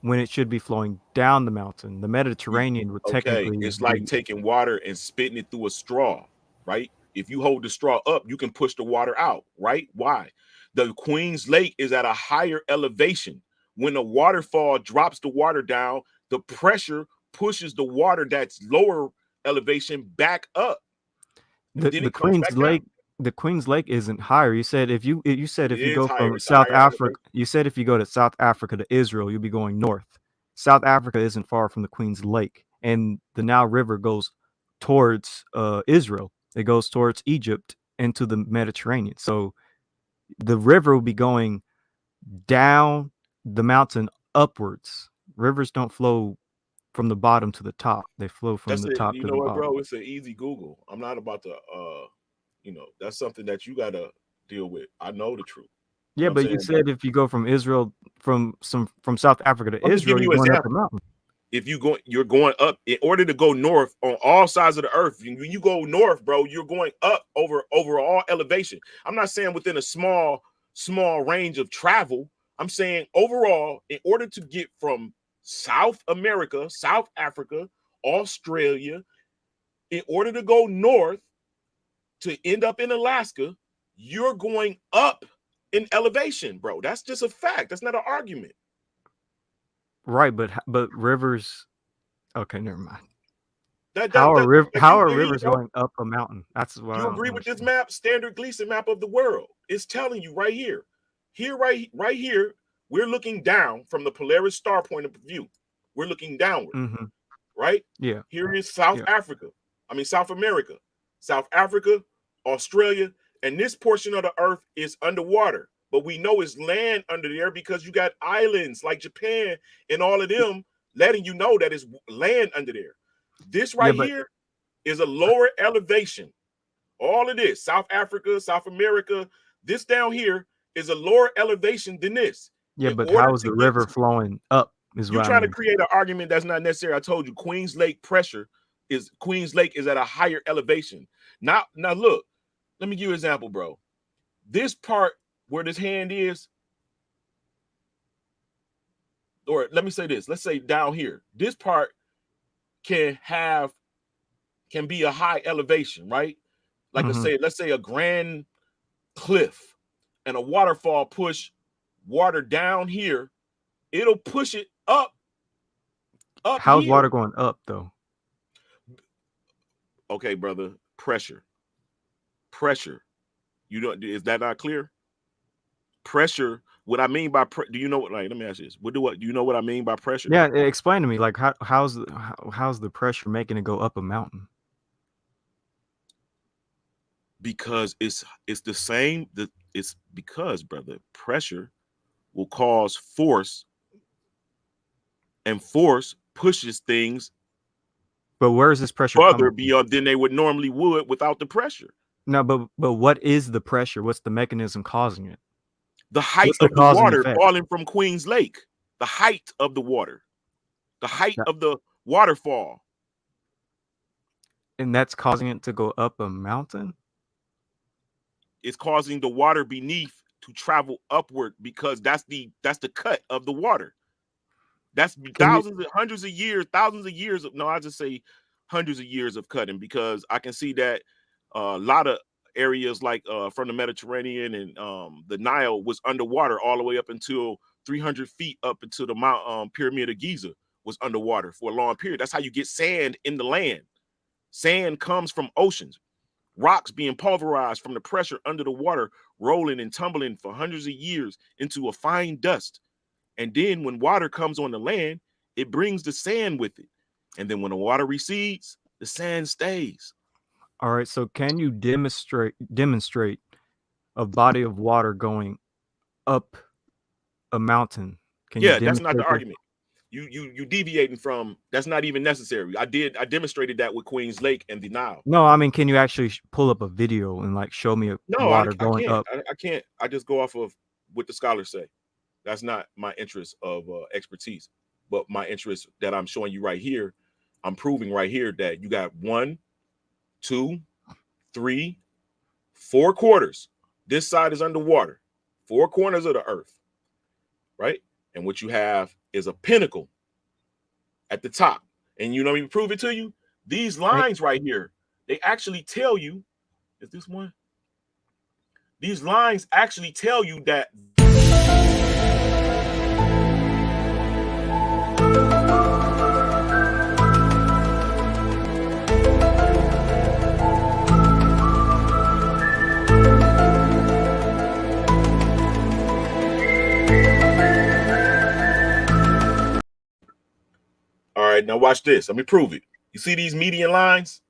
when it should be flowing down the mountain? The Mediterranean would Okay, technically it's like be taking water and spitting it through a straw, right? If you hold the straw up, you can push the water out, right? Why? The Queen's Lake is at a higher elevation. When the waterfall drops the water down, the pressure pushes the water that's lower elevation back up, and then the it comes Queen's back down. Lake. The Queen's Lake isn't higher. You said if you It is go higher. from It's a South higher Africa, elevation. you said if you go to South Africa to Israel, you'll be going north. South Africa isn't far from the Queen's Lake, and the Nile River goes towards Israel. It goes towards Egypt into the Mediterranean. So the river will be going down the mountain upwards. Rivers don't flow from the bottom to the top. They flow from That's the it. top You to know the what, bottom. bro? It's an easy Google. I'm not about to that's something that you gotta deal with. I know the truth. You Yeah, know what I'm but you saying? But said if you go from Israel from South Africa to I'm just Israel, giving you're you an going up the example. mountain. If you're going up in order to go north on all sides of the earth. When you go north, bro, you're going up over all elevation. I'm not saying within a small range of travel. I'm saying overall, in order to get from South America, South Africa, Australia, in order to go north to end up in Alaska, you're going up in elevation, bro. That's just a fact. That's not an argument. Right, but rivers. Okay, never mind. That How are you rivers bro. going up a mountain? That's what I You don't agree with this understand. map, standard Gleason map of the world? It's telling you right here. Right here, we're looking down from the Polaris star point of view. We're looking downward, Mm-hmm. right? Yeah. Here is South America, South Africa, Australia, and this portion of the earth is underwater. But we know it's land under there because you got islands like Japan and all of them letting you know that it's land under there. This Yeah, right here is a lower elevation. All of this, South Africa, South America, this down here is a lower elevation than this. yeah, In but order how is to the get river flowing up? Is you what I trying to mean. create an argument that's not necessary. I told you Queens Lake is at a higher elevation. Now look, let me give you an example, bro. This part where this hand is, or let me say this, let's say down here, this part can be a high elevation, right? Like I Mm-hmm. say, let's say a grand cliff and a waterfall push water down here, it'll push it up How's here. water going up though? Okay, brother, pressure. You don't, is that not clear? Pressure. What I mean by do you know what? Like, let me ask you this. Do you know what I mean by pressure? Yeah, explain to me. Like, how's the pressure making it go up a mountain? Because it's the same. It's because, brother, pressure will cause force, and force pushes things But where is this pressure further coming from? beyond than they would normally would without the pressure. No, but what is the pressure? What's the mechanism causing it? The height What's the of the causing water effect? falling from Queens Lake. The height of the water. The height of the waterfall. And that's causing it to go up a mountain? It's causing the water beneath to travel upward because that's the cut of the water. That's hundreds of years, thousands of years of, no, I just say hundreds of years of cutting, because I can see that a lot of areas like from the Mediterranean and the Nile was underwater all the way up until 300 feet up into the Mount Pyramid of Giza was underwater for a long period. That's how you get sand in the land. Sand comes from oceans, rocks being pulverized from the pressure under the water, rolling and tumbling for hundreds of years into a fine dust. And then when water comes on the land, it brings the sand with it. And then when the water recedes, the sand stays. All right. So can you demonstrate a body of water going up a mountain? Can you That's not the demonstrate that? argument. You deviating from, that's not even necessary. I demonstrated that with Queens Lake and the Nile. No, I mean, can you actually pull up a video and like show me water going can't. up? I can't. I just go off of what the scholars say. That's not my interest of expertise, but my interest that I'm showing you right here. I'm proving right here that you got 1, 2, 3, 4 quarters. This side is underwater, 4 corners of the earth, right? And what you have is a pinnacle at the top. And you know me to prove it to you? These lines right here, they actually tell you, is this one? These lines actually tell you that all right, now watch this. Let me prove it. You see these median lines?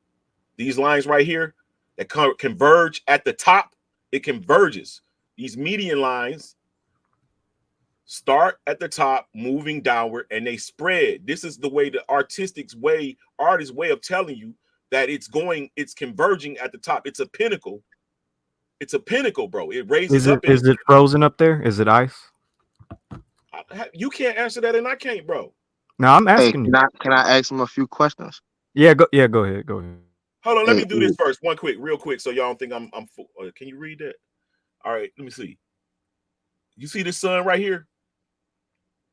These lines right here that converge at the top, it converges. These median lines start at the top, moving downward, and they spread. This is the way, the artist's way of telling you that it's converging at the top. It's a pinnacle. It's a pinnacle, bro. It raises up. Is it frozen up there? Is it ice? You can't answer that, and I can't, bro. No, I'm asking you. Can I ask him a few questions? Yeah, go ahead. Hold on, let me do this first, real quick, so y'all don't think I'm full. Can you read that? All right, let me see. You see this sun right here?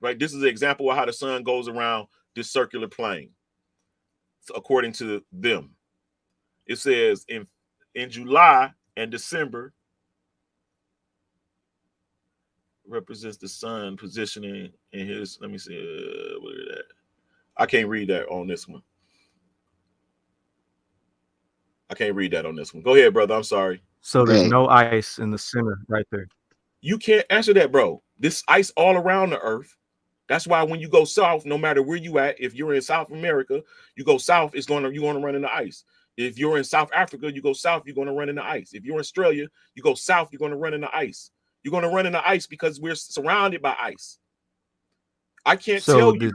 Right, this is an example of how the sun goes around this circular plane. So according to them, it says in July and December represents the sun positioning in his. Let me see. What is that? I can't read that on this one. I can't read that on this one. Go ahead, brother. I'm sorry. So there's no ice in the center right there. You can't answer that, bro. This ice all around the earth. That's why when you go south, no matter where you at, if you're in South America, you go south, you're going to run into ice. If you're in South Africa, you go south, you're going to run into ice. If you're in Australia, you go south, you're going to run into ice. You're going to run into ice because we're surrounded by ice. I can't tell you.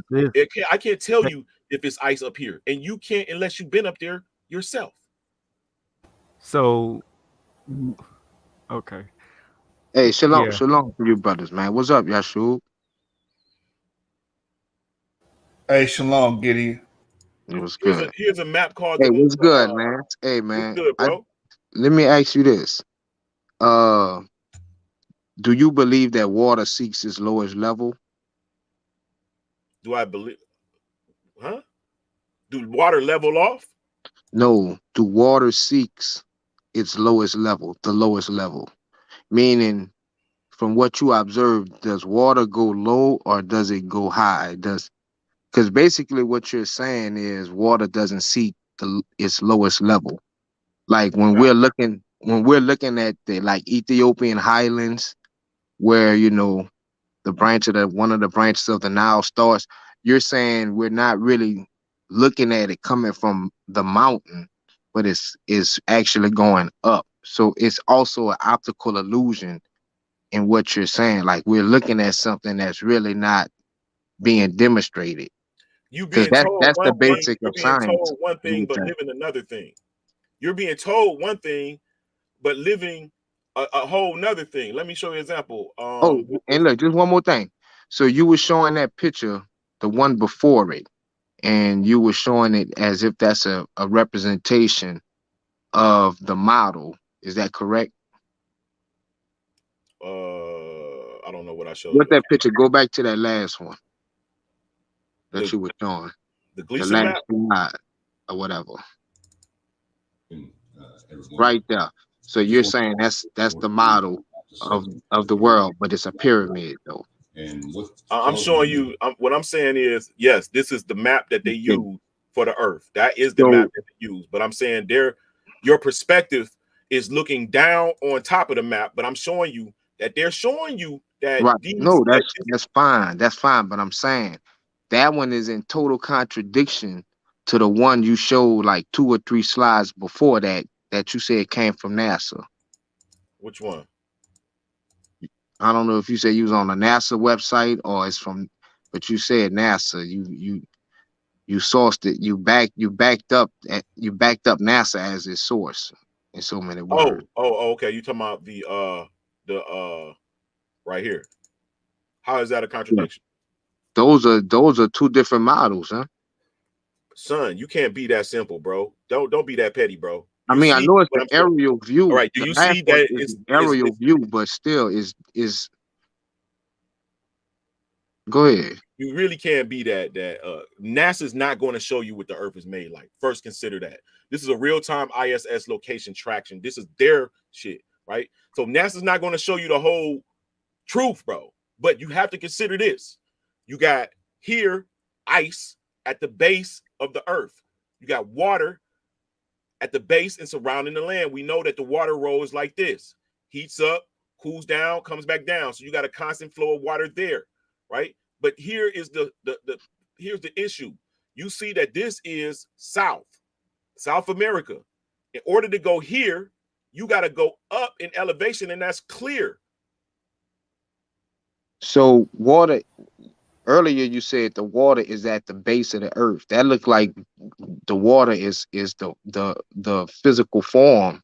I can't tell you if it's ice up here, and you can't unless you've been up there yourself. So, okay. Hey, shalom to you brothers, man. What's up, Yashu? Hey, shalom, Gideon. It was good. Here's a map called. Hey, what's good, man? Hey, man. What's good, bro? Let me ask you this. Do you believe that water seeks its lowest level? Do I believe? Huh? Do water level off? No. Do water seeks its lowest level, the lowest level? Meaning, from what you observed, does water go low or does it go high? Because basically what you're saying is water doesn't seek its lowest level. Like when we're looking at the like Ethiopian highlands, where one of the branches of the Nile starts, you're saying we're not really looking at it coming from the mountain, but it's actually going up. So it's also an optical illusion in what you're saying. Like we're looking at something that's really not being demonstrated. You being told that's the basic of science. You're being told one thing but living another thing. You're being told one thing but living a whole nother thing. Let me show you an example. And look, just one more thing. So you were showing that picture, the one before it, and you were showing it as if that's a representation of the model. Is that correct? I don't know what I showed What you. that picture? Go back to that last one that The, you were showing. the The Gleason last map. slide or whatever. Right there. So you're saying that's the model of the world, but it's a pyramid though. I'm showing you. What I'm saying is, yes, this is the map that they Okay. use for the Earth. That is the So map that they use. But I'm saying your perspective is looking down on top of the map. But I'm showing you that they're showing you that right. these. No, that's fine. That's fine. But I'm saying that one is in total contradiction to the one you showed like 2 or 3 slides before that you said came from NASA. Which one? I don't know if you said you was on the NASA website or it's from, but you said NASA. You sourced it. You backed up NASA as its source in so many words. Okay. You talking about the right here? How is that a Yeah. contradiction? Those are 2 different models, huh? Son, you can't be that simple, bro. Don't be that petty, bro. I You mean, I see know it's what the I'm saying? aerial view. All right. Do The you last see one that is it's the aerial view, but still is go ahead. you really can't be that NASA's not going to show you what the Earth is made like. First, consider that this is a real-time ISS location traction. This is their shit, right? So NASA's not going to show you the whole truth, bro. But you have to consider this. You got here ice at the base of the Earth. You got water at the base and surrounding the land. We know that the water rolls like this: heats up, cools down, comes back down. So you got a constant flow of water there, right? But here is here's the issue. You see that this is South America. In order to go here, you got to go up in elevation, and that's clear. So water. Earlier, you said the water is at the base of the Earth. That looked like the water is the physical form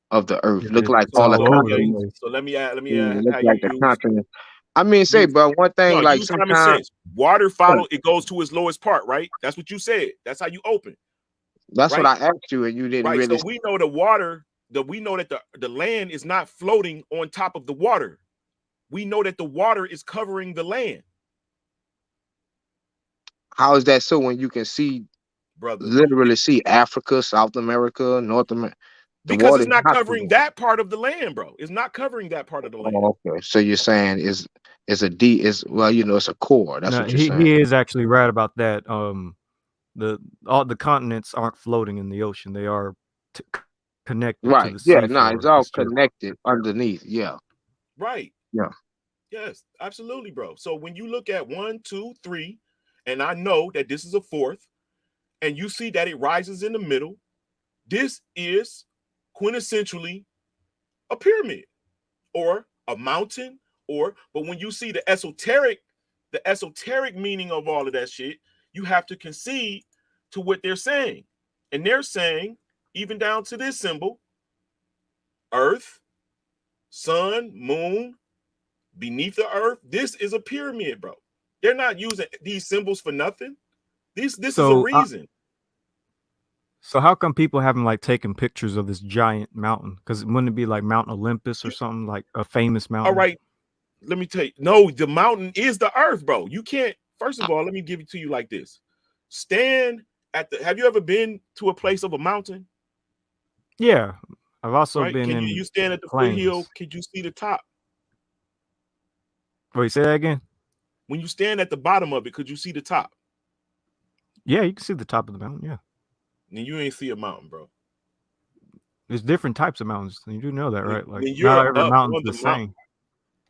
of the Earth. Look like It's all the all over the continents. place. So let me add Look how you like the use continent. I mean, say, but one thing, like use common sometimes sense. Water it goes to its lowest part, right? That's what you said. That's how you open. that's right? what I asked you, and you didn't Right. really. So we know the water, we know that the land is not floating on top of the water. We know that the water is covering the land. How is that so when you can see, brother? literally see Africa, South America, North America? The Because water it's is not not covering covering. that part of the land, bro. It's not covering that part of the land. Oh, okay. So you're saying is a D is well, it's a core. That's No, what you're saying. he is actually right about that. All the continents aren't floating in the ocean; they are connected to Right. the Yeah. No, it's seafloor. all It's true. connected underneath. Yeah. Right. Yeah. Yes, absolutely, bro. So when you look at 1, 2, 3, and I know that this is a fourth, and you see that it rises in the middle, this is quintessentially a pyramid or a mountain, but when you see the esoteric meaning of all of that shit, you have to concede to what they're saying. And they're saying, even down to this symbol, Earth, sun, moon, beneath the earth, this is a pyramid, bro. They're not using these symbols for nothing. This is a reason. So how come people haven't like taken pictures of this giant mountain? Because wouldn't it be like Mount Olympus or something, like a famous mountain? All right, let me tell you. No, the mountain is the earth, bro. You can't. First of all, let me give it to you like this. Stand at the. Have you ever been to a place of a mountain? Yeah, I've also Right? been Can in you stand at the plains. foothill? Can you see the top? Wait, say that again. When you stand at the bottom of it, could you see the top? Yeah, you can see the top of the mountain. Yeah. And you ain't see a mountain, bro. There's different types of mountains. You do know that, right? Like when you're not every up mountain's on the the mountain, same.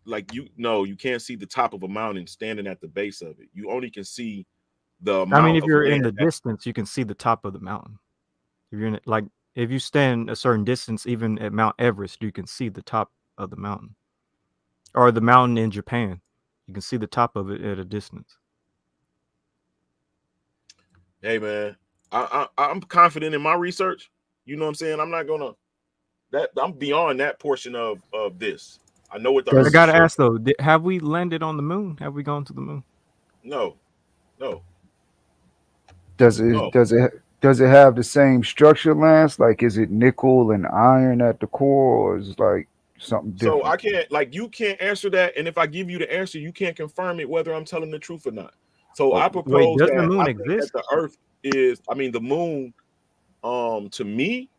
like you can't see the top of a mountain standing at the base of it. You only can see the amount. I mean, if of you're in land the distance, you can see the top of the mountain. If you're in it, like if you stand a certain distance, even at Mount Everest, you can see the top of the mountain. Or the mountain in Japan, you can see the top of it at a distance. Hey man, I'm confident in my research. You know what I'm saying? I'm not gonna I'm beyond that portion of this. I know what the I earth gotta is. ask though, have we landed on the moon? Have we gone to the moon? No. Does No. it have the same structure, Lance? Like, is it nickel and iron at the core, or is it like something So different. I can't, like, you can't answer that. And if I give you the answer, you can't confirm it whether I'm telling the truth or not. So I Wait, propose does that the moon I think that exist? the Earth is, I mean, the moon, to me,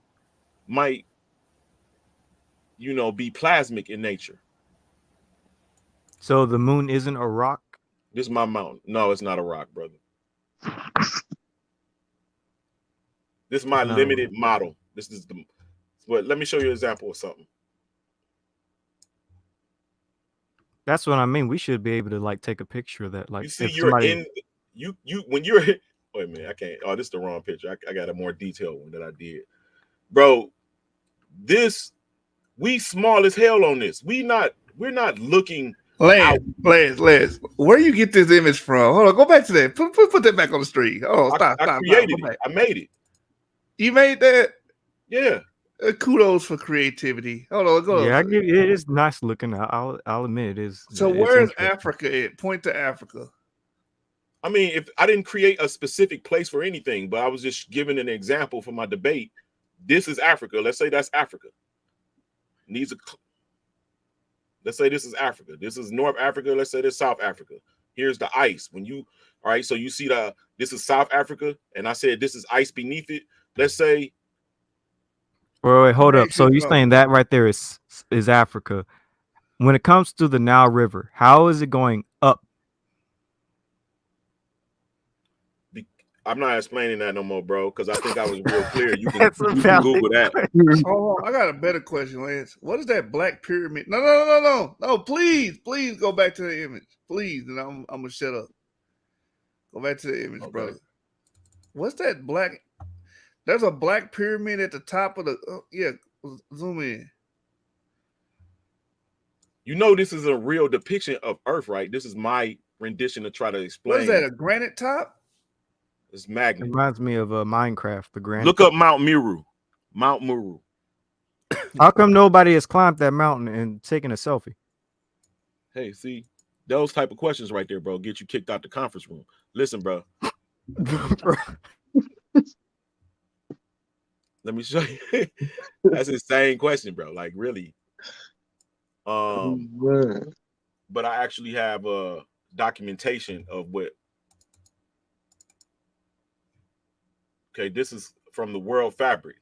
might, you know, be plasmic in nature. So the moon isn't a rock? This is my mountain. No, it's not a rock, brother. This is my It's not a rock. limited model. This is the, but let me show you an example of something. That's what I mean. We should be able to like take a picture of that. Like You see, if you're somebody in, you when you're, wait a minute, I can't, oh, this is the wrong picture. I got a more detailed one that I did. Bro, this, we small as hell on this. We're not looking out. Lance, where you get this image from? Hold on, go back to that. Put that back on the street. Oh, stop. I created it. I made it. You made that? Yeah. Kudos for creativity. Hold on, go. Yeah, I give it is nice looking. I'll admit it is. So it's where's interesting. Africa at? Point to Africa. I mean, if I didn't create a specific place for anything, but I was just giving an example for my debate. This is Africa. Let's say that's Africa. Let's say this is Africa. This is North Africa. Let's say this is South Africa. Here's the ice. When you, all right, so you see this is South Africa, and I said this is ice beneath it. Let's say. Wait, hold up. So you're saying that right there is Africa. When it comes to the Nile River, how is it going up? I'm not explaining that no more, bro, because I think I was real clear. You can Google that. Oh, I got a better question, Lance. What is that black pyramid? No, please go back to the image, please, and I'm gonna shut up. Go back to the image, brother. What's that black? There's a black pyramid at the top of the. Yeah, zoom in. You know, this is a real depiction of Earth, right? This is my rendition to try to explain. What is that? A granite top? It's magnet. It reminds me of Minecraft. The granite. Look up Mount Meru. Mount Meru. How come nobody has climbed that mountain and taken a selfie? Hey, see, those type of questions right there, bro, get you kicked out the conference room. Listen, bro. Let me show you. That's the same question, bro. Like, really. But I actually have a documentation of what. Okay, this is from the World Fabric.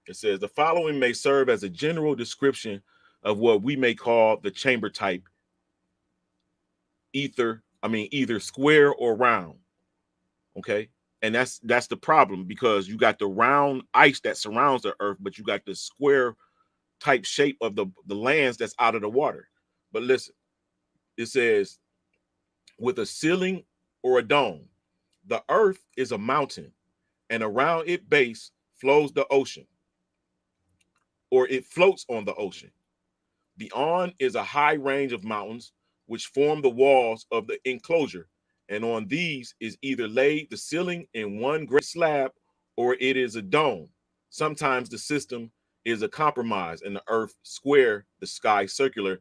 It says the following may serve as a general description of what we may call the chamber type, either square or round. Okay, and that's the problem, because you got the round ice that surrounds the Earth, but you got the square type shape of the lands that's out of the water. But listen, it says with a ceiling or a dome. The Earth is a mountain, and around its base flows the ocean, or it floats on the ocean. Beyond is a high range of mountains which form the walls of the enclosure, and on these is either laid the ceiling in one great slab, or it is a dome. Sometimes the system is a compromise, and the Earth square, the sky circular,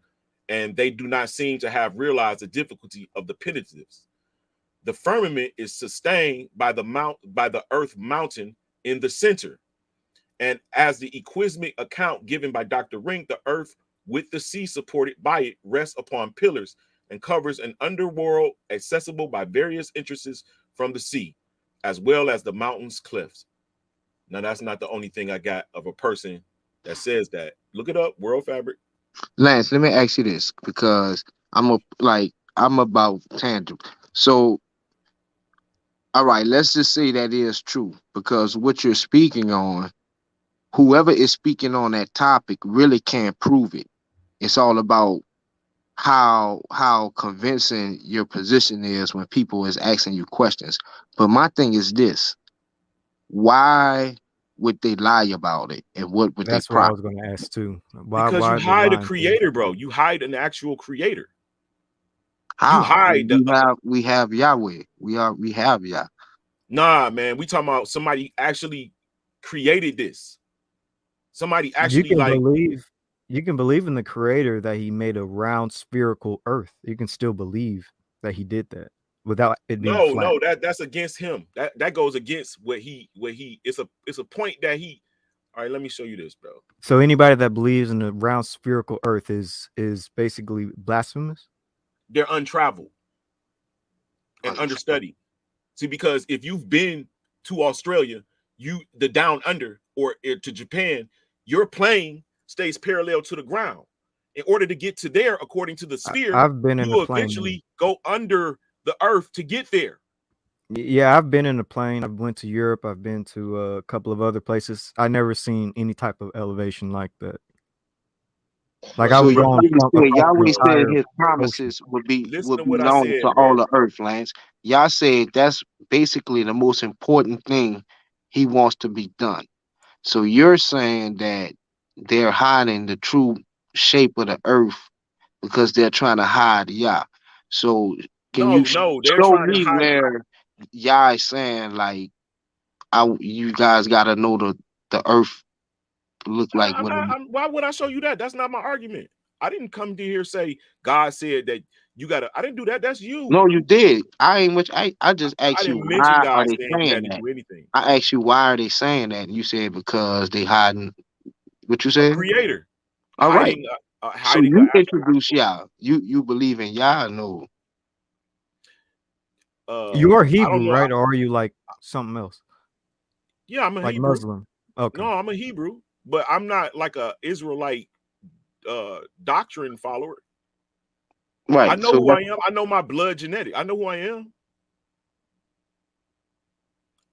and they do not seem to have realized the difficulty of the penitentives. The firmament is sustained by the Earth mountain in the center. And as the equismic account given by Dr. Ring, the Earth with the sea supported by it rests upon pillars and covers an underworld accessible by various entrances from the sea, as well as the mountain's cliffs. Now, that's not the only thing I got of a person that says that. Look it up, World Fabric. Lance, let me ask you this, because I'm about tangent. So, all right, let's just say that is true, because what you're speaking on, whoever is speaking on that topic really can't prove it. It's all about how convincing your position is when people is asking you questions. But my thing is this: why would they lie about it, and what would That's they what I profit? was going to ask too. Why Because you are they hide a lying? creator, bro. You hide an actual creator. How? You hide. We have Yahweh. We have Yah. Nah, man. We talking about somebody actually created this. Somebody actually You can believe in the creator that he made a round spherical earth. You can still believe that he did that without it being flat. No, that's against him. That goes against what he it's a point that he All right, let me show you this, bro. So anybody that believes in a round spherical Earth is basically blasphemous. They're untraveled and understudied. See, because if you've been to Australia, the down under or to Japan, your plane stays parallel to the ground. In order to get to there, according to the sphere, I've been in you a plane. eventually go under the earth to get there. Yeah, I've been in a plane. I've went to Europe. I've been to a couple of other places. I never seen any type of elevation like that. Like I So was going Yahweh said entire his ocean. promises Listen to be what I known said, to bro. all the earth, Lance. Yah said that's basically the most important thing he wants to be done. So you're saying that they're hiding the true shape of the earth because they're trying to hide Yah. So can you No, they're show trying to me hide it. where Yah is saying like you guys gotta know the earth look like Why would I show you that? That's not my argument. I didn't come to here say God said that you gotta. I didn't do that. That's you. No, you did. I ain't which I just I asked you didn't mention why are God they saying you saying had to that? do anything. I asked you why are they saying that? And you said because they hiding what you A said? creator All right. So hiding. you introduce Yah. You believe in Yah? No. You are I don't Hebrew, know. right? Or are you like something else? Yeah, I'm a Like Hebrew. Muslim. Okay. No, I'm a Hebrew, but I'm not like a Israelite doctrine follower. Right. I know who I am. I know my blood genetic. I know who I am.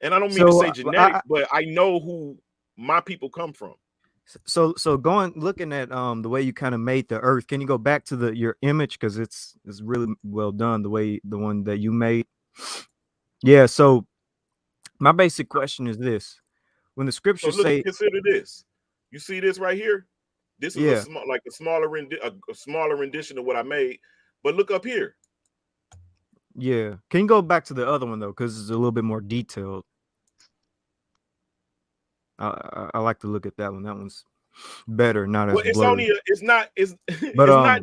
And I don't mean to say genetic, but I know who my people come from. So looking at the way you kind of made the earth, can you go back to your image because it's really well done the one that you made? Yeah. So my basic question is this: when the So scriptures look, say, consider this. You see this right here? This is yeah, a smaller rendition of what I made. But look up here. yeah, can you go back to the other one though because it's a little bit more detailed? I like to look at that one. That one's better, not as It's blurry. only it's not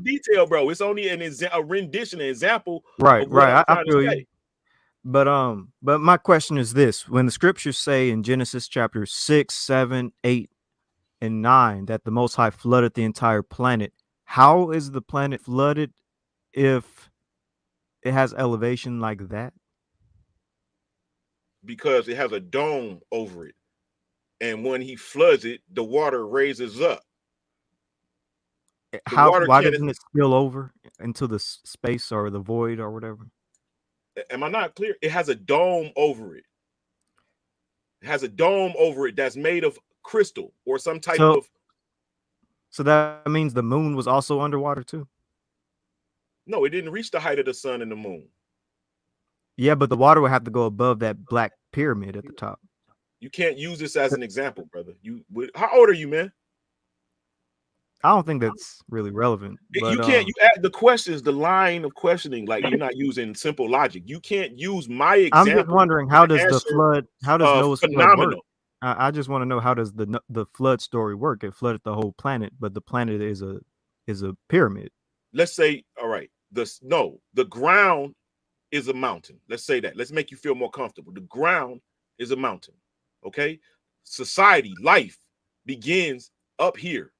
detailed, bro. It's only a rendition, an example. Right, of what I'm right. I trying feel to say. you. But my question is this: when the scriptures say in Genesis chapter 6, 7, 8, and 9 that the Most High flooded the entire planet, how is the planet flooded if it has elevation like that? Because it has a dome over it. And when he floods it, the water raises up. Why doesn't it spill over into the space or the void or whatever? Am I not clear? It has a dome over it. It has a dome over it that's made of crystal or some type of. So that means the moon was also underwater too? No, it didn't reach the height of the sun and the moon. Yeah, but the water would have to go above that black pyramid at the top. You can't use this as an example, brother. How old are you, man? I don't think that's really relevant. But, you can't. You add the questions, the line of questioning, like you're not using simple logic. You can't use my example. I'm just wondering how does Noah's flood work? I just want to know how does the flood story work? It flooded the whole planet, but the planet is a pyramid. Let's say, all right, the ground is a mountain. Let's say that. Let's make you feel more comfortable. The ground is a mountain. Okay, society, life begins up here.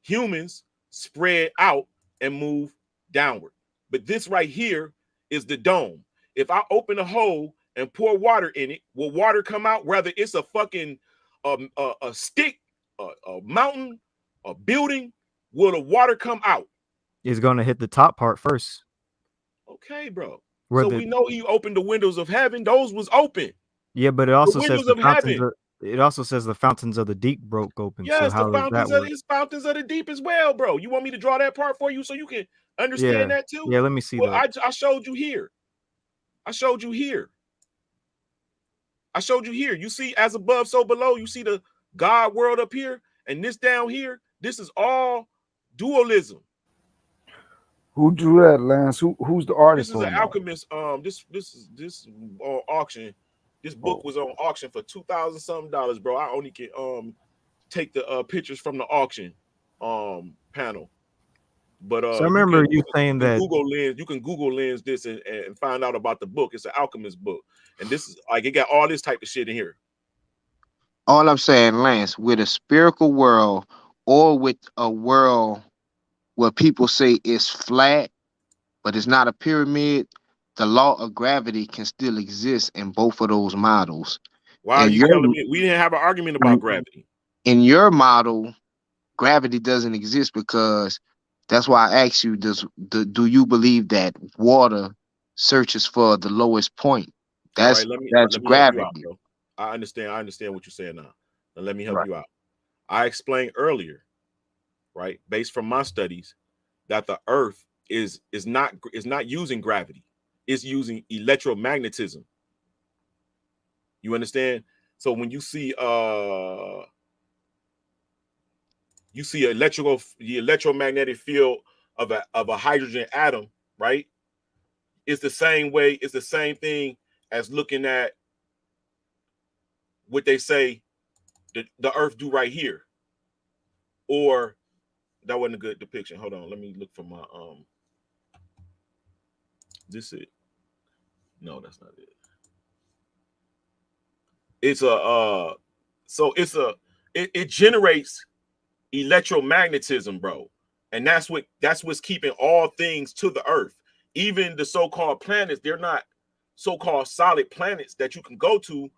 Humans spread out and move downward. But this right here is the dome. If I open a hole and pour water in it, will water come out? Whether it's a fucking a stick, a mountain, a building, will the water come out? It's going to hit the top part first. Okay, bro. So we know he opened the windows of heaven. Those was open. Yeah, but it also says the fountains. It also says the fountains of the deep broke open. Yes, so how the fountains of the deep as well, bro. You want me to draw that part for you so you can understand that too? Yeah, let me see that. I showed you here. I showed you here. You see, as above, so below. You see the God world up here, and this down here. This is all dualism. Who drew that, Lance? Who's the artist? This is an alchemist. This is on auction. This book was on auction for $2,000 something, bro. I only can take the pictures from the auction panel. But so I remember you saying that you can Google lens this and find out about the book. It's an alchemist book, and this is like it got all this type of shit in here. All I'm saying, Lance, with a spherical world or with a world where people say it's flat, but it's not a pyramid, the law of gravity can still exist in both of those models. Why are And you telling me we didn't have an argument about gravity? in your model, gravity doesn't exist because that's why I asked you, do you believe that water searches for the lowest point? All That's right, let that's me help you out, gravity. bro. I understand what you're saying now. Now let me help Right. you out. I explained earlier, right, based from my studies, that the Earth is not using gravity. It's using electromagnetism. You understand? So when you see the electromagnetic field of a hydrogen atom, right? It's the same way, it's the same thing as looking at what they say the Earth do right here. Or that wasn't a good depiction. Hold on, let me look for my this it. No, that's not it. It's a so it's it generates electromagnetism, bro. And that's what's keeping all things to the Earth. Even the so-called planets, they're not so-called solid planets that you can go to.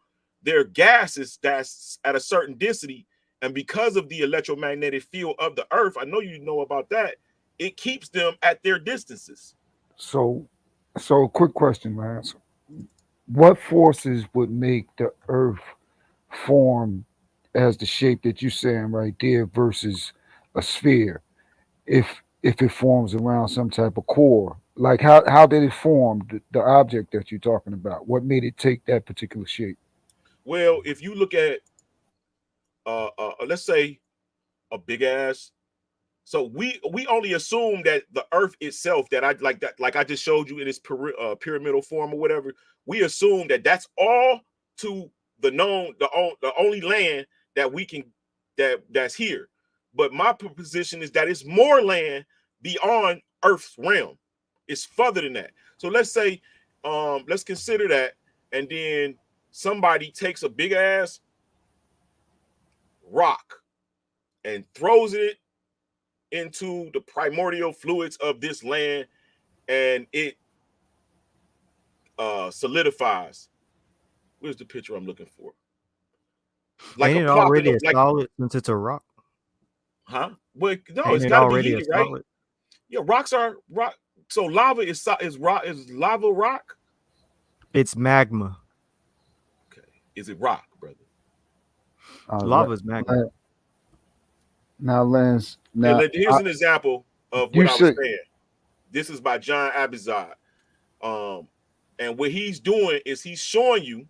They're gases that's at a certain density, and because of the electromagnetic field of the Earth, I know you know about that, it keeps them at their distances. So, quick question, Lance. What forces would make the Earth form as the shape that you're saying right there versus a sphere? If it forms around some type of core, like how did it form the object that you're talking about? What made it take that particular shape? Well, if you look at let's say a big ass. So we only assume that the Earth itself, like I just showed you in its pyramidal form or whatever, we assume that that's all to the only land that we can that's here. But my position is that it's more land beyond Earth's realm. It's further than that. So let's say let's consider that, and then somebody takes a big ass rock and throws it into the primordial fluids of this land, and it solidifies. Where's the picture I'm looking for? Like Ain't a it plop in already a, a like, solid since it's a rock? huh? Well, no, Ain't it's it got to be already a heated, right? solid? Yeah, rocks are rock. So lava is rock. Is lava rock? It's magma. Okay, is it rock, brother? Lava is magma. Now, Lance. Yeah, Now, here's an example of you what I was said saying. This is by John Abizad. And what he's doing is he's showing you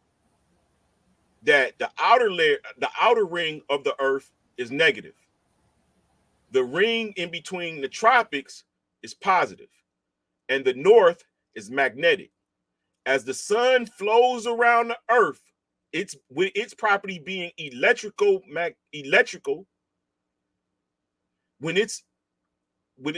that the outer layer, the outer ring of the Earth is negative. The ring in between the tropics is positive, and the north is magnetic. As the sun flows around the Earth, it's with its property being electrical, when it's when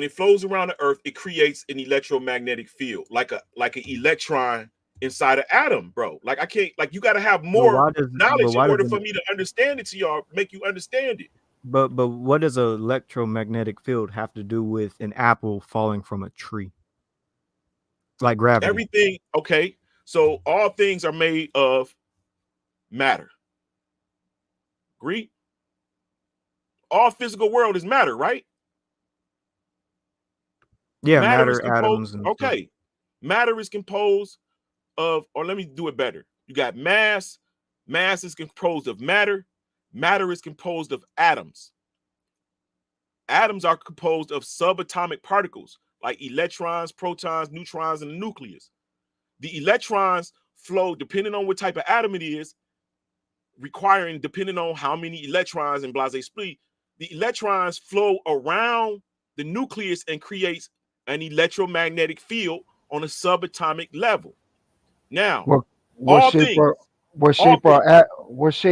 it flows around the Earth, it creates an electromagnetic field, like an electron inside an atom, bro. Like I can't, like you got to have more knowledge in why order does for me to understand it to y'all, make you understand it. but what does an electromagnetic field have to do with an apple falling from a tree? Like gravity. Everything, okay. So all things are made of matter. Agree? All physical world is matter, right? Yeah, Matter is matter, composed. atoms, and stuff. Okay. Matter is composed of, or let me do it better. You got mass. Mass is composed of matter. Matter is composed of atoms. Atoms are composed of subatomic particles like electrons, protons, neutrons, and the nucleus. The electrons flow depending on what type of atom it is, requiring depending on how many electrons and blase split. The electrons flow around the nucleus and creates an electromagnetic field on a subatomic level. Now, what shape are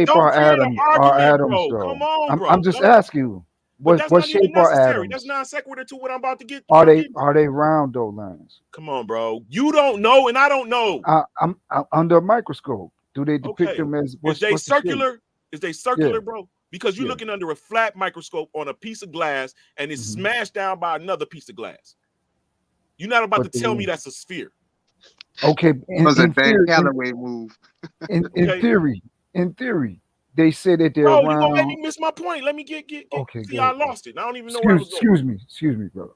don't create an argument, atoms bro. Come though? on, I'm bro. just asking you. But that's What not even shape are necessary. That's atoms? non sequitur to what I'm about to get. Are they round though, Lance? Come on, bro. You don't know, and I don't know. I'm under a microscope. Do they depict Okay. them as Is what's they the shape? circular? Is they circular, bro? Because you're Yeah. looking under a flat microscope on a piece of glass and it's Mhm. smashed down by another piece of glass. You're not about But to tell me that's a sphere. okay, That was a Dan Calloway move. in Okay. theory, they say that they're Bro, you gonna make me around. miss my point. Let me get Okay, see, go I ahead, bro. lost it. I don't even know where I was going. Excuse me, brother.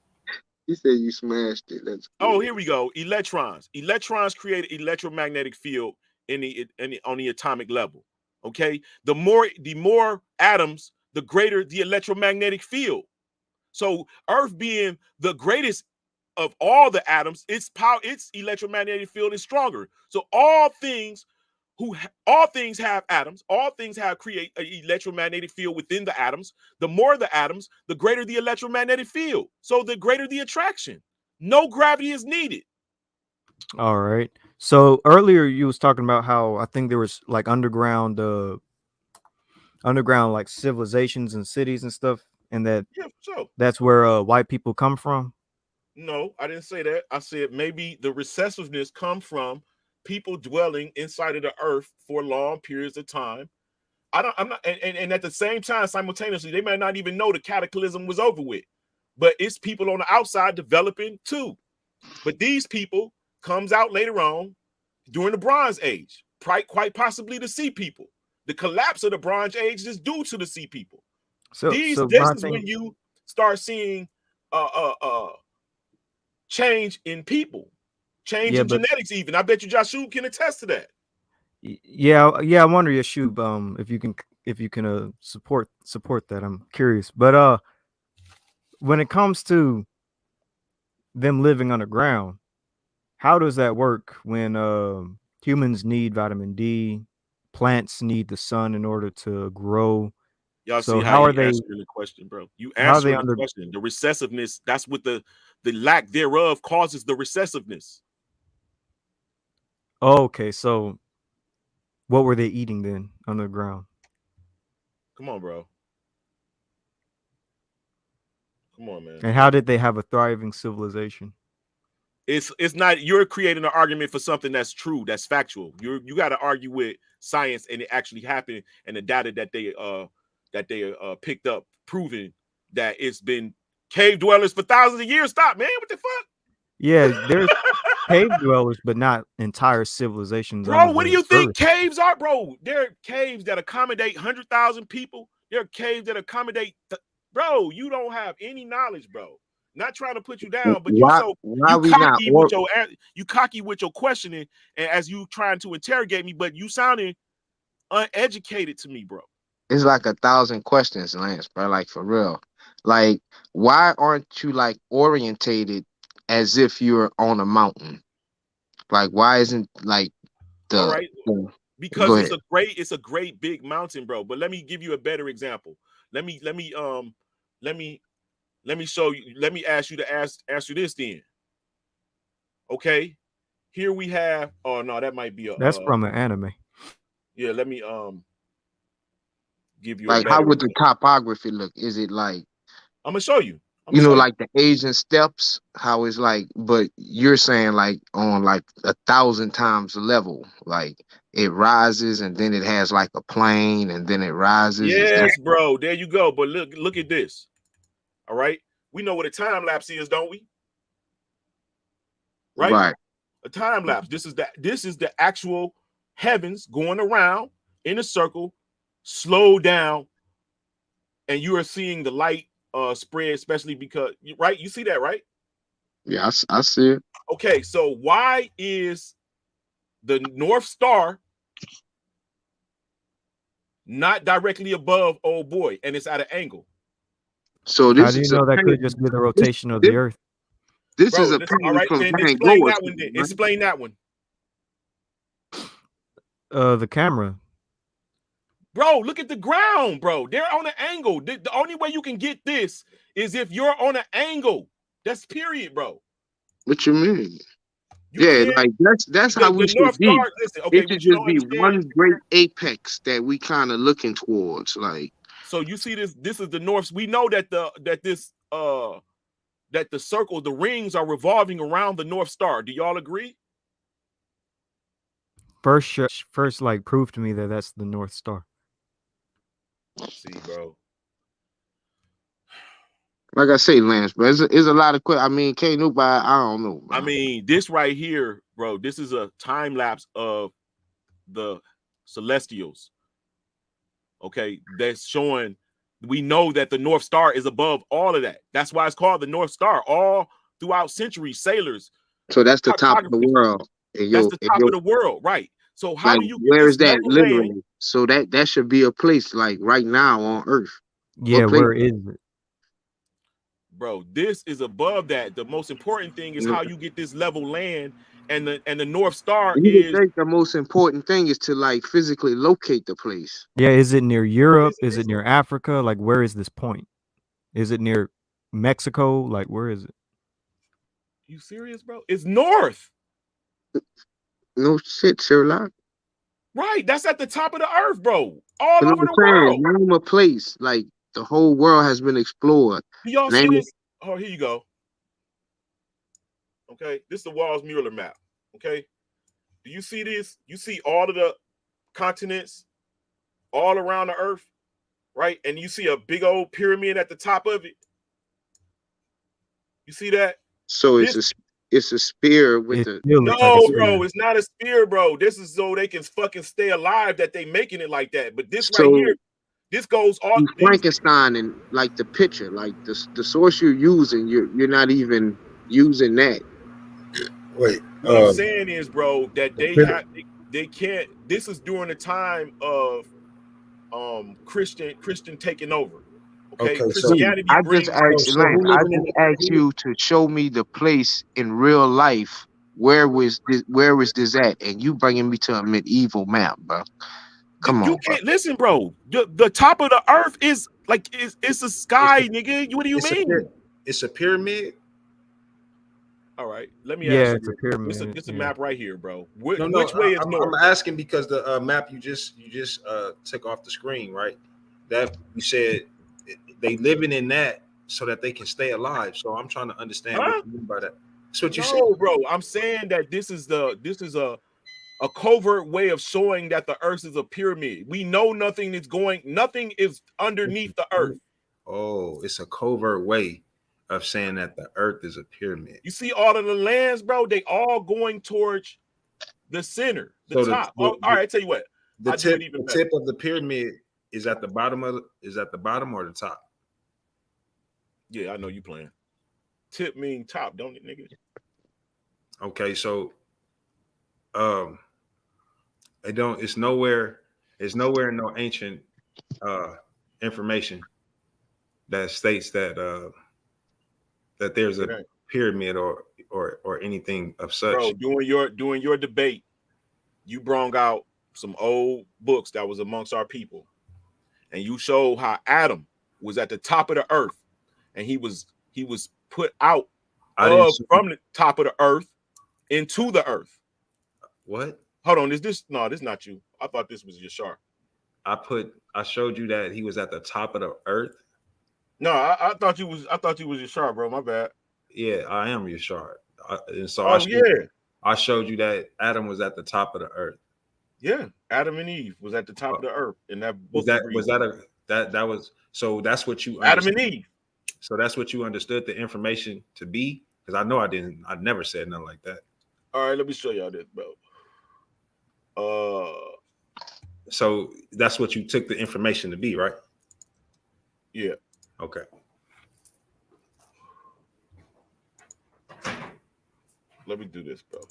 He said you smashed it. That's Oh, cool. here we go. Electrons. Electrons create an electromagnetic field on the atomic level. Okay. The more atoms, the greater the electromagnetic field. So Earth being the greatest of all the atoms, its electromagnetic field is stronger. So all things have atoms, all things create an electromagnetic field within the atoms. The more the atoms, the greater the electromagnetic field. So the greater the attraction. No gravity is needed. All right. So earlier you was talking about how I think there was like underground like civilizations and cities and stuff, and Yeah, so that's where white people come from. no, I didn't say that. I said maybe the recessiveness come from people dwelling inside of the earth for long periods of time. I'm not, and at the same time, simultaneously, they may not even know the cataclysm was over with. But it's people on the outside developing too. But these people comes out later on during the Bronze Age, quite possibly the Sea People. The collapse of the Bronze Age is due to the Sea People. So This my is thing, when you start seeing change in people, change yeah, in but genetics. Even I bet you Joshua can attest to that. yeah, I wonder, Yashub, if you can support that. I'm curious, but when it comes to them living underground, how does that work when humans need vitamin D, plants need the sun in order to grow? Y'all see So how how are you they answering the question, bro? You how are they answering the under question. The recessiveness, that's what the lack thereof causes the recessiveness. Oh, okay, so what were they eating then underground? Come on, bro. Come on, man. And how did they have a thriving civilization? It's not, you're creating an argument for something that's true, that's factual. You got to argue with science and it actually happened, and the data that they picked up proving that it's been cave dwellers for thousands of years. Stop, man. What the fuck? Yeah, there's cave dwellers, but not entire civilizations under Bro, what do the you think earth. caves are, bro? There are caves that accommodate 100,000 people. There are caves that accommodate bro, you don't have any knowledge, bro. Not trying to put you down, but Why we not you cocky with your questioning, and as you trying to interrogate me, but you sounding uneducated to me, bro. it's like 1,000 questions, Lance, bro. Like for real. Like, why aren't you like orientated as if you're on a mountain? Like, why isn't like All the right, go because ahead. it's a great big mountain, bro. But let me give you a better example. Let me show you. Let me ask you to answer this then. Okay, here we have. Oh no, that might be a. That's from an anime. Yeah, let me give you a Like, how better would the example. topography look? Is it like, I'm gonna show you. you know, like the Asian steps? How it's like, but you're saying like on like 1,000 times level, like it rises and then it has like a plane and then it rises. Is that Yes, bro. There you go. But look at this. All right, we know what a time lapse is, don't we? Right, right? a time lapse. This is the actual heavens going around in a circle, slow down, and you are seeing the light spread, especially because right, you see that, right? Yeah, I see it. Okay, so why is the North Star not directly above old boy and it's at an angle? So How this do you is a know that could paint. just be the This, rotation of this, the earth? this Bro, is a listen, all painting right, from then Van explain Gogh's that one. Then time, right? explain that one. The camera. Bro, look at the ground, bro. They're on an angle. The only way you can get this is if you're on an angle. That's period, bro. What you mean? You Yeah, can't. like that's how we The North should be. Star. Listen, okay, It should what you just don't be understand. one great apex that we kind of looking towards. Like, So you see this. This is the North. We know that the circle, the rings are revolving around the North Star. Do y'all agree? First, like, prove to me that that's the North Star. See, bro. Like I say, Lance, but it's a lot of I mean, can't nobody. I don't know, I man. mean, this right here, bro. This is a time lapse of the celestials. Okay, that's showing. We know that the North Star is above all of that. That's why it's called the North Star. All throughout centuries, sailors. So that's the top of the world. That's the top of the world, right? So how like, do you get where this is that level literally? land? So that should be a place like right now on Earth. Yeah, where is it? Bro, this is above that. The most important thing is how you get this level land, and the North Star You is. would think the most important thing is to like physically locate the place. Yeah, is it near Europe? Is it near Africa? Like, where is this point? Is it near Mexico? Like, where is it? You serious, bro? It's north. No shit, Sherlock. Right, that's at the top of the earth, bro. All But over I'm the saying, world. name a place like the whole world has been explored. Do y'all Name see this? Oh, here you go. Okay, this is the Walls-Mueller map. Okay, do you see this? You see all of the continents all around the earth, right? And you see a big old pyramid at the top of it. You see that? So it's a spear with It the still looks like No, a bro, spear. it's not a spear, bro. This is so they can fucking stay alive that they making it like that. But this so right here, this goes all you these. Frankenstein and like the picture, like the source you're using, you're not even using that. Wait, What I'm saying is, bro, that they can't. This is during the time of Christian taking over. Okay, Christianity I brings. just asked you to show me the place in real life. Where was this at? And you bringing me to a medieval map, bro. Come on, You can't listen, bro. The top of the earth is like it's a sky, nigga. What do you mean? It's a pyramid. All right, let me Yeah, ask it's a you. pyramid. It's a map right here, bro. Which No, way is I'm north? asking because the map you just took off the screen, right? That you said they living in that so that they can stay alive. So I'm trying to understand what you mean by that. That's what you said. No, bro. I'm saying that this is a covert way of showing that the earth is a pyramid. We know nothing is underneath the earth. Oh, it's a covert way of saying that the earth is a pyramid. You see all of the lands, bro, they all going towards the center, the top. All right, I tell you what. The tip of the pyramid is at the bottom or the top? Yeah, I know you playing. Tip mean top, don't it, nigga? Okay, so it's nowhere in no ancient information that states that that there's a pyramid or anything of such. Bro, during your debate, you brought out some old books that was amongst our people, and you showed how Adam was at the top of the earth, and he was put out from the top of the earth into the earth. What? Hold on, this not you. I thought this was Yashar. I showed you that he was at the top of the earth. No, I thought you was Yashar, bro. My bad. Yeah, I am Yashar. I showed you that Adam was at the top of the earth. Yeah, Adam and Eve was at the top of the earth, and that book so that's what you Adam and Eve. So that's what you understood the information to be? Because I know I never said nothing like that. All right, let me show y'all this, bro. So that's what you took the information to be, right? Yeah. Okay. Let me do this, bro.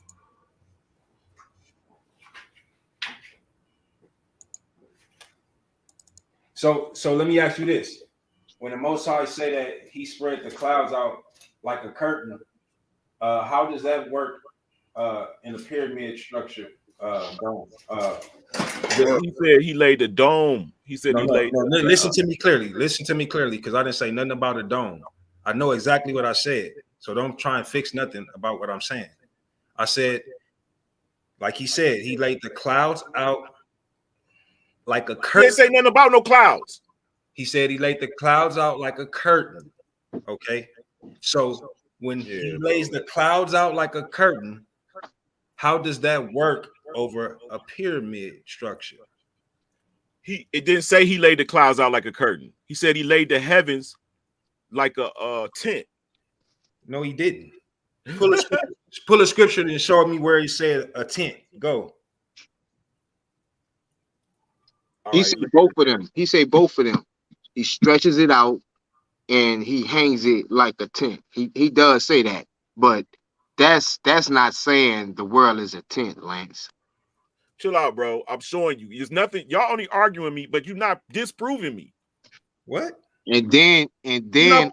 So let me ask you this. When the Most High say that he spread the clouds out like a curtain, how does that work in a pyramid structure? He said he laid the dome. He said listen to me clearly. Listen to me clearly, because I didn't say nothing about a dome. I know exactly what I said. So don't try and fix nothing about what I'm saying. I said, like he said, he laid the clouds out like a curtain. He didn't say nothing about no clouds. He said he laid the clouds out like a curtain. Okay. So when he lays the clouds out like a curtain, how does that work over a pyramid structure. It didn't say he laid the clouds out like a curtain. He said he laid the heavens like a tent. No, he didn't. Pull a scripture and show me where he said a tent. Go. He said both of them. He said both of them. He stretches it out and he hangs it like a tent. He does say that, but that's not saying the world is a tent, Lance. Chill out, bro. I'm showing you. There's nothing. Y'all only arguing me, but you're not disproving me. What? And then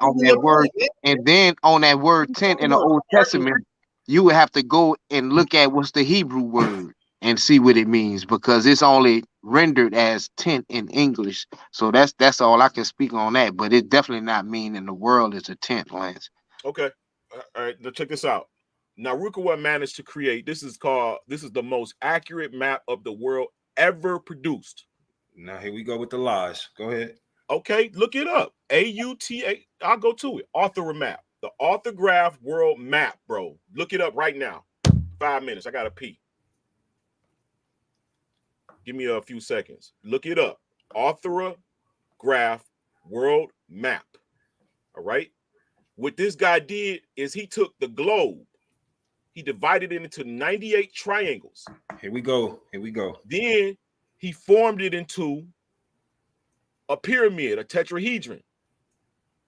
on that word tent in the Old Testament, you would have to go and look at what's the Hebrew word and see what it means, because it's only rendered as tent in English. So that's all I can speak on that. But it definitely not meaning the world is a tent, Lance. Okay. All right. Now check this out. Now Rukawa managed to create. This is the most accurate map of the world ever produced. Now here we go with the lies. Go ahead. Okay, look it up. AUTA. I'll go to it. Author map. The Orthograph World Map, bro. Look it up right now. 5 minutes. I gotta pee. Give me a few seconds. Look it up. Orthograph World Map. All right. What this guy did is he took the globe. He divided it into 98 triangles. Here we go. Here we go. Then he formed it into a pyramid, a tetrahedron.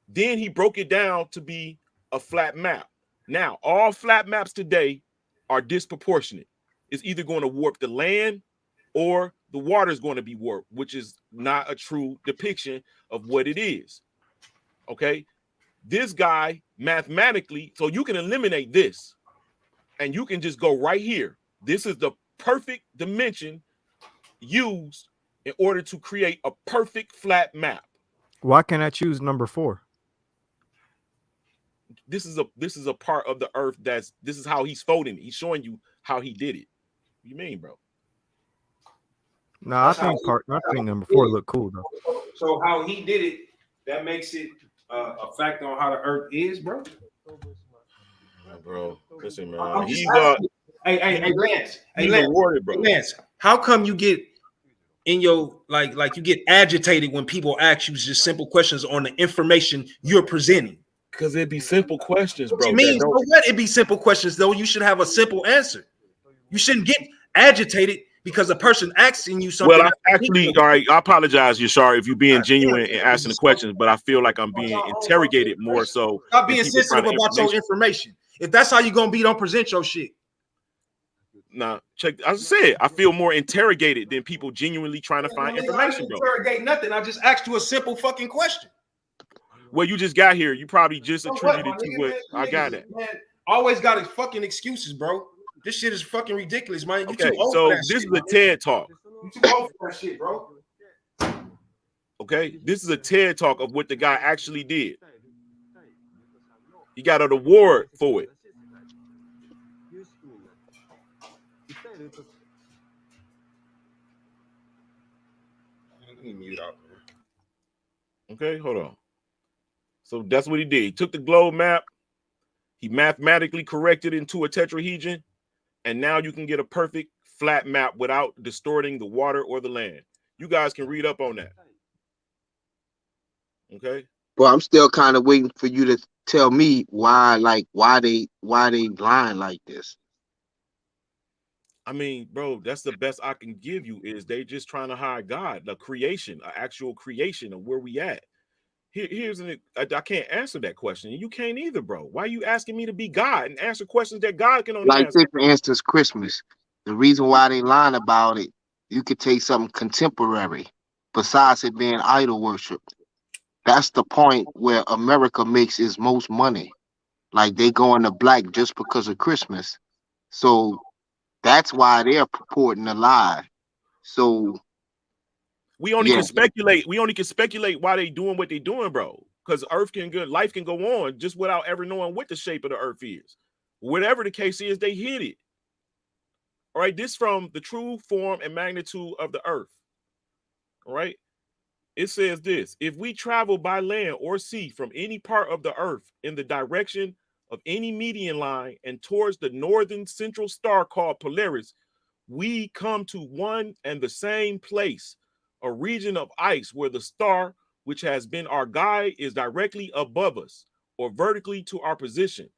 Then he broke it down to be a flat map. Now, all flat maps today are disproportionate. It's either going to warp the land or the water is going to be warped, which is not a true depiction of what it is. Okay? This guy mathematically, so you can eliminate this and you can just go right here. This is the perfect dimension used in order to create a perfect flat map. Why can't I choose number 4? This is a part of the earth this is how he's folding it. He's showing you how he did it. What you mean, bro? No, I think number 4 look cool though. So how he did it, that makes it a fact on how the earth is, bro. Bro, listen, man. Hey, Lance. Lance, how come you get in your like you get agitated when people ask you just simple questions on the information you're presenting? Because it'd be simple questions, bro. What you mean? So what? It be simple questions though. You should have a simple answer. You shouldn't get agitated because a person asking you something. Well, all right, I apologize, Yashar, if you're being genuine and asking the questions, but I feel like I'm being interrogated more so. Stop being sensitive about your information. If that's how you're gonna be, don't present your shit. Nah, check. I said I feel more interrogated than people genuinely trying to find information, bro. Interrogate nothing. I just asked you a simple fucking question. Well, you just got here. You probably just attributed to what I got it. Man, always got his fucking excuses, bro. This shit is fucking ridiculous, man. You okay, too old so for that this shit, is a TED talk. You too old for that shit, bro. Okay, this is a TED talk of what the guy actually did. He got an award for it. Let me mute out. Okay, hold on. So that's what he did. He took the globe map, he mathematically corrected it into a tetrahedron, and now you can get a perfect flat map without distorting the water or the land. You guys can read up on that. Okay. Well, I'm still kind of waiting for you to tell me why they lying like this. I mean, bro, that's the best I can give you is they just trying to hide God, the creation, an actual creation of where we at. I can't answer that question. You can't either, bro. Why are you asking me to be God and answer questions that God can only like answer? Like, for instance, Christmas. The reason why they lying about it, you could take something contemporary besides it being idol worship. That's the point where America makes its most money. Like they go into black just because of Christmas. So that's why they're purporting to lie. So we only can speculate. We only can speculate why they doing what they doing, bro. Because life can go on just without ever knowing what the shape of the earth is. Whatever the case is, they hid it. All right, this from the true form and magnitude of the earth. All right. It says this: if we travel by land or sea from any part of the earth in the direction of any median line and towards the northern central star called Polaris, we come to one and the same place, a region of ice where the star, which has been our guide, is directly above us or vertically to our position.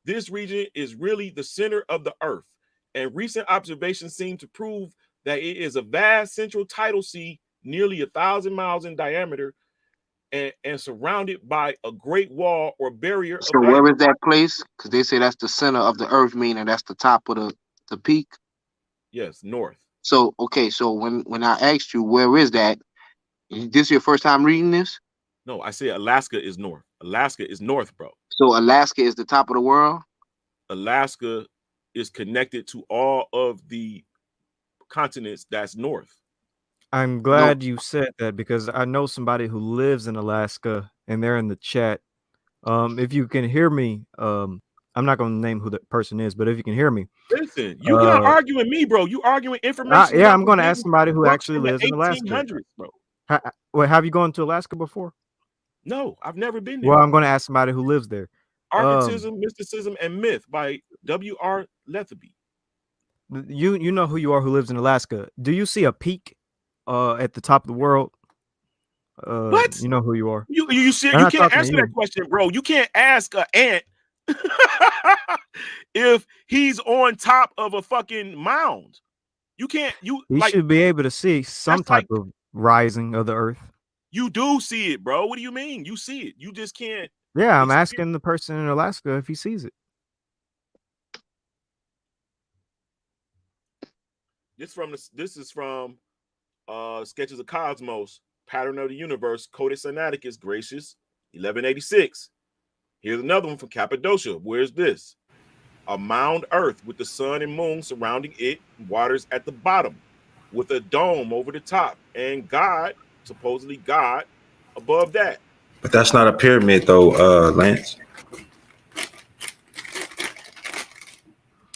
This region is really the center of the Earth, and recent observations seem to prove that it is a vast central tidal sea, nearly 1,000 miles in diameter, and surrounded by a great wall or barrier So of where ice. is that place? Because they say that's the center of the earth, meaning that's the top of the peak. Yes, north. So okay, so when I asked you where is that, this your first time reading this? No, I said Alaska is north. Alaska is north, bro. So Alaska is the top of the world? Alaska is connected to all of the continents that's north. I'm glad you said that because I know somebody who lives in Alaska and they're in the chat. If you can hear me, I'm not going to name who the person is, but if you can hear me, Listen, you cannot argue with me, bro. You arguing information. yeah, that I'm was going to given ask somebody who books actually in the lives in Alaska. 1800s, bro. Wait, have you gone to Alaska before? No, I've never been there. Well, I'm going to ask somebody who lives there. Archetism, Mysticism, and Myth by W.R. Letheby. You know who you are who lives in Alaska. Do you see a peak at the top of the world? What? You know who you are. You I'm can't talking to answer you. that question, bro. You can't ask an ant if he's on top of a fucking mound. You can't. He should be able to see some type of rising of the earth. You do see it, bro. What do you mean? You see it. You just can't. Yeah, I'm asking the person in Alaska if he sees it. This is from Sketches of Cosmos, Pattern of the Universe, Codex Sinaiticus, Gracious, 1186. Here's another one from Cappadocia. Where's this? A mound earth with the sun and moon surrounding it, waters at the bottom, with a dome over the top, and God, supposedly God, above that. But that's not a pyramid, though, Lance.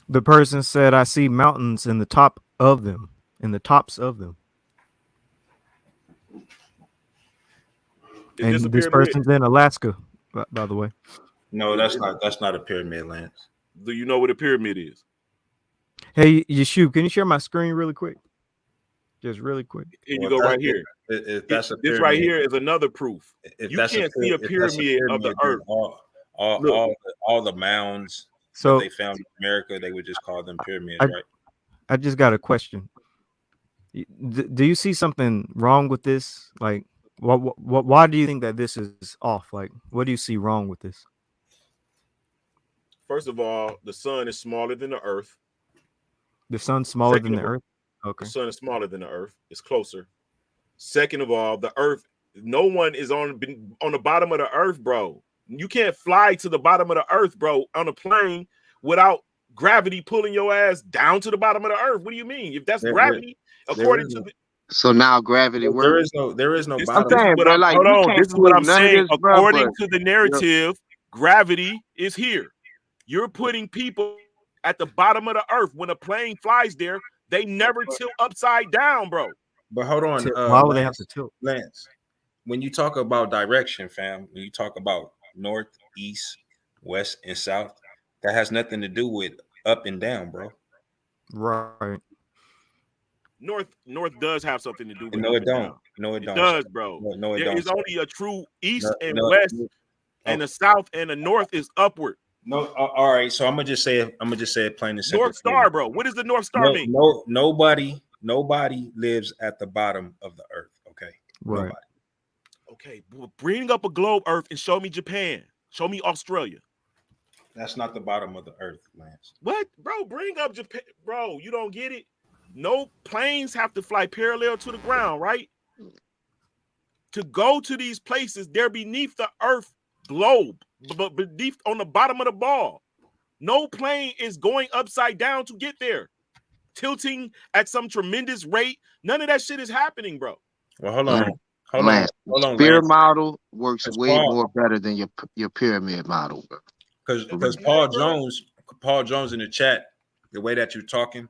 The person said, "I see mountains in the top of them, in the tops of them." And this person's in Alaska, by the way. No, that's not a pyramid, Lance. Do you know what a pyramid is? Hey, Yashu, can you share my screen really quick? Just really quick. Here you go, right here. If that's a this right here is another proof. If You that's can't see a pyramid of the earth. All the mounds So that they found in America, they would just call them pyramids, right? I just got a question. Do you see something wrong with this? Like, why do you think that this is off? Like, what do you see wrong with this? First of all, the sun is smaller than the earth. The sun's smaller than the earth? Okay. The sun is smaller than the earth. It's closer. Second of all, the earth, no one is on the bottom of the earth, bro. You can't fly to the bottom of the earth, bro, on a plane without gravity pulling your ass down to the bottom of the earth. What do you mean? If that's gravity, according to the... So now gravity works. There is no I'm saying, bro, like, hold on. can't This is what I'm none of saying. this, bro, According but- to the narrative, gravity is here. You're putting people at the bottom of the earth. When a plane flies there, they never tilt upside down, bro. But hold on. Why would they have to tilt? Lance, when you talk about direction, fam, when you talk about north, east, west, and south, that has nothing to do with up and down, bro. Right. North does have something to do with No, up it and don't. down. No, it don't. It does, bro. No, it There don't. is only a true east and No, west, and the south and the north is upward. No, all right. So I'm gonna just say it plain and simple. North Star, bro. What does the North Star mean? Nobody lives at the bottom of the earth. Okay, right. Nobody. Okay, bring up a globe Earth and show me Japan. Show me Australia. That's not the bottom of the earth, Lance. What, bro? Bring up Japan, bro. You don't get it. No planes have to fly parallel to the ground, right? To go to these places, they're beneath the earth globe, but beneath on the bottom of the ball. No plane is going upside down to get there, tilting at some tremendous rate. None of that shit is happening, bro. Well, hold on. Lance, spear model works way more better than your pyramid model. Because Paul Jones in the chat, the way that you're talking,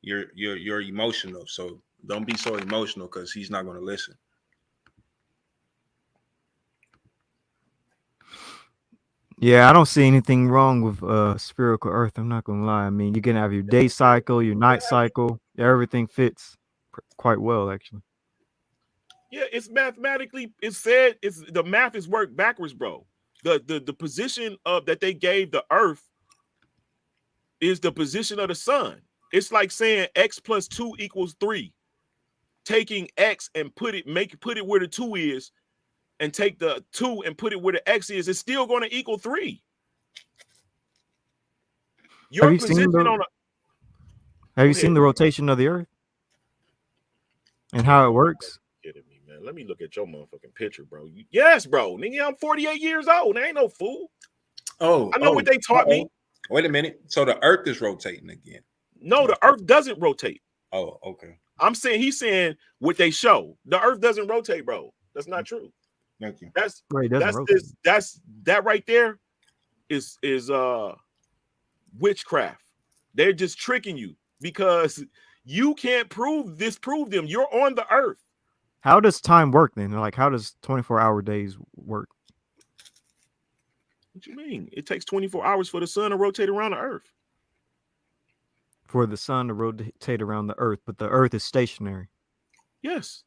you're emotional. So don't be so emotional because he's not going to listen. Yeah, I don't see anything wrong with spherical Earth. I'm not gonna lie. I mean, you can have your day cycle, your night cycle. Everything fits quite well, actually. Yeah, it's mathematically. It's said. It's the math is worked backwards, bro. The position of that they gave the Earth is the position of the sun. It's like saying x plus 2 equals 3. Taking x and put it where the 2 is, and take the 2 and put it where the x is. It's still going to equal 3. Your Have you position seen the on a Have you Go seen ahead. the rotation of the Earth and how it works? Kidding me, man. Let me look at your motherfucking picture, bro. Yes, bro. Nigga, I'm 48 years old. I ain't no fool. Oh, I know what they taught me. Wait a minute. So the Earth is rotating again. No, the Earth doesn't rotate. Oh, okay. I'm saying he's saying what they show. The Earth doesn't rotate, bro. That's not true. Thank you. That's Right, it doesn't that's rotate. that right there is witchcraft. They're just tricking you because you can't disprove them. You're on the Earth. How does time work then? Like, how does 24-hour days work? What you mean? It takes 24 hours for the sun to rotate around the Earth. For the sun to rotate around the Earth, but the Earth is stationary. Yes.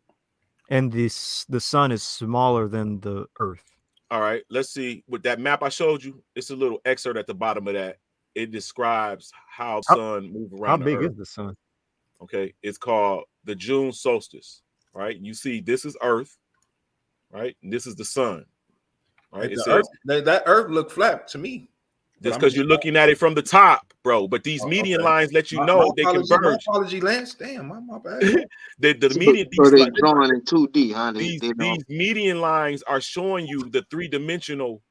And the sun is smaller than the Earth. All right, let's see. With that map I showed you, it's a little excerpt at the bottom of that. It describes how sun move around. How the big Earth. is the sun? Okay, it's called the June solstice. Right, you see, this is Earth, right, and this is the sun. Right, it says that Earth look flat to me. just because you're looking at it from the top, bro. But these median lines let you know they converge. My apology, Lance. Damn, my bad. the median. So they drawing in 2D, huh? These median lines are showing you the three-dimensional.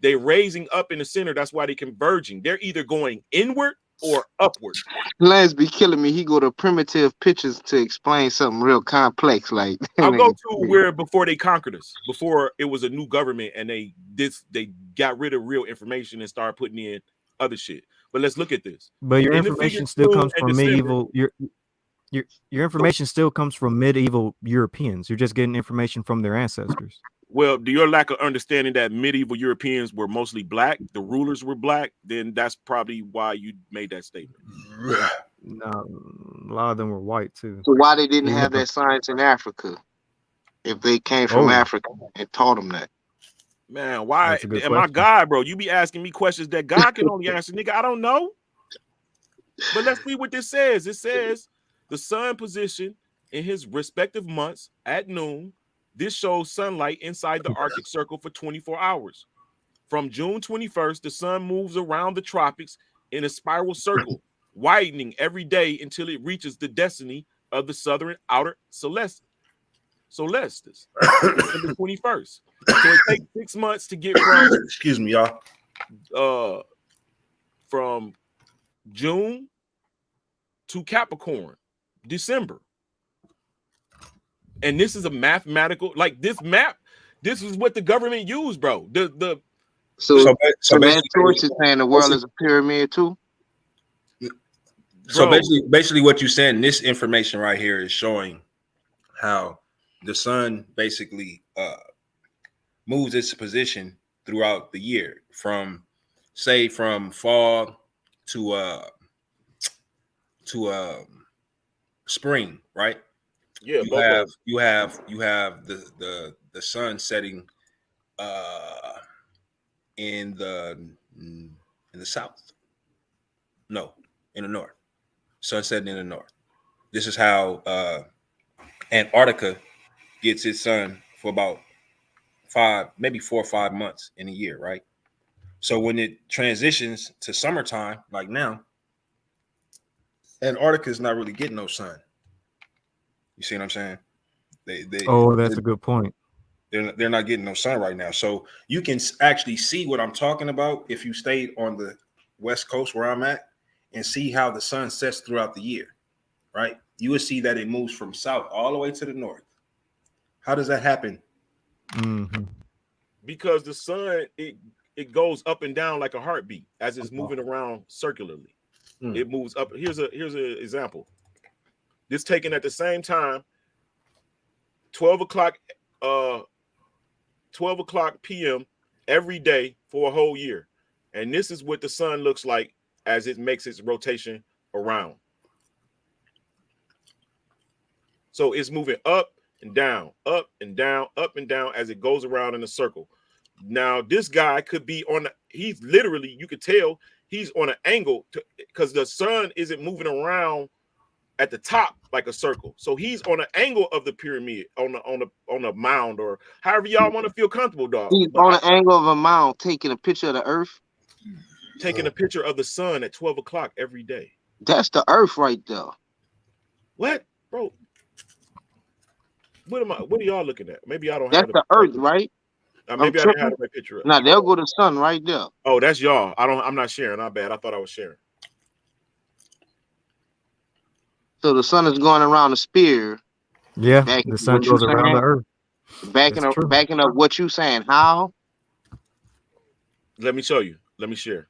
They're raising up in the center. That's why they're converging. They're either going inward or upward. Lance be killing me. He go to primitive pictures to explain something real complex. Like I'll go to where before they conquered us, before it was a new government and they got rid of real information and started putting in other shit. But let's look at this. But your information still comes from medieval. Your information still comes from medieval Europeans. You're just getting information from their ancestors. Well, do your lack of understanding that medieval Europeans were mostly black, the rulers were black, then that's probably why you made that statement. No, a lot of them were white too. So why they didn't have that science in Africa? If they came from Africa and taught them that. Man, why am I God, bro? You be asking me questions that God can only answer, nigga. I don't know. But let's see what this says. It says the sun position in his respective months at noon. This shows sunlight inside the Arctic Circle for 24 hours. From June 21st, the sun moves around the tropics in a spiral circle, widening every day until it reaches the destiny of the southern outer Celestis, the 21st. So it takes 6 months to get from excuse me, y'all. From June to Capricorn, December. And this is a mathematical, like this map, this is what the government used, bro. So that source is saying the world is a pyramid too. So basically what you're saying, this information right here is showing how the sun basically moves its position throughout the year from fall to spring, right? Yeah, you have the sun setting in the south. No, in the north. Sun setting in the north. This is how Antarctica gets its sun for about 4 or 5 months in a year, right? So when it transitions to summertime, like now, Antarctica is not really getting no sun. You see what I'm saying? That's a good point. They're not getting no sun right now. So you can actually see what I'm talking about if you stayed on the West Coast where I'm at and see how the sun sets throughout the year, right? You will see that it moves from south all the way to the north. How does that happen? Mm-hmm. Because the sun, it goes up and down like a heartbeat as it's moving around circularly. It moves up. Here's an example. This taken at the same time, 12 o'clock p.m. every day for a whole year. And this is what the sun looks like as it makes its rotation around. So it's moving up and down, up and down, up and down as it goes around in a circle. Now, this guy could be he's literally, you could tell he's on an angle because the sun isn't moving around at the top like a circle. So he's on an angle of the pyramid, on a mound, or however y'all want to feel comfortable, dog. He's on an angle of a mound, taking a picture of the earth. Taking a picture of the sun at 12 o'clock every day. That's the earth right there. What, bro? What are y'all looking at? Maybe I don't That's have the earth, right? Maybe I didn't have my picture up. Now there go the sun right there. Oh, that's y'all. I'm not sharing. Not bad. I thought I was sharing. So the sun is going around the sphere. Yeah, the sun goes around the earth. Backing up what you saying. How? Let me show you. Let me share.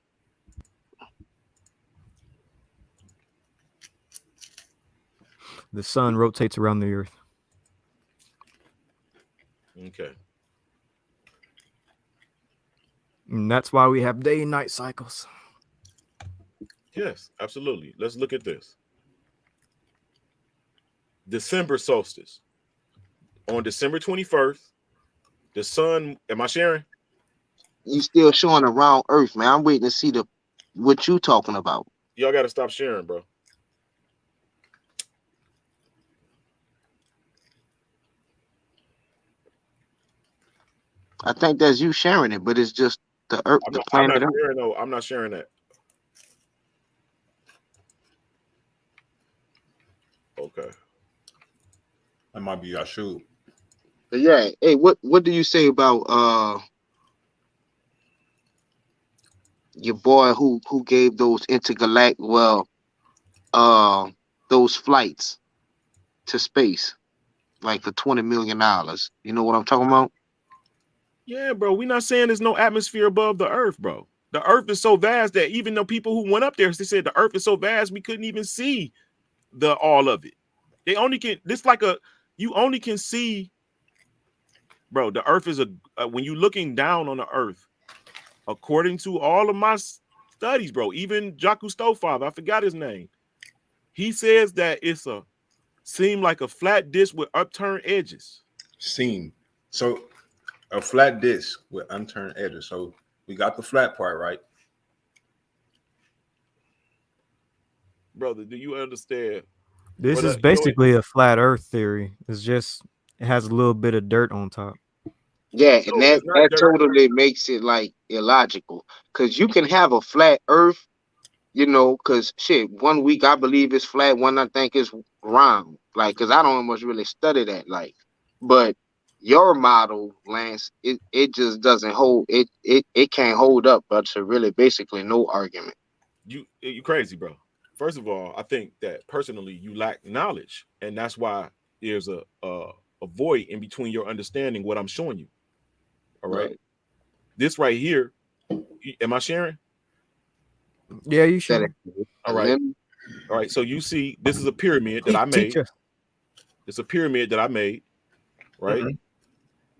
The sun rotates around the earth. Okay. And that's why we have day and night cycles. Yes, absolutely. Let's look at this. December solstice. On December 21st, the sun, am I sharing? You still showing around earth, man. I'm waiting to see what you talking about. Y'all got to stop sharing, bro. I think that's you sharing it, but it's just the earth, the planet. I'm not sharing that. Okay. That might be YASHAR. Yeah. Hey, what do you say about your boy who gave those those flights to space, like for $20 million? You know what I'm talking about? Yeah, bro. We're not saying there's no atmosphere above the earth, bro. The earth is so vast that even though people who went up there, they said the earth is so vast we couldn't even see all of it. They only can. You only can see, bro. The earth is when you're looking down on the earth, according to all of my studies, bro. Even Jacques Cousteau, I forgot his name. He says that it's seem like a flat disc with upturned edges. So a flat disc with unturned edges. So we got the flat part, right? Brother, do you understand? This is basically a flat earth theory. It has a little bit of dirt on top. Yeah, and that totally makes it like illogical. Because you can have a flat earth, you know, because shit, 1 week I believe it's flat, one I think it's round. Like, because I don't much really study that. Like, but your model, Lance, it just doesn't hold. It can't hold up, but to really basically no argument. You crazy, bro. First of all, I think that personally you lack knowledge, and that's why there's a void in between your understanding what I'm showing you. All right. This right here, am I sharing? Yeah, you should. All right. All right. So you see, this is a pyramid that I made. It's a pyramid that I made, right? Mm-hmm.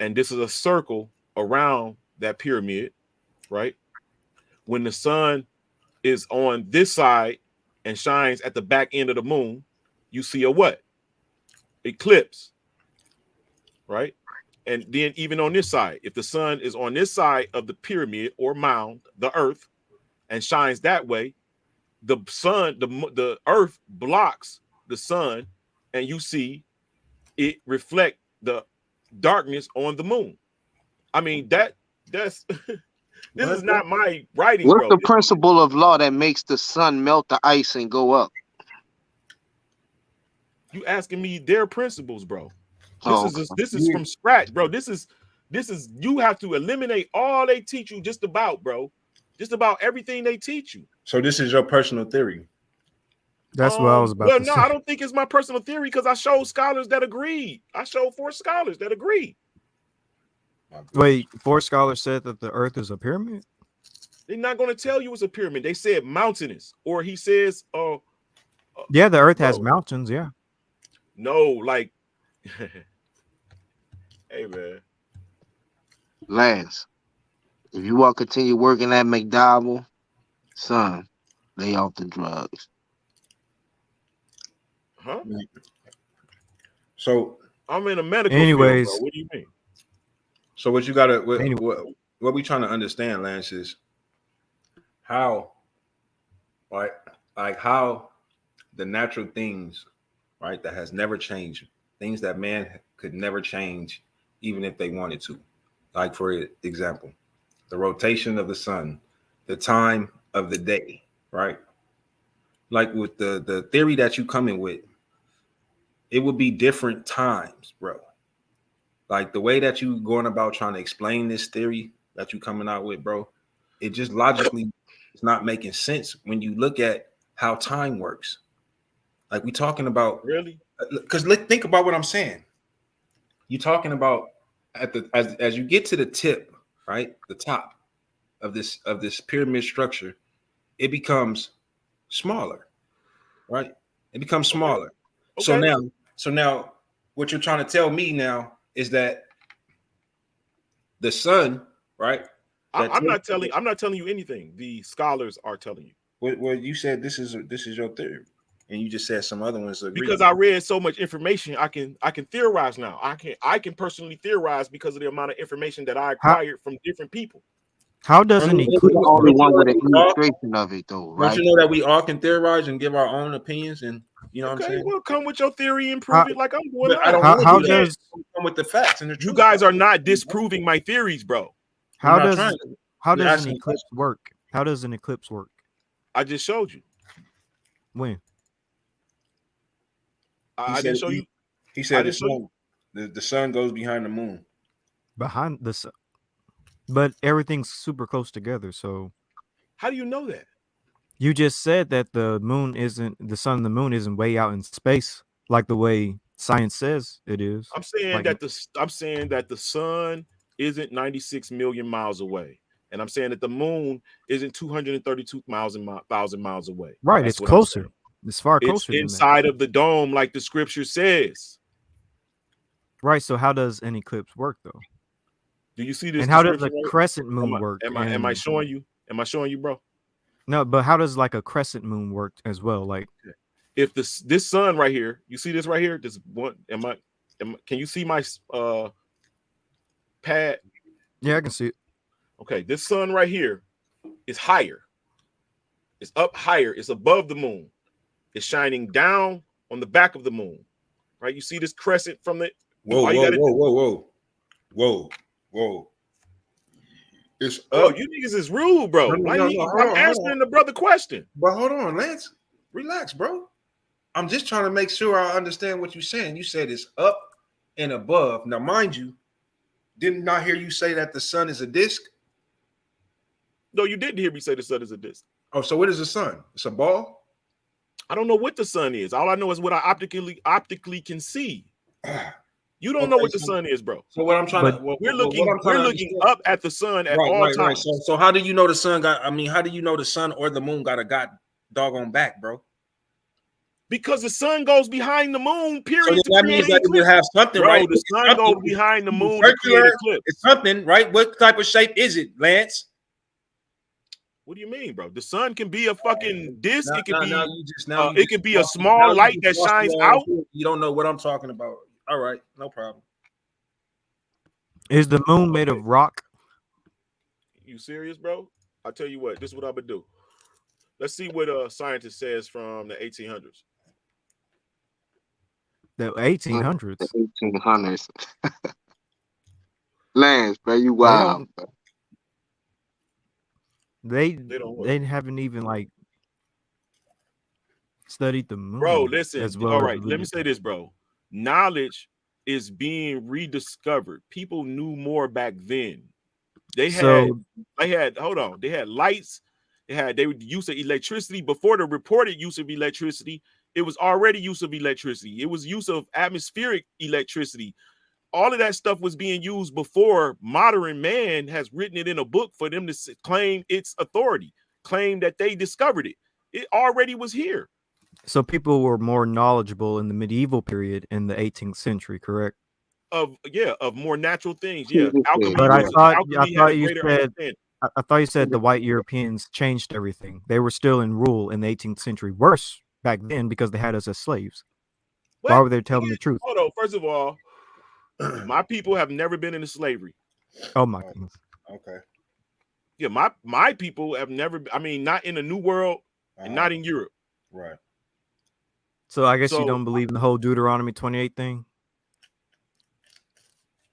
And this is a circle around that pyramid, right? When the sun is on this side and shines at the back end of the moon, you see a what? Eclipse, right? And then even on this side, if the sun is on this side of the pyramid or mound, the earth, and shines that way, the sun, the earth blocks the sun, and you see it reflect the darkness on the moon. I mean, that's this is not my writing. What's the principle of law that makes the sun melt the ice and go up? You asking me their principles, bro. This is from scratch, bro. This is you have to eliminate all they teach you just about, bro. Just about everything they teach you. So this is your personal theory. That's what I was about to say. I don't think it's my personal theory because I showed scholars that agreed. I showed 4 scholars that agreed. Wait, 4 scholars said that the earth is a pyramid? They're not going to tell you it's a pyramid. They said mountainous, or he says, yeah, the earth has mountains, yeah. No, like, hey, man. Lance, If you want to continue working at McDowell, son, lay off the drugs. Huh? So I'm in a medical Anyways. field, bro. What do you mean? So what you gotta Anyway. what we trying to understand, Lance, is how like how the natural things, right, that has never changed, things that man could never change even if they wanted to. Like for example, the rotation of the sun, the time of the day, right? Like with the theory that you come in with, it would be different times, bro. Like the way that you going about trying to explain this theory that you coming out with, bro, it just logically it's not making sense when you look at how time works. Like we talking about, really, because think about what I'm saying. You talking about at the as you get to the tip, right, the top of this pyramid structure, it becomes smaller, right? It becomes smaller. Okay. So now, what you're trying to tell me now is that the sun, right? I'm not telling you anything. The scholars are telling you. Well, you said this is your theory, and you just said some other ones agree. Because I read so much information, I can theorize now. I can personally theorize because of the amount of information that I acquired from different people. How does an eclipse You're the only work? one with an illustration of it, though, right? Don't you know that we all can theorize and give our own opinions, and you know what I'm saying? Well, come with your theory and prove it like I'm doing. I don't want to do that. Come with the facts and the truth. You guys are not disproving my theories, bro. How does an eclipse work? How does an eclipse work? I just showed you. When? I didn't show you. He said the sun goes behind the moon. Behind the sun. But everything's super close together, so how do you know that? You just said that the sun and the moon isn't way out in space like the way science says it is. I'm saying that the sun isn't 96 million miles away. And I'm saying that the moon isn't 232,000 miles away. Right, it's closer. It's far closer. It's inside of the dome, like the scripture says. Right. So how does an eclipse work, though? Do you see this? And how does a crescent moon work? Am I showing you? Am I showing you, bro? No, but how does like a crescent moon work as well? Like, if this sun right here, you see this right here? This one. Can you see my pad? Yeah, I can see it. Okay, this sun right here is higher. It's up higher. It's above the moon. It's shining down on the back of the moon. Right? You see this crescent from the Whoa. It's you niggas is rude, bro. I'm answering the brother question. But hold on, Lance. Relax, bro. I'm just trying to make sure I understand what you're saying. You said it's up and above. Now, mind you, didn't I hear you say that the sun is a disc? No, you didn't hear me say the sun is a disc. Oh, so what is the sun? It's a ball? I don't know what the sun is. All I know is what I optically can see. You don't know what the sun is, bro. So what I'm trying to we're looking up at the sun at all times. Right. So how do you know the sun how do you know the sun or the moon got a doggone back, bro? Because the sun goes behind the moon, period. So that means that it would have something, bro, right? The sun goes behind the moon to create an eclipse. It's something, right? What type of shape is it, Lance? What do you mean, bro? The sun can be a fucking disc. It can it could be a small light that shines out. You don't know what I'm talking about. All right, no problem. Is the moon made of rock? You serious, bro? I'll tell you what. This is what I'm gonna do. Let's see what a scientist says from the 1800s. The 1800s. The 1800s. Lance, bro, you wild. They haven't even like studied the moon. Bro, listen. As well. All right, let me say this, bro. Knowledge is being rediscovered. People knew more back then. They had lights. They would use of electricity before the reported use of electricity. It was already use of electricity. It was use of atmospheric electricity. All of that stuff was being used before modern man has written it in a book for them to claim its authority, claim that they discovered it. It already was here. So people were more knowledgeable in the medieval period in the 18th century, correct? of more natural things. Yeah, alchemy. But I thought alchemy had a you greater said understanding. I thought you said the white Europeans changed everything. They were still in rule in the 18th century. Worse back then because they had us as slaves. Why What? were they telling the truth? Hold on. First of all, my people have never been into slavery. Oh my goodness. Okay. Yeah, my people have never. I mean, not in the New World and not in Europe. Right. So I guess you So- don't believe in the whole Deuteronomy 28 thing?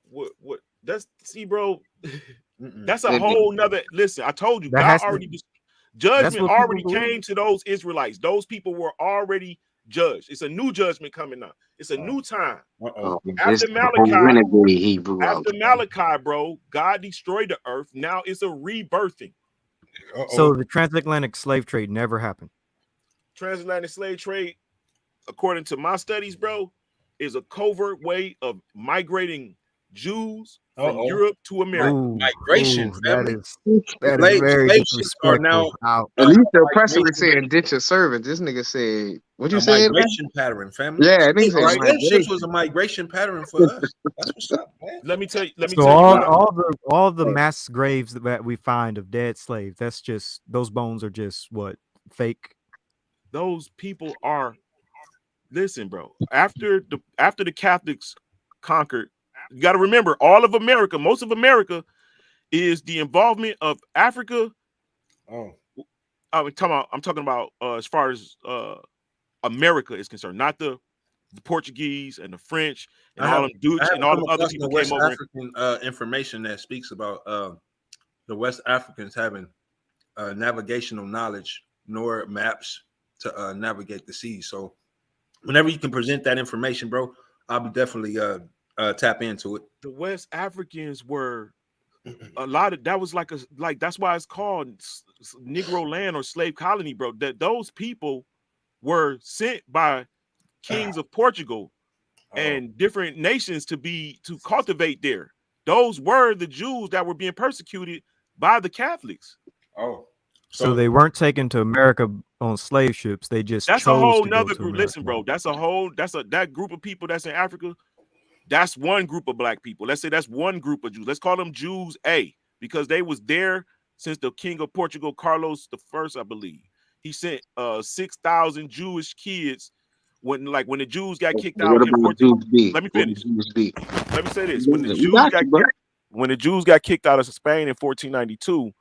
What? That's see, bro. That's a whole nother. Listen, I told you, That God has to- already that's judgment what already people believe. came to those Israelites. Those people were already judged. It's a new judgment coming up. It's a new time. Oh, this After the whole Malachi, renegade Hebrew out. after Malachi, bro, God destroyed the earth. Now it's a rebirthing. So the transatlantic slave trade never happened. Transatlantic slave trade, according to my studies, bro, is a covert way of migrating Jews from Europe to America. Migration, that family. is very Slave ships are now disrespectful. Ouch. At least the oppressor was saying indentured servant. This nigga said, what you a said? migration pattern, family. Yeah, nigga said Slave ships migration. was a migration pattern for us. That's what's up, man. Let me tell you. Let me So tell you. all the mass graves that we find of dead slaves, that's just those bones are just what, fake. Those people are. Listen, bro. After the Catholics conquered, you got to remember, all of America, most of America, is the involvement of Africa. Oh, I'm talking about as far as America is concerned, not the Portuguese and the French and all them Dukes and all the other people West came over. African information that speaks about the West Africans having navigational knowledge nor maps to navigate the seas. So whenever you can present that information, bro, I'll be definitely tap into it. The West Africans were a lot of that was like that's why it's called Negro land or slave colony, bro. That those people were sent by kings of Portugal and different nations to cultivate there. Those were the Jews that were being persecuted by the Catholics. Oh, So they weren't taken to America on slave ships. They just That's a chose whole to go nother to group. America. Listen, bro, that group of people that's in Africa. That's one group of black people. Let's say that's one group of Jews. Let's call them Jews A, because they was there since the King of Portugal, Carlos I, I believe. He sent 6,000 Jewish kids when the Jews got kicked out in Portugal. Let me finish. Let me say this. When the Jews got kicked out of Spain in 1492,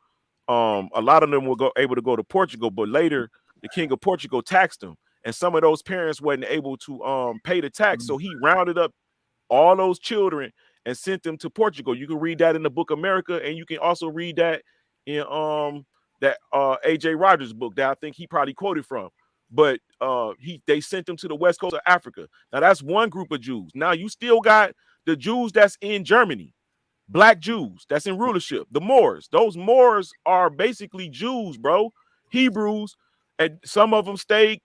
a lot of them were able to go to Portugal, but later the King of Portugal taxed them, and some of those parents wasn't able to pay the tax, so he rounded up all those children and sent them to Portugal. You can read that in the book America, and you can also read that in that A.J. Rogers book that I think he probably quoted from. But they sent them to the west coast of Africa. Now that's one group of Jews. Now you still got the Jews that's in Germany, black Jews that's in rulership, the Moors. Those Moors are basically Jews, bro, Hebrews, and some of them stayed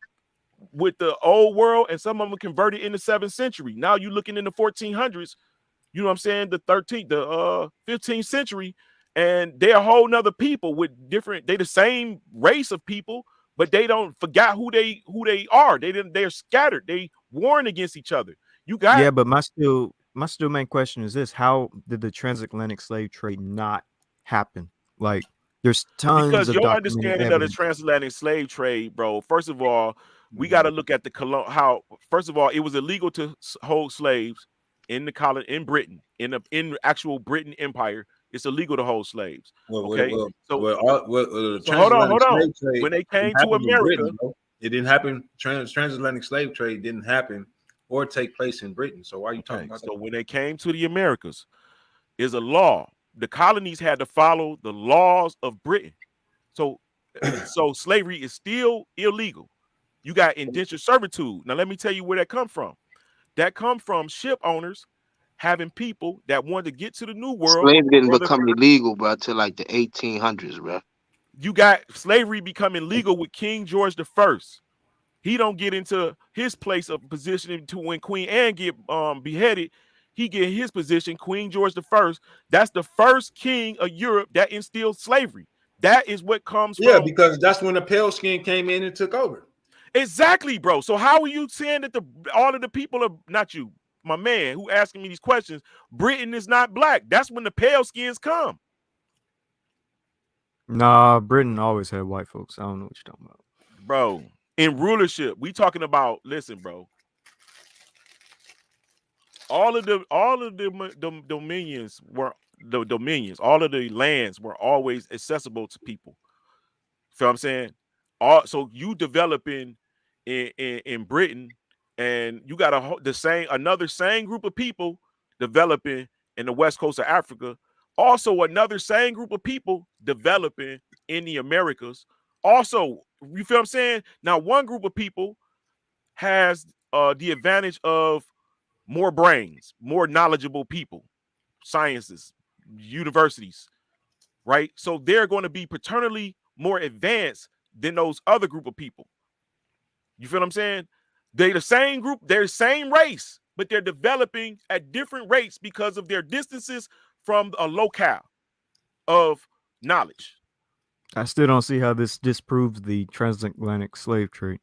with the old world and some of them converted in the 7th century. Now you're looking in the 1400s, you know what I'm saying, the 15th century, and they're a whole nother people with different, they the same race of people, but they don't forget who they are. They're scattered. They warring against each other. You got but my main question is this: how did the transatlantic slave trade not happen? Like, there's tons because of your documented understanding of the evidence. transatlantic slave trade, bro. First of all, we got to look at first of all, it was illegal to hold slaves in the colony in Britain, in actual Britain Empire. It's illegal to hold slaves. Okay, so hold on. When they came to America, it didn't happen. Transatlantic slave trade didn't happen or take place in Britain. So why are you talking about that? So when they came to the Americas, is a law. The colonies had to follow the laws of Britain. So slavery is still illegal. You got indentured servitude. Now let me tell you where that come from. That come from ship owners having people that wanted to get to the New World. Slavery didn't become illegal, bro, until like the 1800s, bro. You got slavery becoming legal with King George I. He don't get into his place of position to when Queen Anne get beheaded. He get his position, Queen George I. That's the first king of Europe that instilled slavery. That is what comes from. Because that's when the pale skin came in and took over. Exactly, bro. So how are you saying that all of the people are not you? my man who asking me these questions, Britain is not black. That's when the pale skins come. Nah, Britain always had white folks. I don't know what you're talking about. Bro, in rulership, we talking about, listen, bro. All of the dominions were all of the lands were always accessible to people. Feel what I'm saying? So you developing in Britain, and you got another same group of people developing in the west coast of Africa. Also, another same group of people developing in the Americas. Also, you feel what I'm saying? Now, one group of people has the advantage of more brains, more knowledgeable people, sciences, universities, right? So they're going to be paternally more advanced than those other group of people. You feel what I'm saying? They're the same group, they're the same race, but they're developing at different rates because of their distances from a locale of knowledge. I still don't see how this disproves the transatlantic slave trade.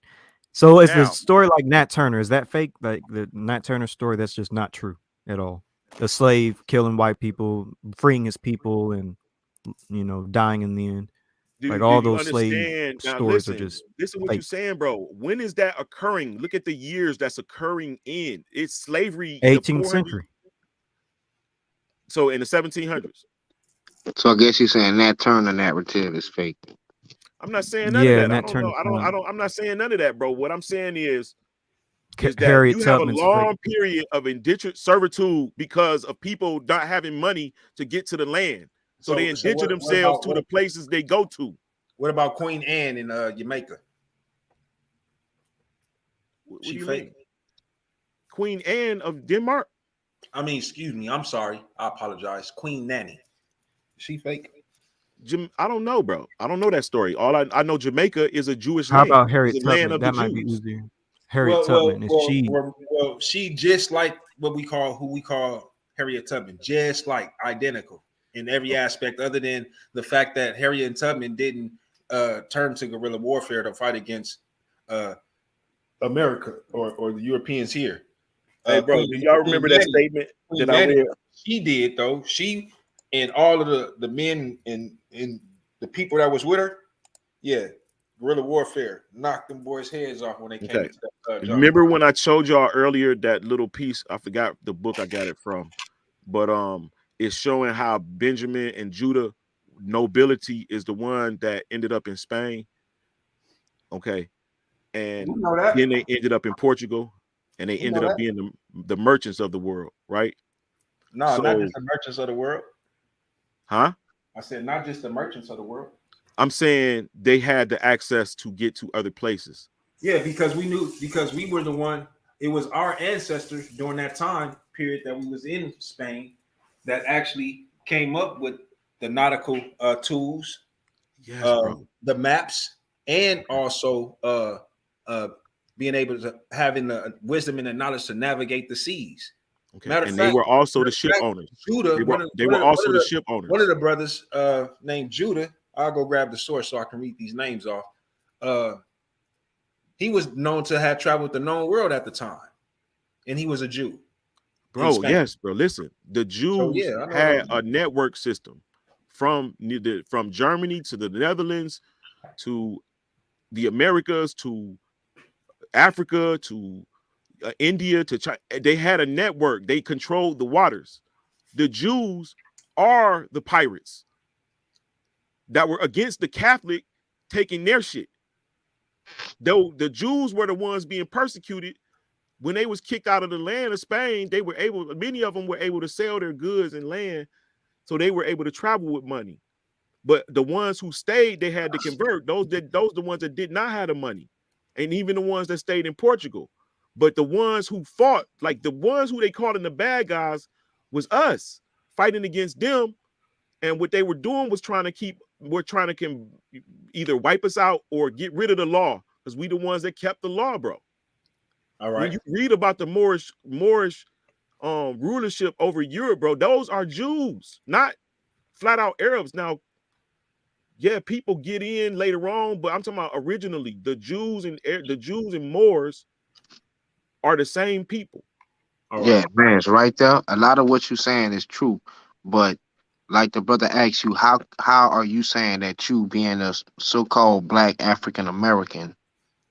So is the story like Nat Turner? Is that fake? Like the Nat Turner story? That's just not true at all. The slave killing white people, freeing his people, and dying in the end. Like all those slave stories are just listen what you're saying, bro. When is that occurring? Look at the years that's occurring in. It's slavery. 18th century. So in the 1700s. So I guess you're saying Nat Turner narrative is fake. I'm not saying none of that. Nat Turner. I'm not saying none of that, bro. What I'm saying is that Harriet you have Tubman's a long period of indentured servitude because of people not having money to get to the land. So they indenture themselves to the places they go to. What about Queen Anne in Jamaica? She fake. Queen Anne of Denmark? I mean, excuse me. I'm sorry. I apologize. Queen Nanny. She fake? I don't know, bro. I don't know that story. All I know, Jamaica is a Jewish land. How about Harriet Tubman? That might be easier. Harriet Tubman is she? Well, she just like who we call Harriet Tubman, just like identical in every aspect, other than the fact that Harriet Tubman didn't turn to guerrilla warfare to fight against America or the Europeans here. Hey, bro, do y'all remember that statement that I read? She did, though. She and all of the men and the people that was with her, yeah, guerrilla warfare knocked them boys' heads off when they came into that job. Remember when I showed y'all earlier that little piece? I forgot the book I got it from, but it's showing how Benjamin and Judah nobility is the one that ended up in Spain. Okay, and then they ended up in Portugal, and they ended up being the merchants of the world, right? No, so, not just the merchants of the world. Huh? I said not just the merchants of the world. I'm saying they had the access to get to other places. Yeah, because we were the one. It was our ancestors during that time period that we was in Spain that actually came up with the nautical tools, yes, bro. The maps, and also being able to having the wisdom and the knowledge to navigate the seas. Okay. And they were also the ship owners. Judah, they were also the ship owners. One of the brothers named Judah, I'll go grab the source so I can read these names off. He was known to have traveled the known world at the time, and he was a Jew. Bro, yes, bro. Listen, the Jews had a network system from Germany to the Netherlands to the Americas to Africa to India to China. They had a network. They controlled the waters. The Jews are the pirates that were against the Catholic taking their shit. Though the Jews were the ones being persecuted when they was kicked out of the land of Spain, many of them were able to sell their goods and land, so they were able to travel with money. But the ones who stayed, they had to convert. Those the ones that did not have the money, and even the ones that stayed in Portugal. But the ones who fought, like the ones who they called in the bad guys, was us fighting against them. And what they were doing was trying to either wipe us out or get rid of the law, because we the ones that kept the law, bro. All right. When you read about the Moorish rulership over Europe, bro, those are Jews, not flat out Arabs. Now, yeah, people get in later on, but I'm talking about originally the Jews and Moors are the same people. Yeah, man, it's right there. A lot of what you're saying is true, but like the brother asked you, how are you saying that you, being a so-called Black African American,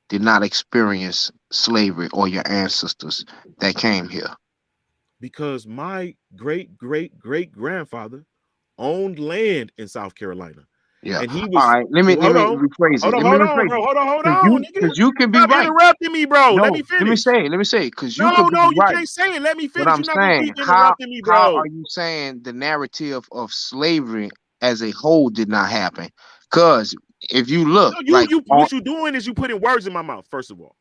did not experience slavery or your ancestors that came here? Because my great great great grandfather owned land in South Carolina. Yeah. And he All was right. Let me rephrase it. Let me hold on, rephrase bro. it. Hold on, nigga. Because you can be Stop right. interrupting me, bro. Let me No, finish. let me say it. Because you No, could be you right. can't say it. Let me But finish. I'm You're not gonna saying, keep interrupting me, how bro. are you saying the narrative of slavery as a whole did not happen? Because if you look, No, what you doing is you putting words in my mouth, first of all.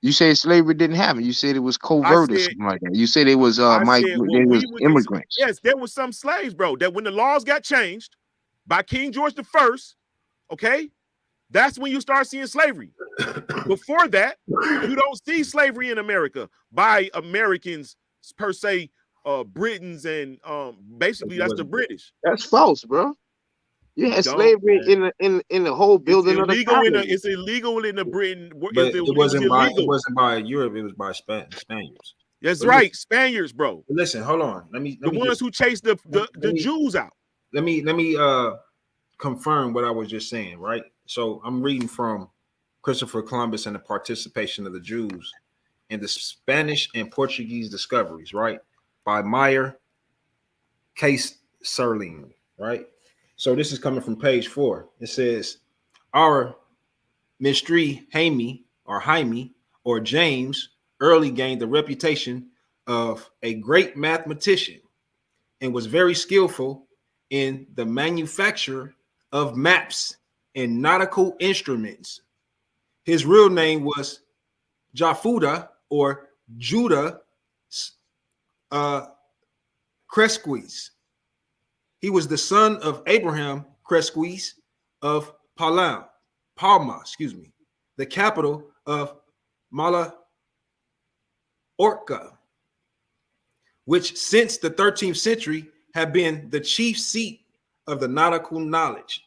you said slavery didn't happen. You said it was covert or something like that. You said it was they was immigrants. Yes, there was some slaves, bro, that when the laws got changed by King George I, okay, that's when you start seeing slavery. Before that, you don't see slavery in America by Americans per se, Britons, and basically that's the British. That's false, bro. You had slavery in the whole building of the colony. It's illegal in the Britain. But it wasn't illegal. by Europe. It was by Spaniards. That's But right, listen, Spaniards, bro. Listen, hold on. Let me who chased the Jews out. Let me confirm what I was just saying. Right. So I'm reading from Christopher Columbus and the participation of the Jews in the Spanish and Portuguese discoveries. Right, by Meyer Case Serling. Right. So this is coming from page 4. It says, our Mr. Jaime or James early gained the reputation of a great mathematician and was very skillful in the manufacture of maps and nautical instruments. His real name was Jafuda or Judah Cresques. He was the son of Abraham Cresques of Palma, the capital of Mallorca, which since the 13th century had been the chief seat of the nautical knowledge.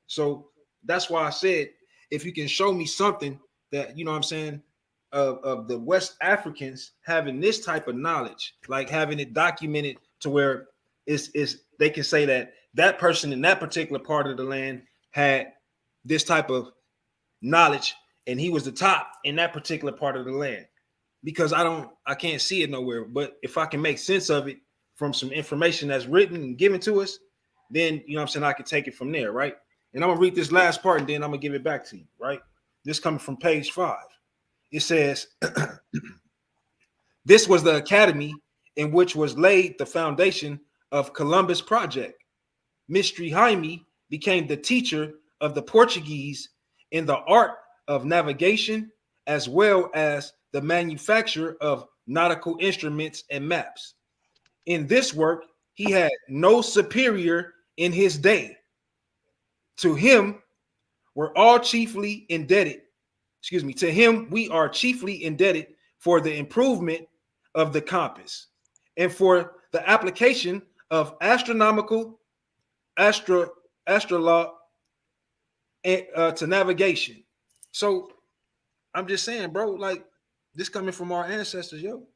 So that's why I said, if you can show me something that, you know what I'm saying, of the West Africans having this type of knowledge, like having it documented to where is they can say that that person in that particular part of the land had this type of knowledge and he was the top in that particular part of the land, because I can't see it nowhere. But if I can make sense of it from some information that's written and given to us, then, you know what I'm saying, I can take it from there, right? And I'm gonna read this last part and then I'm gonna give it back to you, right? This coming from page 5. It says, this was the academy in which was laid the foundation of Columbus project. Mr. Jaime became the teacher of the Portuguese in the art of navigation, as well as the manufacture of nautical instruments and maps. In this work, he had no superior in his day. To him, we are chiefly indebted for the improvement of the compass and for the application of astrolabe to navigation. So I'm just saying, bro, like, this coming from our ancestors, yo.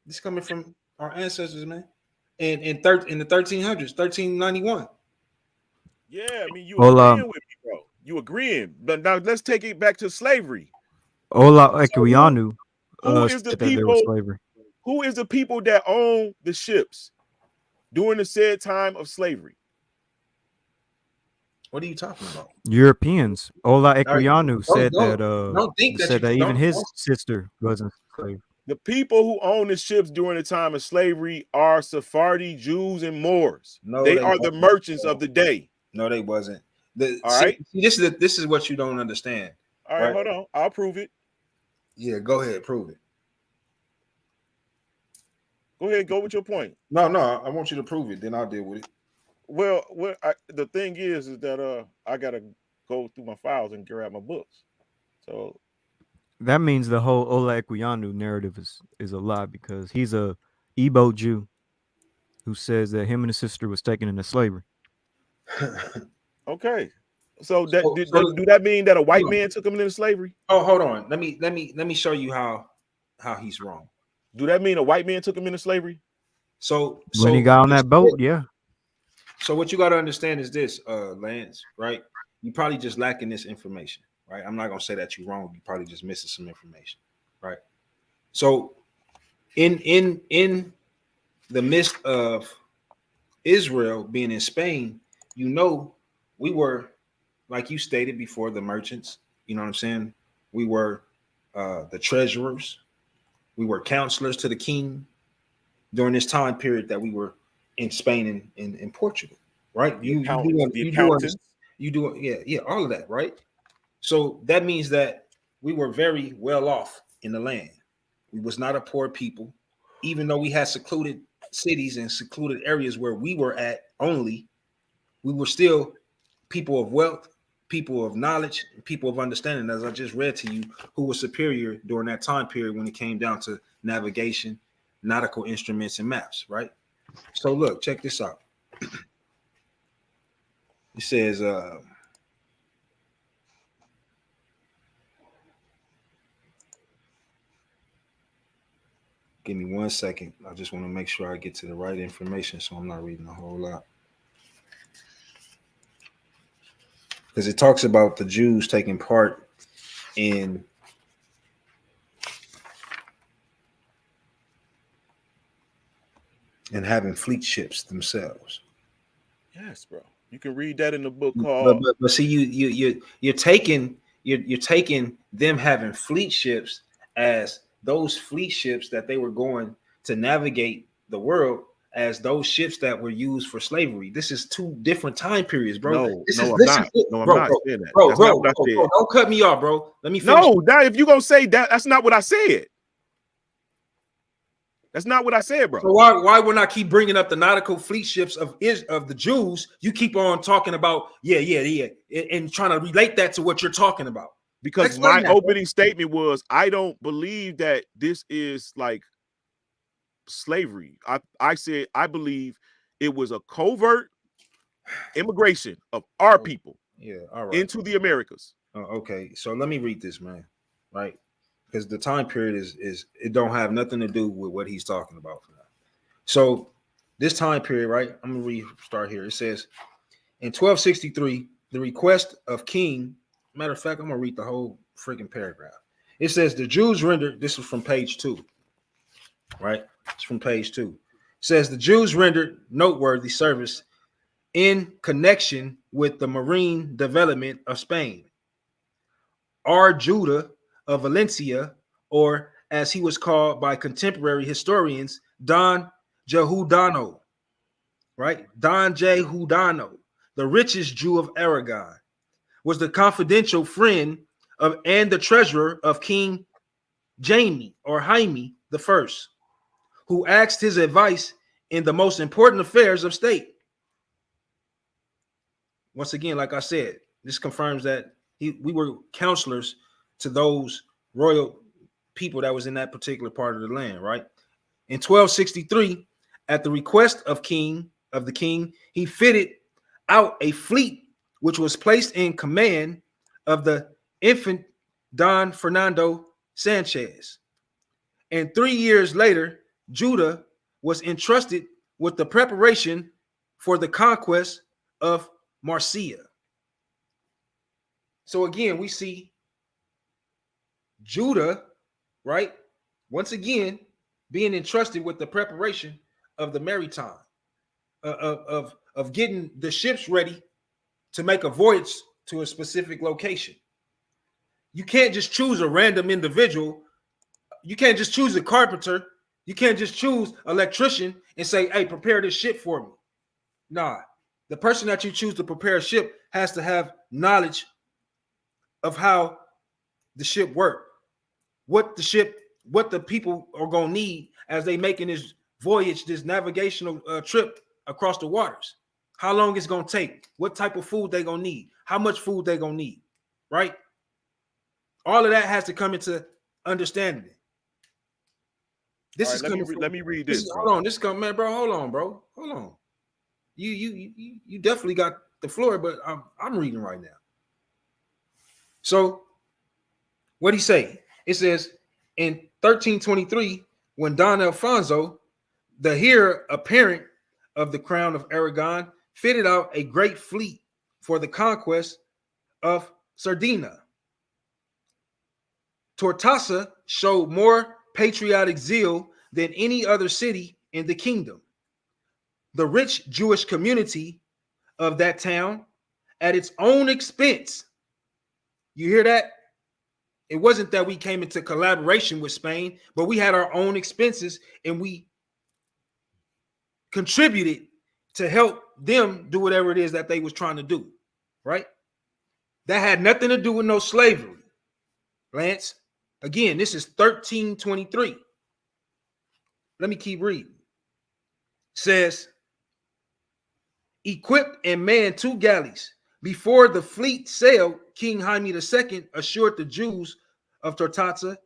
This coming from our ancestors, man. In the 1300s, 1391. Yeah, I mean, you agreeing with me, bro. You agreeing. But now let's take it back to slavery. Ola Equianu who is the said that there was slavery. Who is the people that own the ships during the said time of slavery? What are you talking about? Europeans. Ola Equianu said that even his don't. sister wasn't slave. The people who own the ships during the time of slavery are Sephardi Jews and Moors. No, they are the merchants of the day. No, they wasn't. Right. This is what you don't understand. All right, hold on. I'll prove it. Yeah, go ahead, prove it. Go ahead, go with your point. No, I want you to prove it. Then I'll deal with it. Well, the thing is that I gotta go through my files and grab my books. So that means the whole Ola Equianu narrative is a lie, because he's a Igbo Jew who says that him and his sister was taken into slavery. Okay, so do that mean that a white man took him into slavery? Oh, hold on. Let me show you how how he's wrong. Do that mean a white man took him into slavery? So When he got on that boat, yeah. So what you got to understand is this, Lance, right? You probably just lacking this information, right? I'm not gonna say that you're wrong. You probably just missing some information, right? So in the midst of Israel being in Spain, you know, we were, like you stated before, the merchants. You know what I'm saying? We were the treasurers. We were counselors to the king during this time period that we were in Spain and in Portugal, right? You do, yeah, all of that, right? So that means that we were very well off in the land. We was not a poor people, even though we had secluded cities and secluded areas where we were at only. We were still people of wealth, people of knowledge, people of understanding, as I just read to you, who were superior during that time period when it came down to navigation, nautical instruments, and maps, right? So look, check this out. It says, give me 1 second. I just want to make sure I get to the right information so I'm not reading a whole lot. Because it talks about the Jews taking part in and having fleet ships themselves. Yes, bro. You can read that in the book called. But see, you're taking them having fleet ships as those fleet ships that they were going to navigate the world as those ships that were used for slavery. This is two different time periods, bro. I'm not saying that. Bro, That's not what I said. don't cut me off, bro. Let me finish. No, now if you're gonna say that, that's not what I said. That's not what I said, bro. So why when I keep bringing up the nautical fleet ships of the Jews, you keep on talking about and trying to relate that to what you're talking about? Because my opening statement was, I don't believe that this is like slavery. I said I believe it was a covert immigration of our people into the Americas. Okay, so let me read this, man. Right, because the time period is it don't have nothing to do with what he's talking about for now. So this time period, right? I'm gonna restart here. It says in 1263, the request of King. Matter of fact, I'm gonna read the whole freaking paragraph. It says the Jews rendered. This is from page 2, right? It's from page 2. It says the Jews rendered noteworthy service in connection with the marine development of Spain. R. Judah of Valencia, or as he was called by contemporary historians, Don Jehudano, right? Don Jehudano, the richest Jew of Aragon, was the confidential friend of and the treasurer of King Jaime the First, who asked his advice in the most important affairs of state. Once again, like I said, this confirms that we were counselors to those royal people that was in that particular part of the land, right? In 1263, at the request of the king, he fitted out a fleet which was placed in command of the infant Don Fernando Sanchez. And 3 years later, Judah was entrusted with the preparation for the conquest of Marcia. So again, we see Judah, right? Once again, being entrusted with the preparation of the maritime, of getting the ships ready to make a voyage to a specific location. You can't just choose a random individual. You can't just choose a carpenter. You can't just choose an electrician and say, hey, prepare this ship for me. Nah, the person that you choose to prepare a ship has to have knowledge of how the ship works, what the people are going to need as they making this voyage, this navigational trip across the waters. How long it's going to take, what type of food they're going to need, how much food they're going to need, right? All of that has to come into understanding. This is let me read this. Hold on, this come, man, bro. Hold on, bro. Hold on. You definitely got the floor, but I'm reading right now. So what he say? It says in 1323, when Don Alfonso, the heir apparent of the crown of Aragon, fitted out a great fleet for the conquest of Sardinia. Tortosa showed more patriotic zeal than any other city in the kingdom. The rich Jewish community of that town, at its own expense, you hear that? It wasn't that we came into collaboration with Spain, but we had our own expenses and we contributed to help them do whatever it is that they was trying to do, right? That had nothing to do with no slavery, Lance. Again, this is 1323. Let me keep reading. Says, equipped and manned 2 galleys. Before the fleet sailed, King Jaime II assured the Jews of Tortosa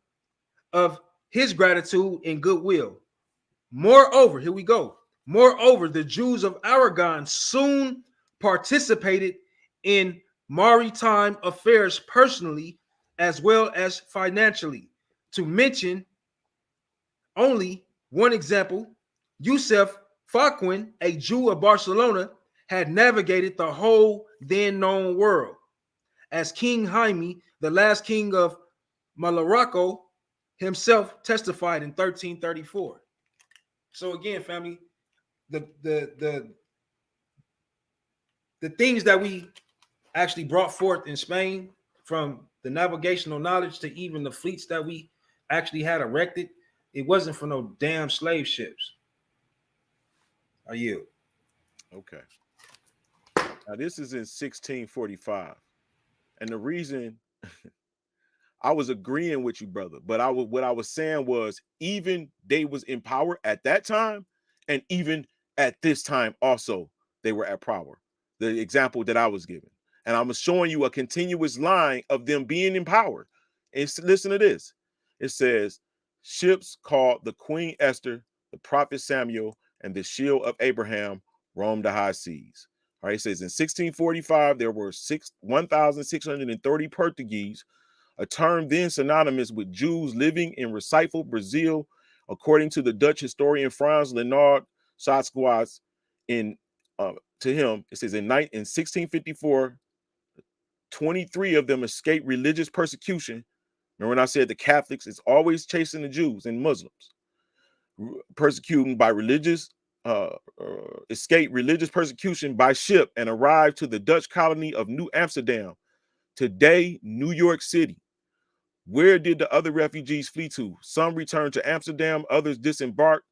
of his gratitude and goodwill. Moreover, here we go. Moreover, the Jews of Aragon soon participated in maritime affairs personally as well as financially. To mention only one example, Yusuf Faquin, a Jew of Barcelona, had navigated the whole then known world. As King Jaime, the last king of Morocco, himself testified in 1334. So again, family, the things that we actually brought forth in Spain, from the navigational knowledge to even the fleets that we actually had erected, it wasn't for no damn slave ships. Are you? Okay. Now this is in 1645, and the reason I was agreeing with you, brother, but what I was saying was, even they was in power at that time, and even at this time also they were at power. The example that I was giving, and I'm showing you a continuous line of them being in power. And listen to this. It says, ships called the Queen Esther, the prophet Samuel, and the shield of Abraham roamed the high seas. All right, it says in 1645 there were 1,630 Portuguese, a term then synonymous with Jews living in Recife, Brazil, according to the Dutch historian Frans Leonard Schatzkwaas. To him, it says in 1654, 23 of them escaped religious persecution. Remember when I said the Catholics is always chasing the Jews and Muslims, persecuting by religious, escaped religious persecution by ship and arrived to the Dutch colony of New Amsterdam, today New York City. Where did the other refugees flee to? Some returned to Amsterdam, others disembarked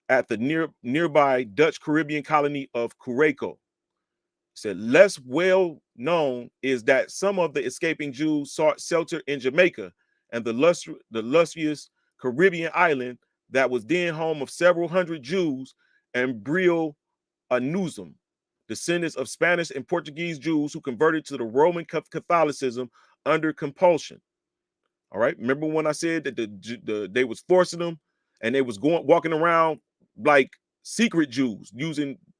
at the nearby Dutch Caribbean colony of Curaçao. Said less well known is that some of the escaping Jews sought shelter in Jamaica and the lustrous Caribbean island that was then home of several hundred Jews and Brio Anusum, descendants of Spanish and Portuguese Jews who converted to the Roman Catholicism under compulsion. All right. Remember when I said that they was forcing them, and they was walking around like secret Jews,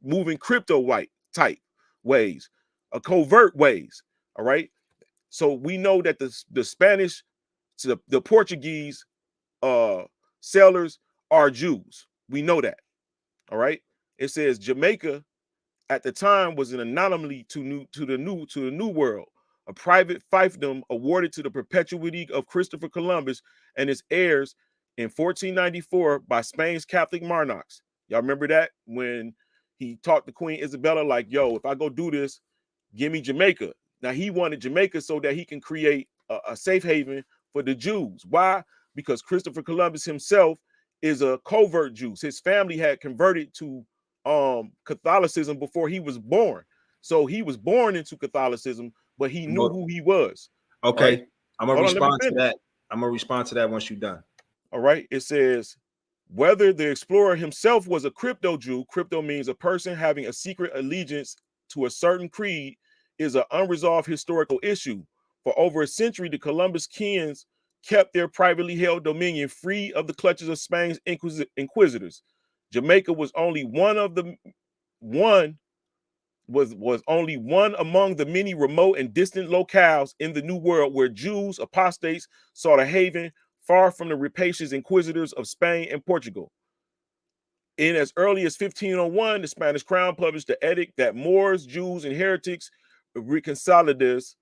moving crypto white type ways, covert ways. All right. So we know that the Spanish, the Portuguese sailors are Jews. We know that. All right. It says Jamaica at the time was an anomaly to the new world, a private fiefdom awarded to the perpetuity of Christopher Columbus and his heirs in 1494 by Spain's Catholic monarchs. Y'all remember that when he talked to Queen Isabella like, yo, if I go do this, give me Jamaica. Now he wanted Jamaica so that he can create a safe haven for the Jews. Why? Because Christopher Columbus himself is a covert Jew. His family had converted to Catholicism before he was born. So he was born into Catholicism, but he knew who he was. Okay. Right? I'm gonna respond to that. I'm gonna respond to that once you're done. All right. It says, whether the explorer himself was a crypto Jew, crypto means a person having a secret allegiance to a certain creed, is an unresolved historical issue. For over a century, the Columbus kins kept their privately held dominion free of the clutches of Spain's inquisitors. Jamaica was only one among the many remote and distant locales in the New World where Jews, apostates, sought a haven far from the rapacious inquisitors of Spain and Portugal. In as early as 1501, the Spanish crown published the edict that Moors, Jews, and heretics reconciliades,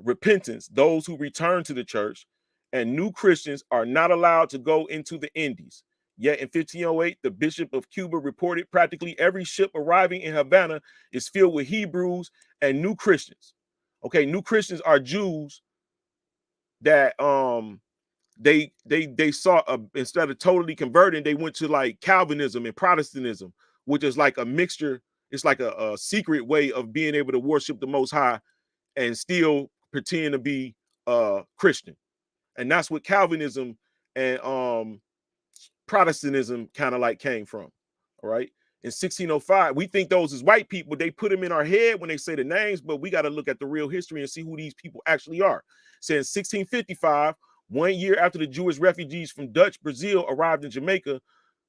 repentance, those who return to the church, and new Christians are not allowed to go into the Indies. Yet in 1508, the Bishop of Cuba reported practically every ship arriving in Havana is filled with Hebrews and new Christians. Okay, new Christians are Jews that they saw instead of totally converting, they went to like Calvinism and Protestantism, which is like a mixture. It's like a secret way of being able to worship the Most High and still pretend to be Christian. And that's what Calvinism and Protestantism kind of like came from. All right. In 1605, we think those is white people. They put them in our head when they say the names, but we got to look at the real history and see who these people actually are. So in 1655, 1 year after the Jewish refugees from Dutch Brazil arrived in Jamaica,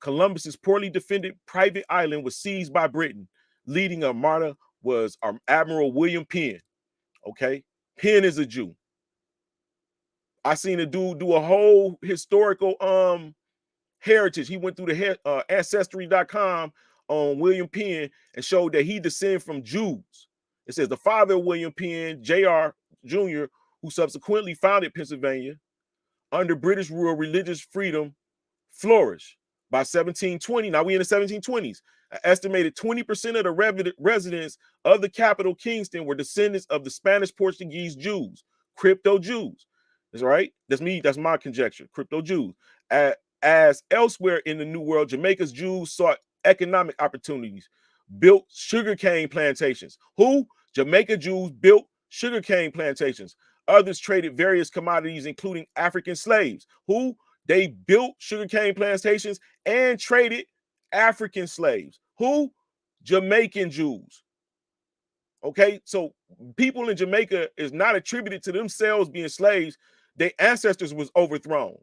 Columbus's poorly defended private island was seized by Britain. Leading armada was Admiral William Penn. Okay, Penn is a Jew. I seen a dude do a whole historical heritage. He went through the ancestry.com on William Penn and showed that he descended from Jews. It says the father of William Penn, Jr., who subsequently founded Pennsylvania, under British rule, religious freedom flourished. By 1720, now we in the 1720s, an estimated 20% of the residents of the capital, Kingston, were descendants of the Spanish Portuguese Jews, crypto Jews. That's right. That's me. That's my conjecture. Crypto Jews. As elsewhere in the New World, Jamaica's Jews sought economic opportunities, built sugarcane plantations. Who? Jamaica Jews built sugarcane plantations. Others traded various commodities, including African slaves. Who? They built sugarcane plantations and traded African slaves. Who? Jamaican Jews. Okay, so people in Jamaica is not attributed to themselves being slaves. Their ancestors was overthrown.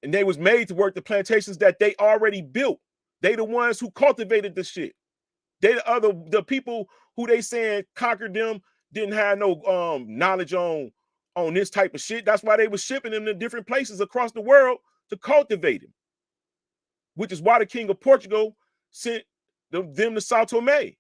And they was made to work the plantations that they already built. They the ones who cultivated the shit. They the people who they saying conquered them didn't have no knowledge on this type of shit. That's why they were shipping them to different places across the world to cultivate them. Which is why the King of Portugal sent them to Sao Tome.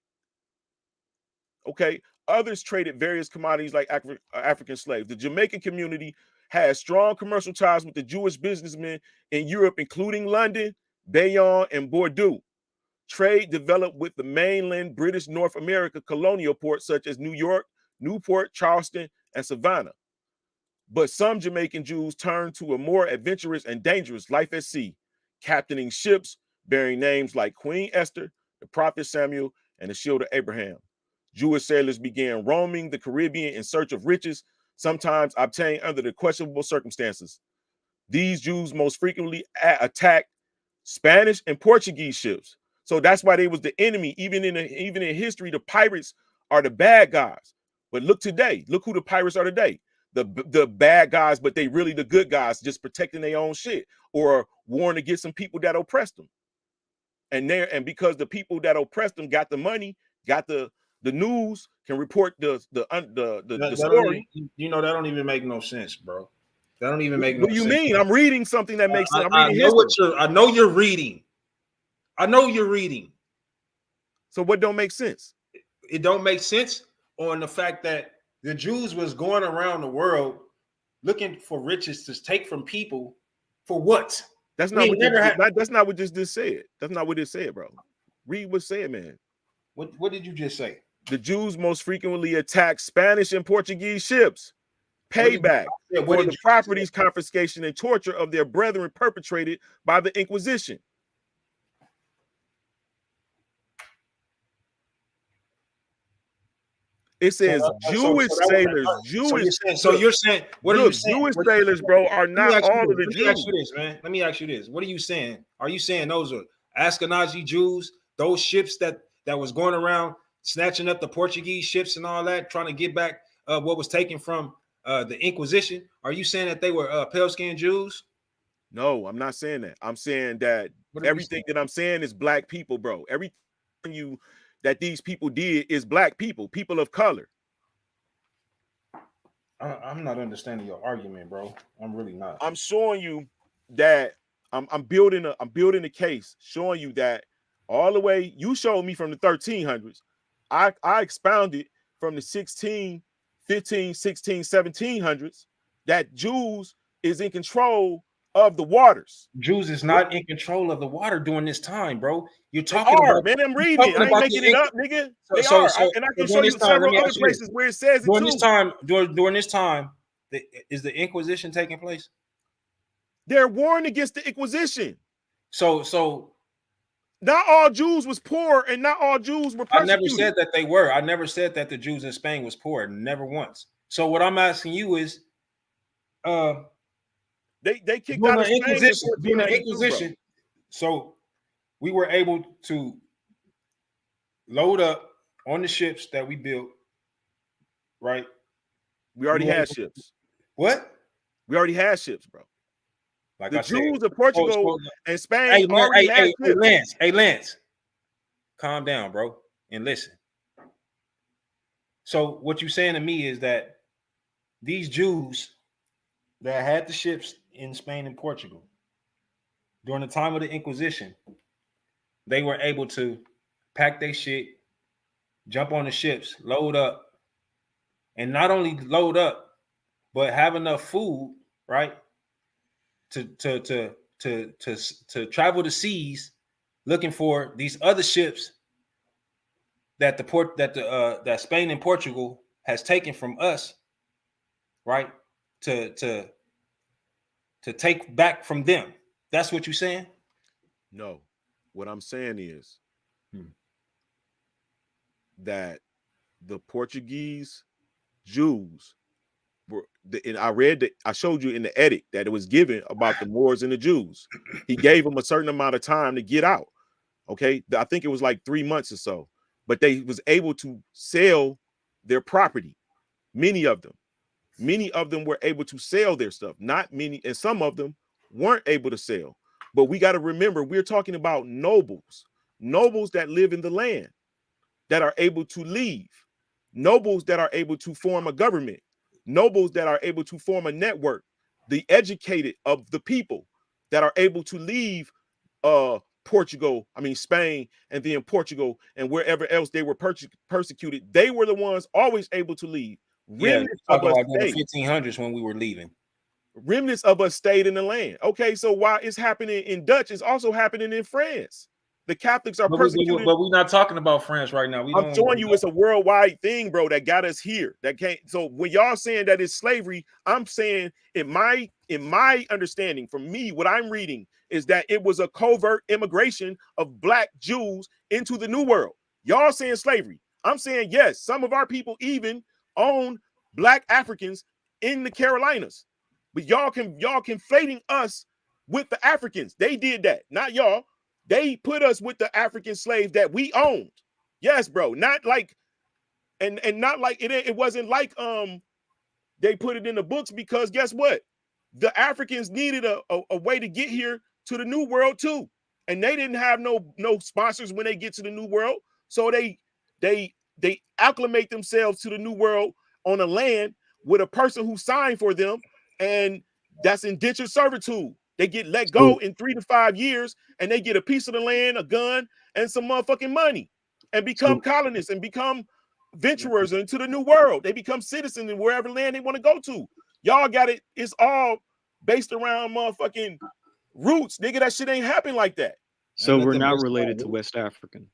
Okay, others traded various commodities like African slaves. The Jamaican community had strong commercial ties with the Jewish businessmen in Europe, including London, Bayonne, and Bordeaux. Trade developed with the mainland British North America colonial ports such as New York, Newport, Charleston, and Savannah. But some Jamaican Jews turned to a more adventurous and dangerous life at sea, captaining ships bearing names like Queen Esther, the Prophet Samuel, and the Shield of Abraham. Jewish sailors began roaming the Caribbean in search of riches, sometimes obtained under the questionable circumstances. These Jews most frequently attacked Spanish and Portuguese ships. So that's why they was the enemy. Even in history, the pirates are the bad guys. But look today, look who the pirates are today. The bad guys, but they really the good guys, just protecting their own shit or warring against some people that oppressed them. And because the people that oppressed them got the money, got the news, can report the story. You know, that don't even make no sense, bro. That don't even make no sense. What do you mean? I'm reading something that makes sense. I'm reading history. I know you're reading. I know you're reading. So what don't make sense? It don't make sense on the fact that the Jews was going around the world looking for riches to take from people for what? That's not that's not what this said. That's not what it said, bro. Read what it said, man. What did you just say? The Jews most frequently attacked Spanish and Portuguese ships. Payback for the properties confiscation and torture of their brethren perpetrated by the Inquisition. It says Jewish sailors. So you're saying what are you saying? Jewish sailors, bro, are not all of the Jews. Let me ask you this, man. Let me ask you this. What are you saying? Are you saying those are Ashkenazi Jews? Those ships that was going around snatching up the Portuguese ships and all that, trying to get back what was taken from the Inquisition? Are you saying that they were pale-skinned Jews? No, I'm not saying that. I'm saying that everything that I'm saying is black people, bro. Everything that these people did is black people, people of color. I'm not understanding your argument, bro. I'm really not. I'm showing you that I'm building a case, showing you that all the way you showed me from the 1300s. I expounded from the 16, 15, 16, 1700s that Jews is in control of the waters. Jews is not in control of the water during this time, bro. You're They talking are, about, man. I'm you're reading it. talking I ain't about making it up, nigga. They are. And I can show during you this time, let several me other ask you this. places where it says it During too. this time, during this time, is the Inquisition taking place? They're warned against the Inquisition. So not all Jews was poor and not all Jews were I never persecuted. said that they were. I never said that the Jews in Spain was poor. Never once. So what I'm asking you is, they kicked during out of the Spain Inquisition. in During the 1492, Inquisition, so we were able to load up on the ships that we built. Right. We already had ships. What? We already had ships, bro. Like the I said, Jews of Portugal and Spain hey, man, already had ships. Hey, Lance, calm down, bro, and listen. So what you're saying to me is that these Jews that had the ships in Spain and Portugal during the time of the Inquisition, they were able to pack their shit, jump on the ships, load up, and not only load up, but have enough food, right, to travel the seas looking for these other ships that that Spain and Portugal has taken from us, right? To take back from them. That's what you're saying? No. What I'm saying is that the Portuguese Jews were, and I showed you in the edit that it was given about the Moors and the Jews. He gave them a certain amount of time to get out. Okay. I think it was like 3 months or so, but they was able to sell their property. Many of them were able to sell their stuff. Not many, and some of them weren't able to sell. But we got to remember, we're talking about nobles that live in the land, that are able to leave, nobles that are able to form a government, nobles that are able to form a network, the educated of the people that are able to leave Spain, and then Portugal, and wherever else they were persecuted. They were the ones always able to leave. Remnants talk of us about the stayed. 1500s when we were leaving. Remnants of us stayed in the land. Okay, so while it's happening in Dutch, it's also happening in France. The Catholics are persecuted. But we're not talking about France right now. I'm showing you it's a worldwide thing, bro, that got us here. That can't. So when y'all saying that it's slavery, I'm saying in my understanding, from me, what I'm reading is that it was a covert immigration of Black Jews into the New World. Y'all saying slavery. I'm saying yes. Some of our people even own Black Africans in the Carolinas, but y'all conflating us with the Africans. They did that, not y'all. They put us with the African slaves that we owned. Yes, bro. Not like, and not like it wasn't like they put it in the books, because guess what? The Africans needed a way to get here to the New World too. And they didn't have no sponsors when they get to the New World. So they acclimate themselves to the New World on a land with a person who signed for them, and that's indentured servitude. They get let go in 3 to 5 years, and they get a piece of the land, a gun, and some motherfucking money, and become colonists and become venturers into the New World. They become citizens in wherever land they want to go to. Y'all got it. It's all based around motherfucking roots, nigga. That shit ain't happen like that. So we're not related to West Africans.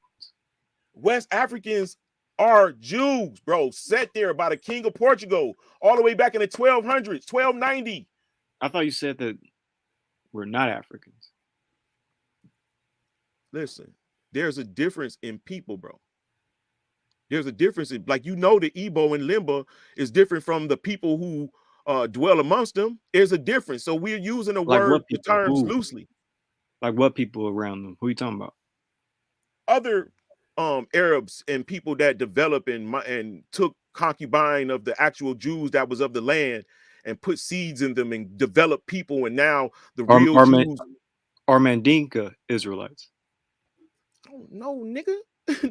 West Africans are Jews, bro, set there by the King of Portugal all the way back in the 1200s, 1290. I thought you said that we're not Africans. Listen, there's a difference in people, bro. There's a difference in, like, the Igbo and Limba is different from the people who dwell amongst them. There's a difference. So we're using the terms loosely. Like what people around them? Who are you talking about? Other Arabs and people that develop and took concubine of the actual Jews that was of the land and put seeds in them and develop people, and now the real Jews are Mandinka Israelites? I don't know, nigga.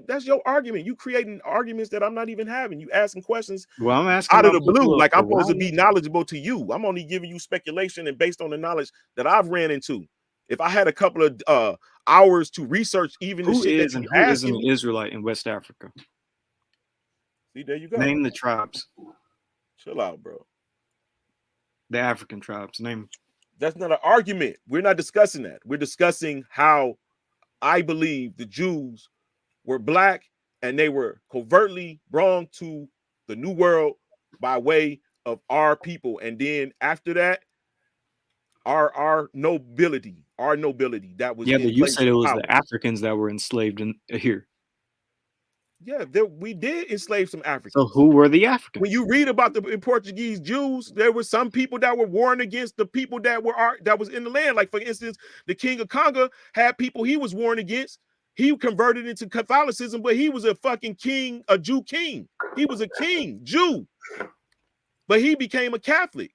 That's your argument. You creating arguments that I'm not even having. You asking questions Well, I'm asking out of my the blue, people like I'm supposed to around be me. knowledgeable to you. I'm only giving you speculation and based on the knowledge that I've ran into. If I had a couple of hours to research even the Who shit that is and you who isn't asking an me, Israelite in West Africa? see, there you go. Name the tribes, Chill out, bro. the African tribes. Name. That's not an argument. We're not discussing that. We're discussing how I believe the Jews were black and they were covertly brought to the New World by way of our people. And then after that, our nobility that was Yeah, in but you place said it of was power. the Africans that were enslaved in here. Yeah, we did enslave some Africans. So who were the Africans? When you read about the Portuguese Jews, there were some people that were warring against the people that was in the land. Like, for instance, the King of Congo had people he was warring against. He converted into Catholicism, but he was a fucking king, a Jew king. He was a king, Jew, but he became a Catholic,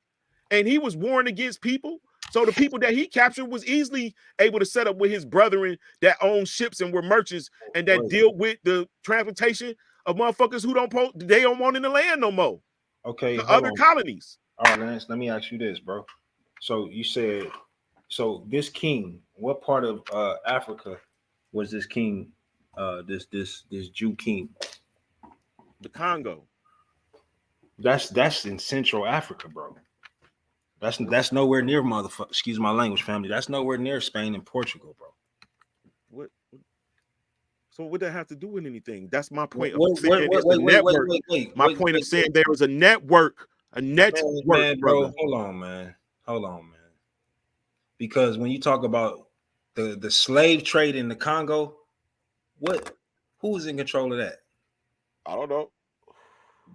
and he was warring against people. So the people that he captured was easily able to set up with his brethren that owned ships and were merchants and that deal with the transportation of motherfuckers who they don't want in the land no more. Okay, The other colonies. All right, Lance, let me ask you this, bro. So you said, so this king, what part of Africa was this king, this Jew king? The Congo. That's in Central Africa, bro. That's nowhere near motherfucker. Excuse my language, family. That's nowhere near Spain and Portugal, bro. What? So what that have to do with anything? That's my point of Wait, saying it's a network. My point of saying there was a network, man, bro. brother. Hold on, man. Because when you talk about the slave trade in the Congo, who is in control of that? I don't know.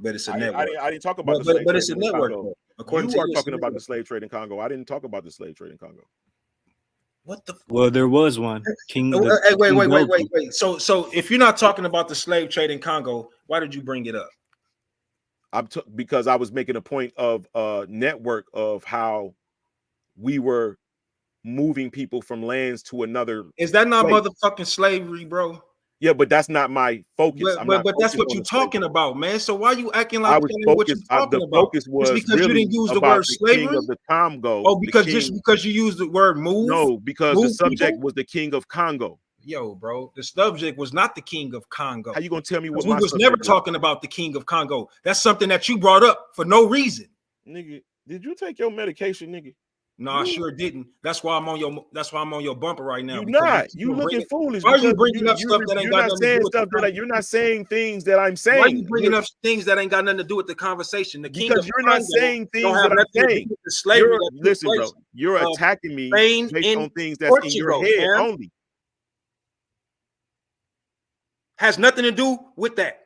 But it's a network. I didn't talk about the slave but it's trade a in network. Congo. According You to are you, talking about the slave trade in Congo. I didn't talk about the slave trade in Congo. What the? Well, there was one. King. Hey, wait. So if you're not talking about the slave trade in Congo, why did you bring it up? Because I was making a point of a network of how we were moving people from lands to another. Is that not place. motherfucking slavery, bro? Yeah, but that's not my focus. But that's what you're talking about, man. So why you acting like I was what you're focused? talking The about? focus was Just because really you didn't use the about word the slavery king of the Congo. Oh, because you used the word move. No, because the move subject people? was the king of Congo. Yo, bro, the subject was not the king of Congo. How you gonna tell me what we my was never subject was? talking about the king of Congo? That's something that you brought up for no reason. Nigga, did you take your medication, nigga? No, I sure didn't. That's why I'm on your bumper right now. You're not. You looking foolish. Why are you because bringing up stuff that ain't you're got not nothing to saying do with stuff the that you're not saying things that I'm saying. Why are you bringing up things that ain't got nothing to do with the conversation? The king Because of you're not Congo saying things don't have that I'm nothing to do saying. with the slavery that took Listen, place, bro. You're attacking me Spain based and on things that's in your Portugal, head fam. only. Has nothing to do with that.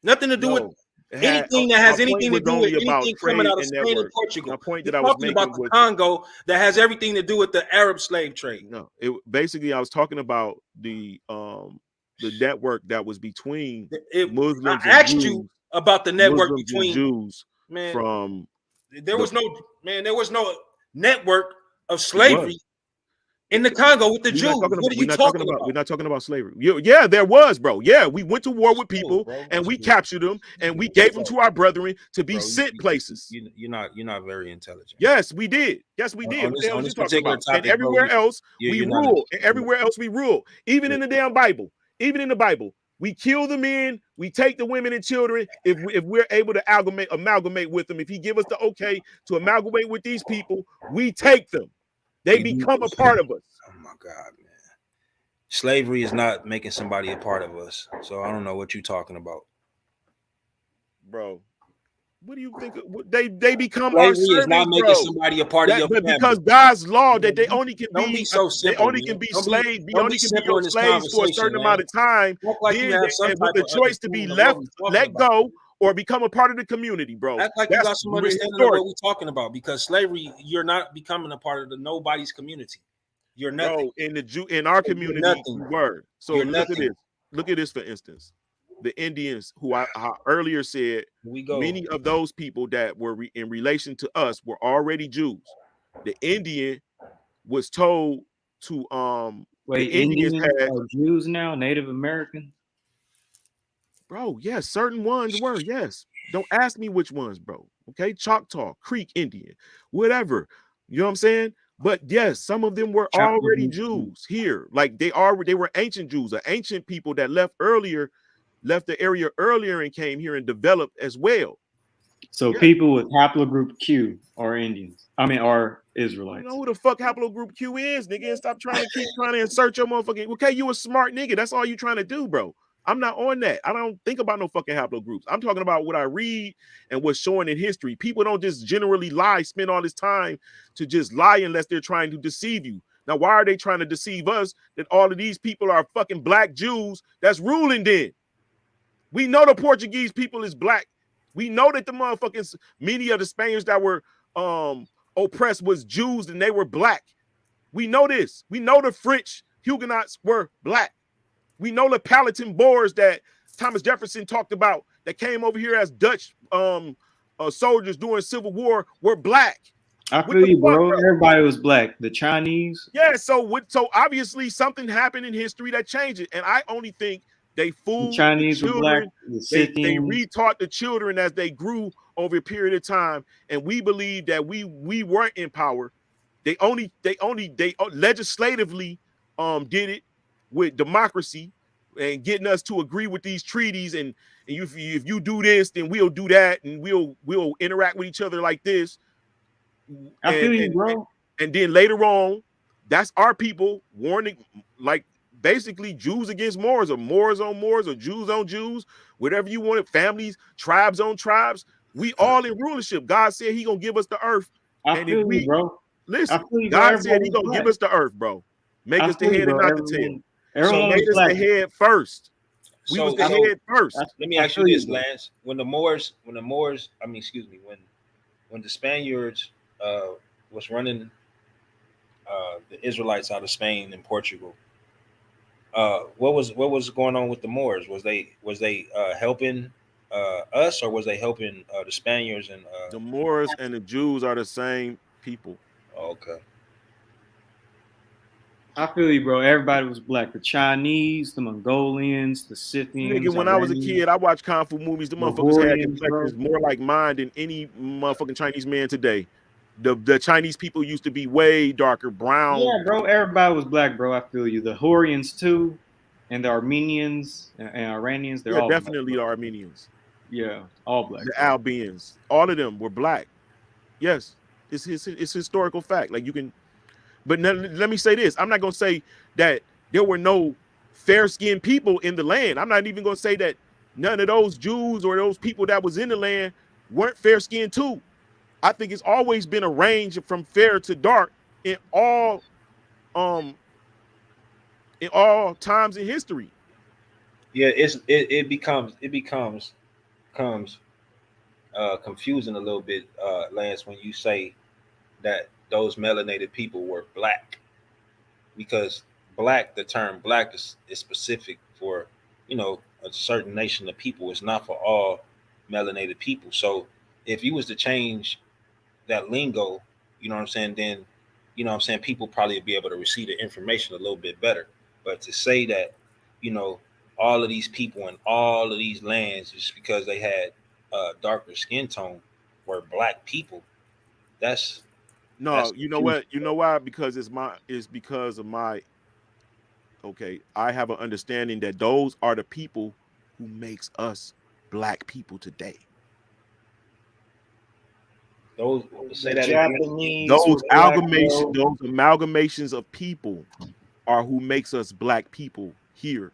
Nothing to do with anything that has anything to do with anything coming out of Spain and Portugal. My point You're that I was talking making about the was Congo that has everything to do with the Arab slave trade. no. Basically I was talking about the network that was between Muslims I and asked Jews, you about the network Muslims and between Jews man. from There was no network of slavery in the Congo with the Jews. What are you talking about? We're not talking about slavery. Yeah, there was, bro. Yeah, we went to war with people and we captured them and we gave them to our brethren to be sent places. You're not very intelligent. Yes, we did. Yes, we did. On What the hell this are you talking particular about? topic, And everywhere bro, else we you're not rule. And everywhere else we rule. Even in the damn Bible. Even in the Bible. We kill the men, we take the women and children if we're able to amalgamate with them. If he give us the okay to amalgamate with these people, we take them. They become a part of us. Oh my God, man. Slavery is not making somebody a part of us. So I don't know what you're talking about. Bro, what do you think? They become Slavery our servants, is not making bro. somebody a part of your family. Because God's law that they only can Don't be so simple. they only can be slaves. They only can be simple your in this slaves for a certain conversation, amount of time. Act like you have some And with type the of choice to be understanding of left, what we let talking about. go, or become a part of the community, bro. Act like you got some understanding of historic. what we're talking about, because slavery, you're not becoming a part of the nobody's community. You're nothing. Bro, in our community, we were. So You're look at nothing. this. Look at this, for instance. The Indians, who I earlier said, many of those people that were in relation to us were already Jews. The Indian was told to Wait, the Indians Indians are Jews now, Native American? Bro, yes, certain ones were, yes. Don't ask me which ones, bro. Okay, Choctaw, Creek Indian, whatever. You know what I'm saying? But yes, some of them were already Jews here. Like they were ancient Jews, ancient people that left the area earlier and came here and developed as well. So Yeah. people with haplogroup Q are Indians. I mean, are You Israelites. know who the fuck haplogroup Q is, nigga, and stop trying to insert your motherfucking. Okay, you a smart nigga. That's all you trying to do, bro. I'm not on that. I don't think about no fucking haplogroups. I'm talking about what I read and what's showing in history. People don't just generally lie, spend all this time to just lie unless they're trying to deceive you. Now, why are they trying to deceive us that all of these people are fucking black Jews that's ruling then? We know the Portuguese people is black. We know that the motherfucking many of the Spaniards that were oppressed was Jews and they were black. We know this. We know the French Huguenots were black. We know the Palatine Boers that Thomas Jefferson talked about that came over here as Dutch soldiers during Civil War were black. I feel you, bro. Everybody was black. The Chinese. Yeah, so obviously something happened in history that changed it. And I only think they fooled the Chinese were black. children. The They Scythians. retaught the children as they grew over a period of time. And we believe that we weren't in power. They legislatively did it with democracy and getting us to agree with these treaties. And if you do this, then we'll do that, and we'll interact with each other like this. I feel you, bro. And then later on, that's our people warning, like basically Jews against Moors, or Moors on Moors, or Jews on Jews, whatever you want it, families, tribes on tribes. We all in rulership. God said he gonna give us the earth. I feel you, bro. Listen, bro, God said he gonna black. give us the earth, bro. Make us the head and not the tail. Everyone So made us the head first. We was the head first. Let me ask you this, Lance. When the Spaniards was running the Israelites out of Spain and Portugal, what was going on with the Moors? Was they helping us, or was they helping the Spaniards? And the Moors and the Jews are the same people. Okay. I feel you, bro. Everybody was black. The Chinese, the Mongolians, the Scythians. Nigga, when I was a kid, I watched Kung Fu movies. The motherfuckers had complexions more like mine than any motherfucking Chinese man today. The Chinese people used to be way darker, brown. Yeah, bro. Everybody was black, bro. I feel you. The Hurrians too, and the Armenians and Iranians. They're all definitely black, the Armenians. Yeah, all black. The Albanians, all of them were black. Yes, it's historical fact. Like you can. But let me say this. I'm not going to say that there were no fair-skinned people in the land. I'm not even going to say that none of those Jews or those people that was in the land weren't fair-skinned too. I think it's always been a range from fair to dark in all times in history. Yeah, it becomes confusing a little bit, Lance, when you say that those melanated people were black, because the term black is specific for, a certain nation of people. It's not for all melanated people. So if you was to change that lingo, you know what I'm saying, then, people probably would be able to receive the information a little bit better. But to say that, all of these people in all of these lands, just because they had darker skin tone, were black people, that's you know what? You know why? Because it's because of my. Okay, I have an understanding that those are the people who makes us black people today. Those amalgamations of people are who makes us black people here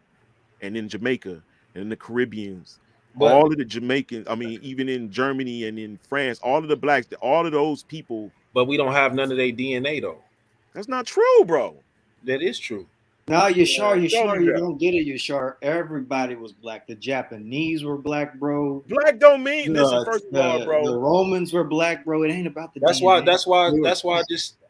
and in Jamaica and in the Caribbeans. All of the Jamaicans, I mean, even in Germany and in France, all of the blacks, all of those people. But we don't have none of their DNA though. That's not true, bro. That is true. No, Yashar, you don't get it, Yashar. Everybody was black. The Japanese were black, bro. Black don't mean listen, first of all, bro. The Romans were black, bro. It ain't about the That's DNA. why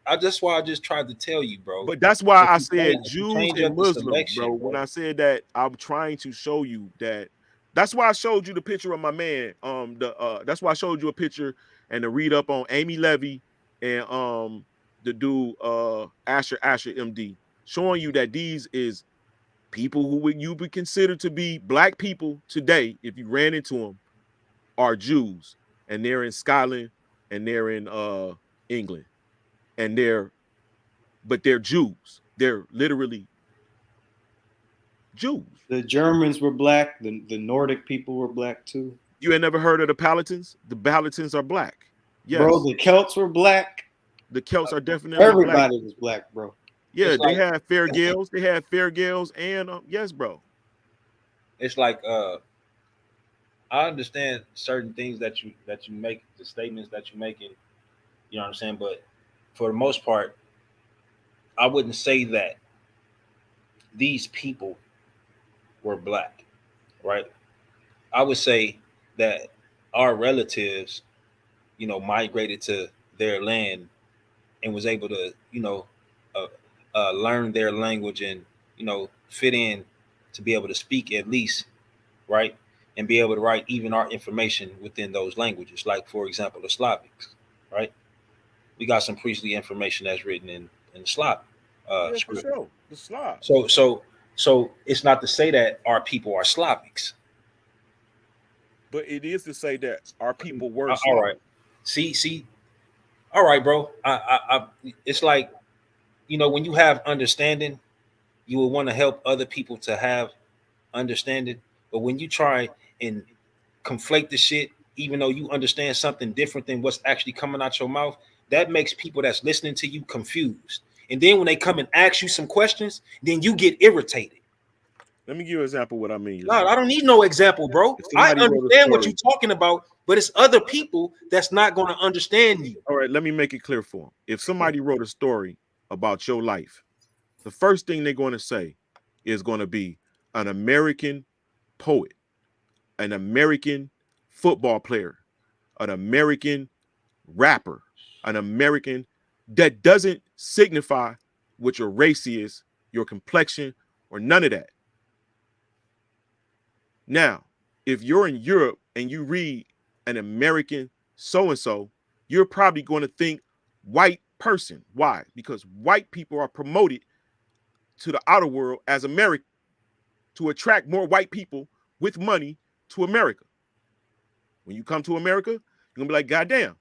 I just tried to tell you, bro. But that's why I said Jews and Muslims, bro. When I said that, I'm trying to show you that. That's why I showed you the picture of my man. That's why I showed you a picture and to read up on Amy Levy and the dude Asher MD, showing you that these is people who you would consider to be black people today, if you ran into them, are Jews, and they're in Scotland and they're in England, and they're Jews. They're literally Jews. The Germans were black. The Nordic people were black too. You ain't never heard of the Palatins? The Palatins are black. Yes. Bro, the Celts were black. The Celts are definitely everybody black. was black, bro. Yeah, It's they like- had fair gales. They had fair gales, and yes, bro. It's like I understand certain things that you make, the statements that you're making, you know what I'm saying, but for the most part, I wouldn't say that these people were black, right? I would say that our relatives, you know, migrated to their land and was able to, you know, learn their language and, you know, fit in to be able to speak at least, right? And be able to write even our information within those languages. Like, for example, the Slavics, right? We got some priestly information that's written in Slavic. Yeah, for sure. The Slav. So it's not to say that our people are Slavics. But it is to say that our people were all right. See. All right, bro. I it's like, you know, when you have understanding, you will want to help other people to have understanding. But when you try and conflate the shit, even though you understand something different than what's actually coming out your mouth, that makes people that's listening to you confused. And then when they come and ask you some questions, then you get irritated. Let me give you an example of what I mean. No, I don't need no example, bro. I understand what you're talking about, but it's other people that's not going to understand you. All right, let me make it clear for them. If somebody wrote a story about your life, the first thing they're going to say is going to be an American poet, an American football player, an American rapper, an American. That doesn't signify what your race is, your complexion, or none of that. Now, if you're in Europe and you read an American so-and-so, you're probably going to think white person. Why? Because white people are promoted to the outer world as American to attract more white people with money to America. When you come to America, you're going to be like, God damn,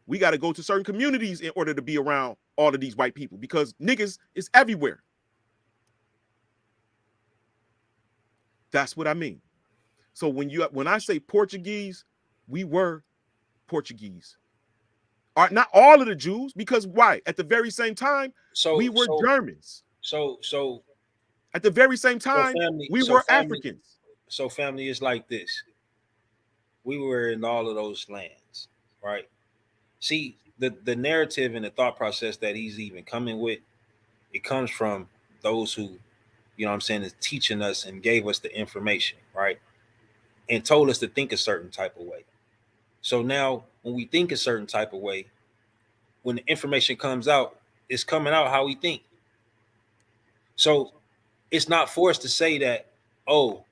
we got to go to certain communities in order to be around all of these white people because niggas is everywhere. That's what I mean. So when I say Portuguese, we were Portuguese. Not all of the Jews, because why? At the very same time, we were Germans. So at the very same time, we were Africans. So family is like this. We were in all of those lands, right? See, the narrative and the thought process that he's even coming with, it comes from those who, you know what I'm saying, is teaching us and gave us the information, right? And told us to think a certain type of way. So now when we think a certain type of way, when the information comes out, it's coming out how we think. So it's not for us to say that, oh,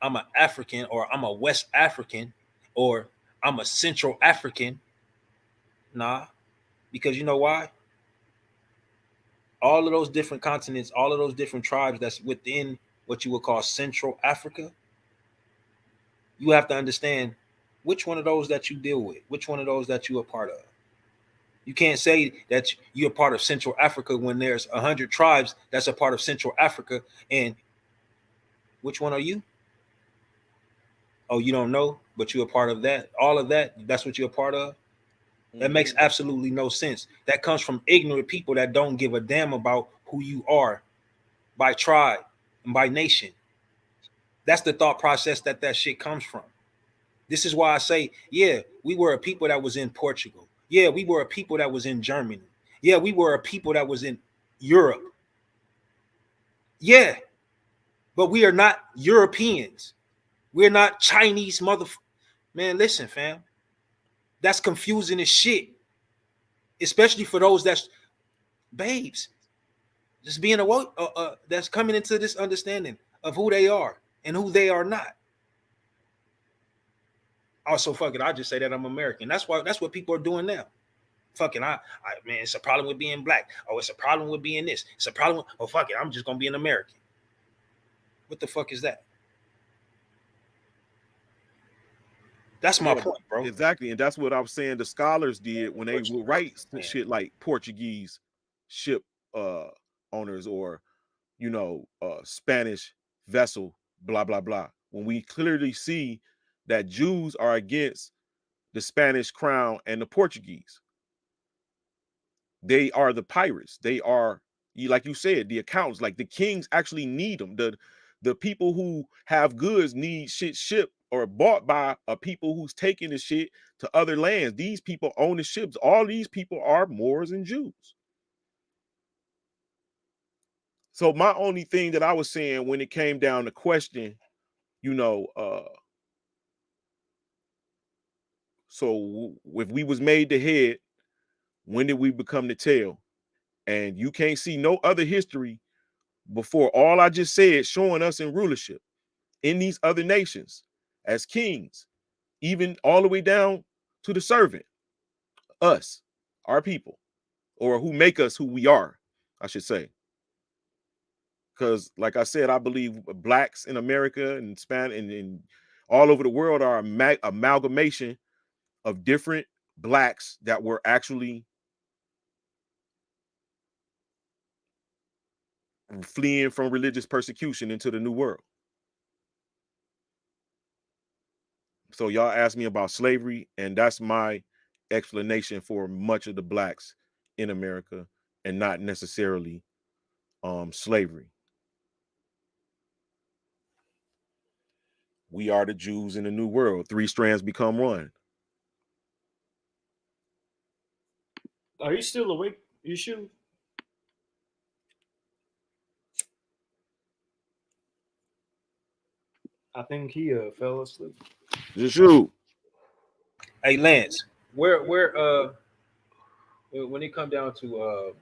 I'm an African or I'm a West African or I'm a Central African. Nah, because you know why? All of those different continents, all of those different tribes that's within what you would call Central Africa, you have to understand which one of those that you deal with, which one of those that you are part of. You can't say that you're part of Central Africa when there's 100 tribes that's a part of Central Africa. And which one are you? Oh, you don't know, but you're a part of that. All of that, that's what you're a part of. That makes absolutely no sense. That comes from ignorant people that don't give a damn about who you are by tribe and by nation. That's the thought process that shit comes from. This is why I say, yeah, we were a people that was in Portugal. Yeah, we were a people that was in Germany. Yeah, we were a people that was in Europe. Yeah, but we are not Europeans. We're not Chinese Man, listen, fam. That's confusing as shit. Especially for those that's babes. Just being that's coming into this understanding of who they are and who they are not. Also, fuck it, I just say that I'm American. That's what people are doing now. Fucking, man, it's a problem with being black. Oh, it's a problem with being this. It's a problem. Oh, fuck it, I'm just gonna be an American. What the fuck is that? That's my point, bro. Exactly, and that's what I was saying. The scholars did when they would write shit like Portuguese ship owners or Spanish vessel, blah blah blah. When we clearly see that Jews are against the Spanish crown and the Portuguese. They are the pirates. They are, like you said, the accountants. Like the kings actually need them. The people who have goods need shit shipped or bought by a people who's taking the shit to other lands. These people own the ships. All these people are Moors and Jews. So my only thing that I was saying when it came down to question, so if we was made the head, when did we become the tail? And you can't see no other history before all I just said showing us in rulership in these other nations as kings, even all the way down to the servant, us, our people, or who make us who we are, I should say. Because like I said, I believe blacks in America and Spanish and all over the world are amalgamation of different blacks that were actually fleeing from religious persecution into the New World. So y'all asked me about slavery, and that's my explanation for much of the blacks in America, and not necessarily slavery. We are the Jews in the New World. 3 strands become one. Are you still awake? You shooting? I think he fell asleep. Just shoot. Hey Lance, where when it come down to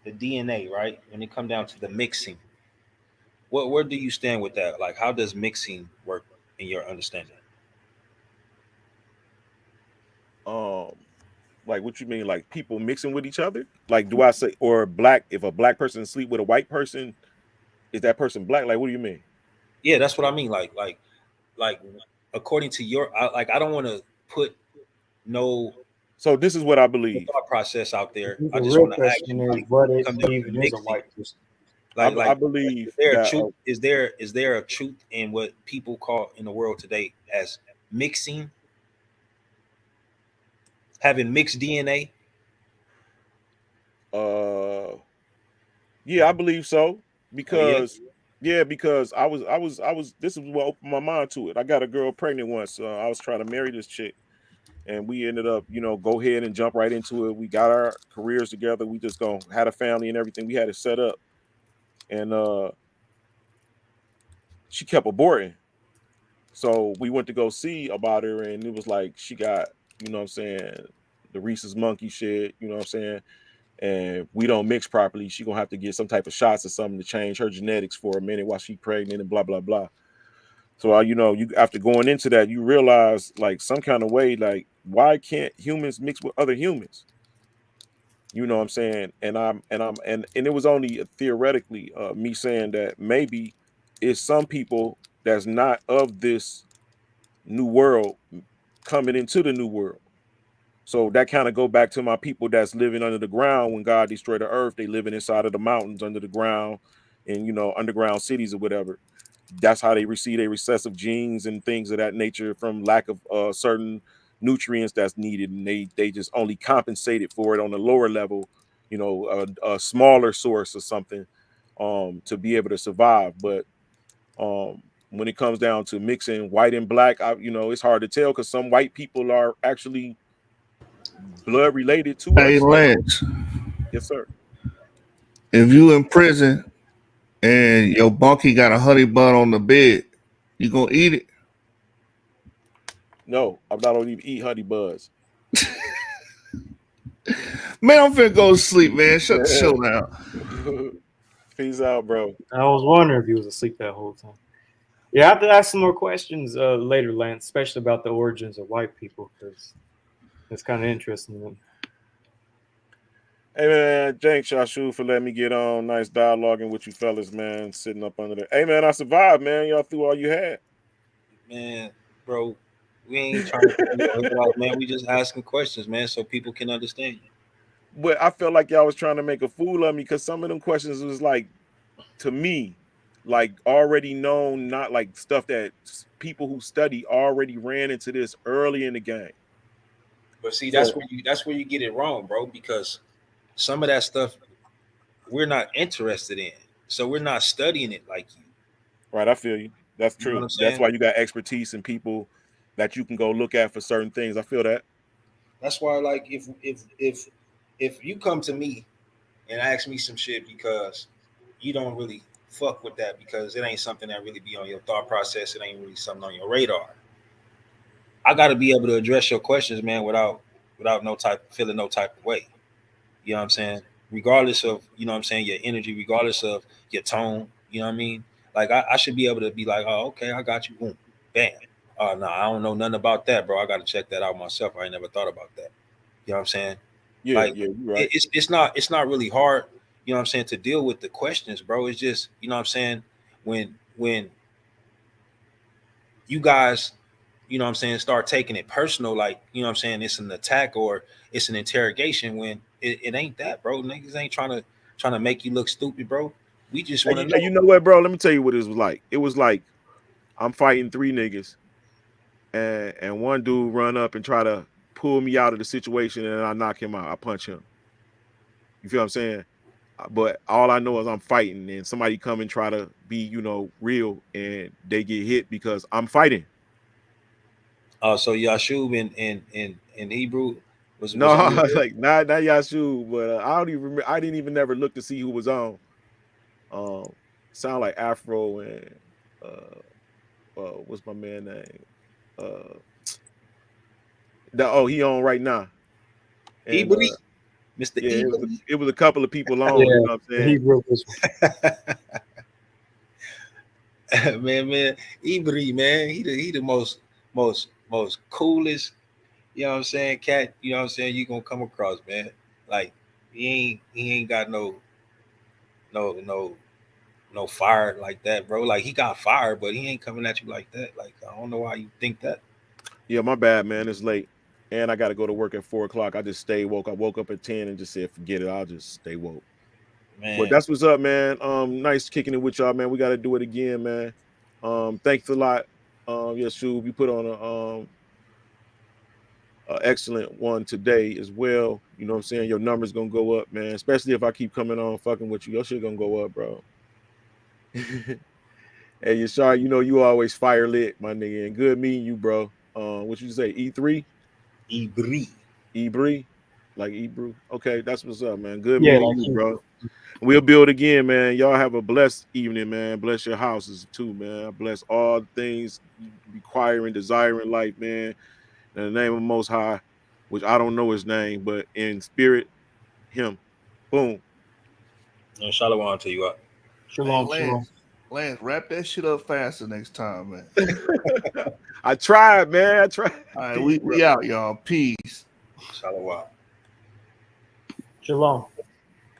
the DNA, right? When it come down to the mixing, where do you stand with that? Like, how does mixing work in your understanding? Like what you mean, like people mixing with each other? Like, do I say, or black, if a black person sleep with a white person, is that person black? Like, what do you mean? Yeah, that's what I mean. Like according to your, I don't want to put no. So this is what I believe. Thought process out there. I The just real want to ask question you, is, like, what come is down to even is a mixing. white person? I believe is there that, a truth? Is there a truth in what people call in the world today as mixing, having mixed DNA? Yeah, I believe so. Because because I was this is what opened my mind to it. I got a girl pregnant once. I was trying to marry this chick, and we ended up, go ahead and jump right into it. We got our careers together. We just had a family and everything. We had it set up, and she kept aborting. So we went to go see about her, and it was like she got, what I'm saying, the Rhesus monkey shit, what I'm saying, and we don't mix properly. She gonna have to get some type of shots or something to change her genetics for a minute while she's pregnant and blah blah blah. So you after going into that, you realize like some kind of way, like why can't humans mix with other humans? You know what I'm saying? And it was only theoretically me saying that maybe it's some people that's not of this new world coming into the new world. So that kind of go back to my people that's living under the ground when God destroyed the earth. They living inside of the mountains under the ground and, underground cities or whatever. That's how they receive their recessive genes and things of that nature from lack of certain nutrients that's needed. And they just only compensated for it on the lower level, a smaller source or something to be able to survive. But when it comes down to mixing white and black, it's hard to tell because some white people are actually blood related to Hey us. Lance, Yes, sir. if you in prison and your bunkie got a honey bun on the bed, you gonna eat it? No, I'm not gonna even eat honey buns. Man, I'm finna go to sleep, man. Shut the show down. Peace out, bro. I was wondering if he was asleep that whole time. Yeah, I have to ask some more questions later, Lance, especially about the origins of white people, because it's kind of interesting. Hey man, thanks Yashu for letting me get on. Nice dialoguing with you fellas, man. Sitting up under there. Hey man, I survived, man. Y'all threw all you had. Man, bro, we ain't trying to throw your head off, man. We just asking questions, man, so people can understand you. But I felt like y'all was trying to make a fool of me because some of them questions was like, to me, like already known, not like stuff that people who study already ran into this early in the game. But see, So- that's where you get it wrong, bro, because some of that stuff we're not interested in. So we're not studying it like you. Right, I feel you. That's You know true. what I'm That's saying? why you got expertise and people that you can go look at for certain things. I feel that. That's why, like, if you come to me and ask me some shit because you don't really fuck with that because it ain't something that really be on your thought process, it ain't really something on your radar. I got to be able to address your questions, man, without no type feeling no type of way. You know what I'm saying? Regardless of, you know what I'm saying, your energy, regardless of your tone, you know what I mean? Like I should be able to be like, oh, okay, I got you. Boom, bam. Oh no, I don't know nothing about that, bro. I got to check that out myself. I ain't never thought about that. You know what I'm saying? Yeah, Like yeah, you're right. it's not really hard, you know what I'm saying, to deal with the questions, bro. It's just, you know what I'm saying, when you guys, you know what I'm saying, start taking it personal, like, you know what I'm saying, it's an attack or it's an interrogation when it ain't that, bro. Niggas ain't trying to make you look stupid, bro. We just want to know. You know what, bro? Let me tell you what it was like. It was like I'm fighting 3 niggas, and one dude run up and try to pull me out of the situation, and I knock him out. I punch him. You feel what I'm saying? But all I know is I'm fighting, and somebody come and try to be, you know, real, and they get hit because I'm fighting. So Yashub in Hebrew was No, on your like not Yashu, but I don't even remember. I didn't even never look to see who was on. Sound like Afro and what's my man name? He on right now. And Ibri, Mr. yeah, Ibri. it was a couple of people on. Yeah, You know what I'm saying? he wrote this man, Ibri, man, he the most coolest, you know what I'm saying, cat, you know what I'm saying, you gonna come across, man. Like he ain't got no fire like that, bro. Like he got fire, but he ain't coming at you like that. Like I don't know why you think that. Yeah, my bad, man. It's late. And I got to go to work at 4 o'clock. I just stayed woke. I woke up at 10 and just said, forget it. I'll just stay woke. Man, But that's what's up, man. Nice kicking it with y'all, man. We got to do it again, man. Thanks a lot. Yes, Shub, you put on a excellent one today as well. You know what I'm saying? Your number's gonna go up, man. Especially if I keep coming on fucking with you. Your shit gonna go up, bro. Hey, Yashar, you know you always fire lit, my nigga. And good meeting you, bro. What you say? E3? Ibri. Ebri? Like Ebru? Okay, that's what's up, man. Good Yeah, meeting like you, bro. We'll build again, man. Y'all have a blessed evening, man. Bless your houses too, man. Bless all the things you require and desire in life, man. In the name of Most High, which I don't know his name, but in spirit, him. Boom. And Shalom to you up. Shalom, Hey, shalom. Lance, wrap that shit up faster next time, man. I tried, man. I tried. All right, we out, y'all. Peace. Shalom. Shalom.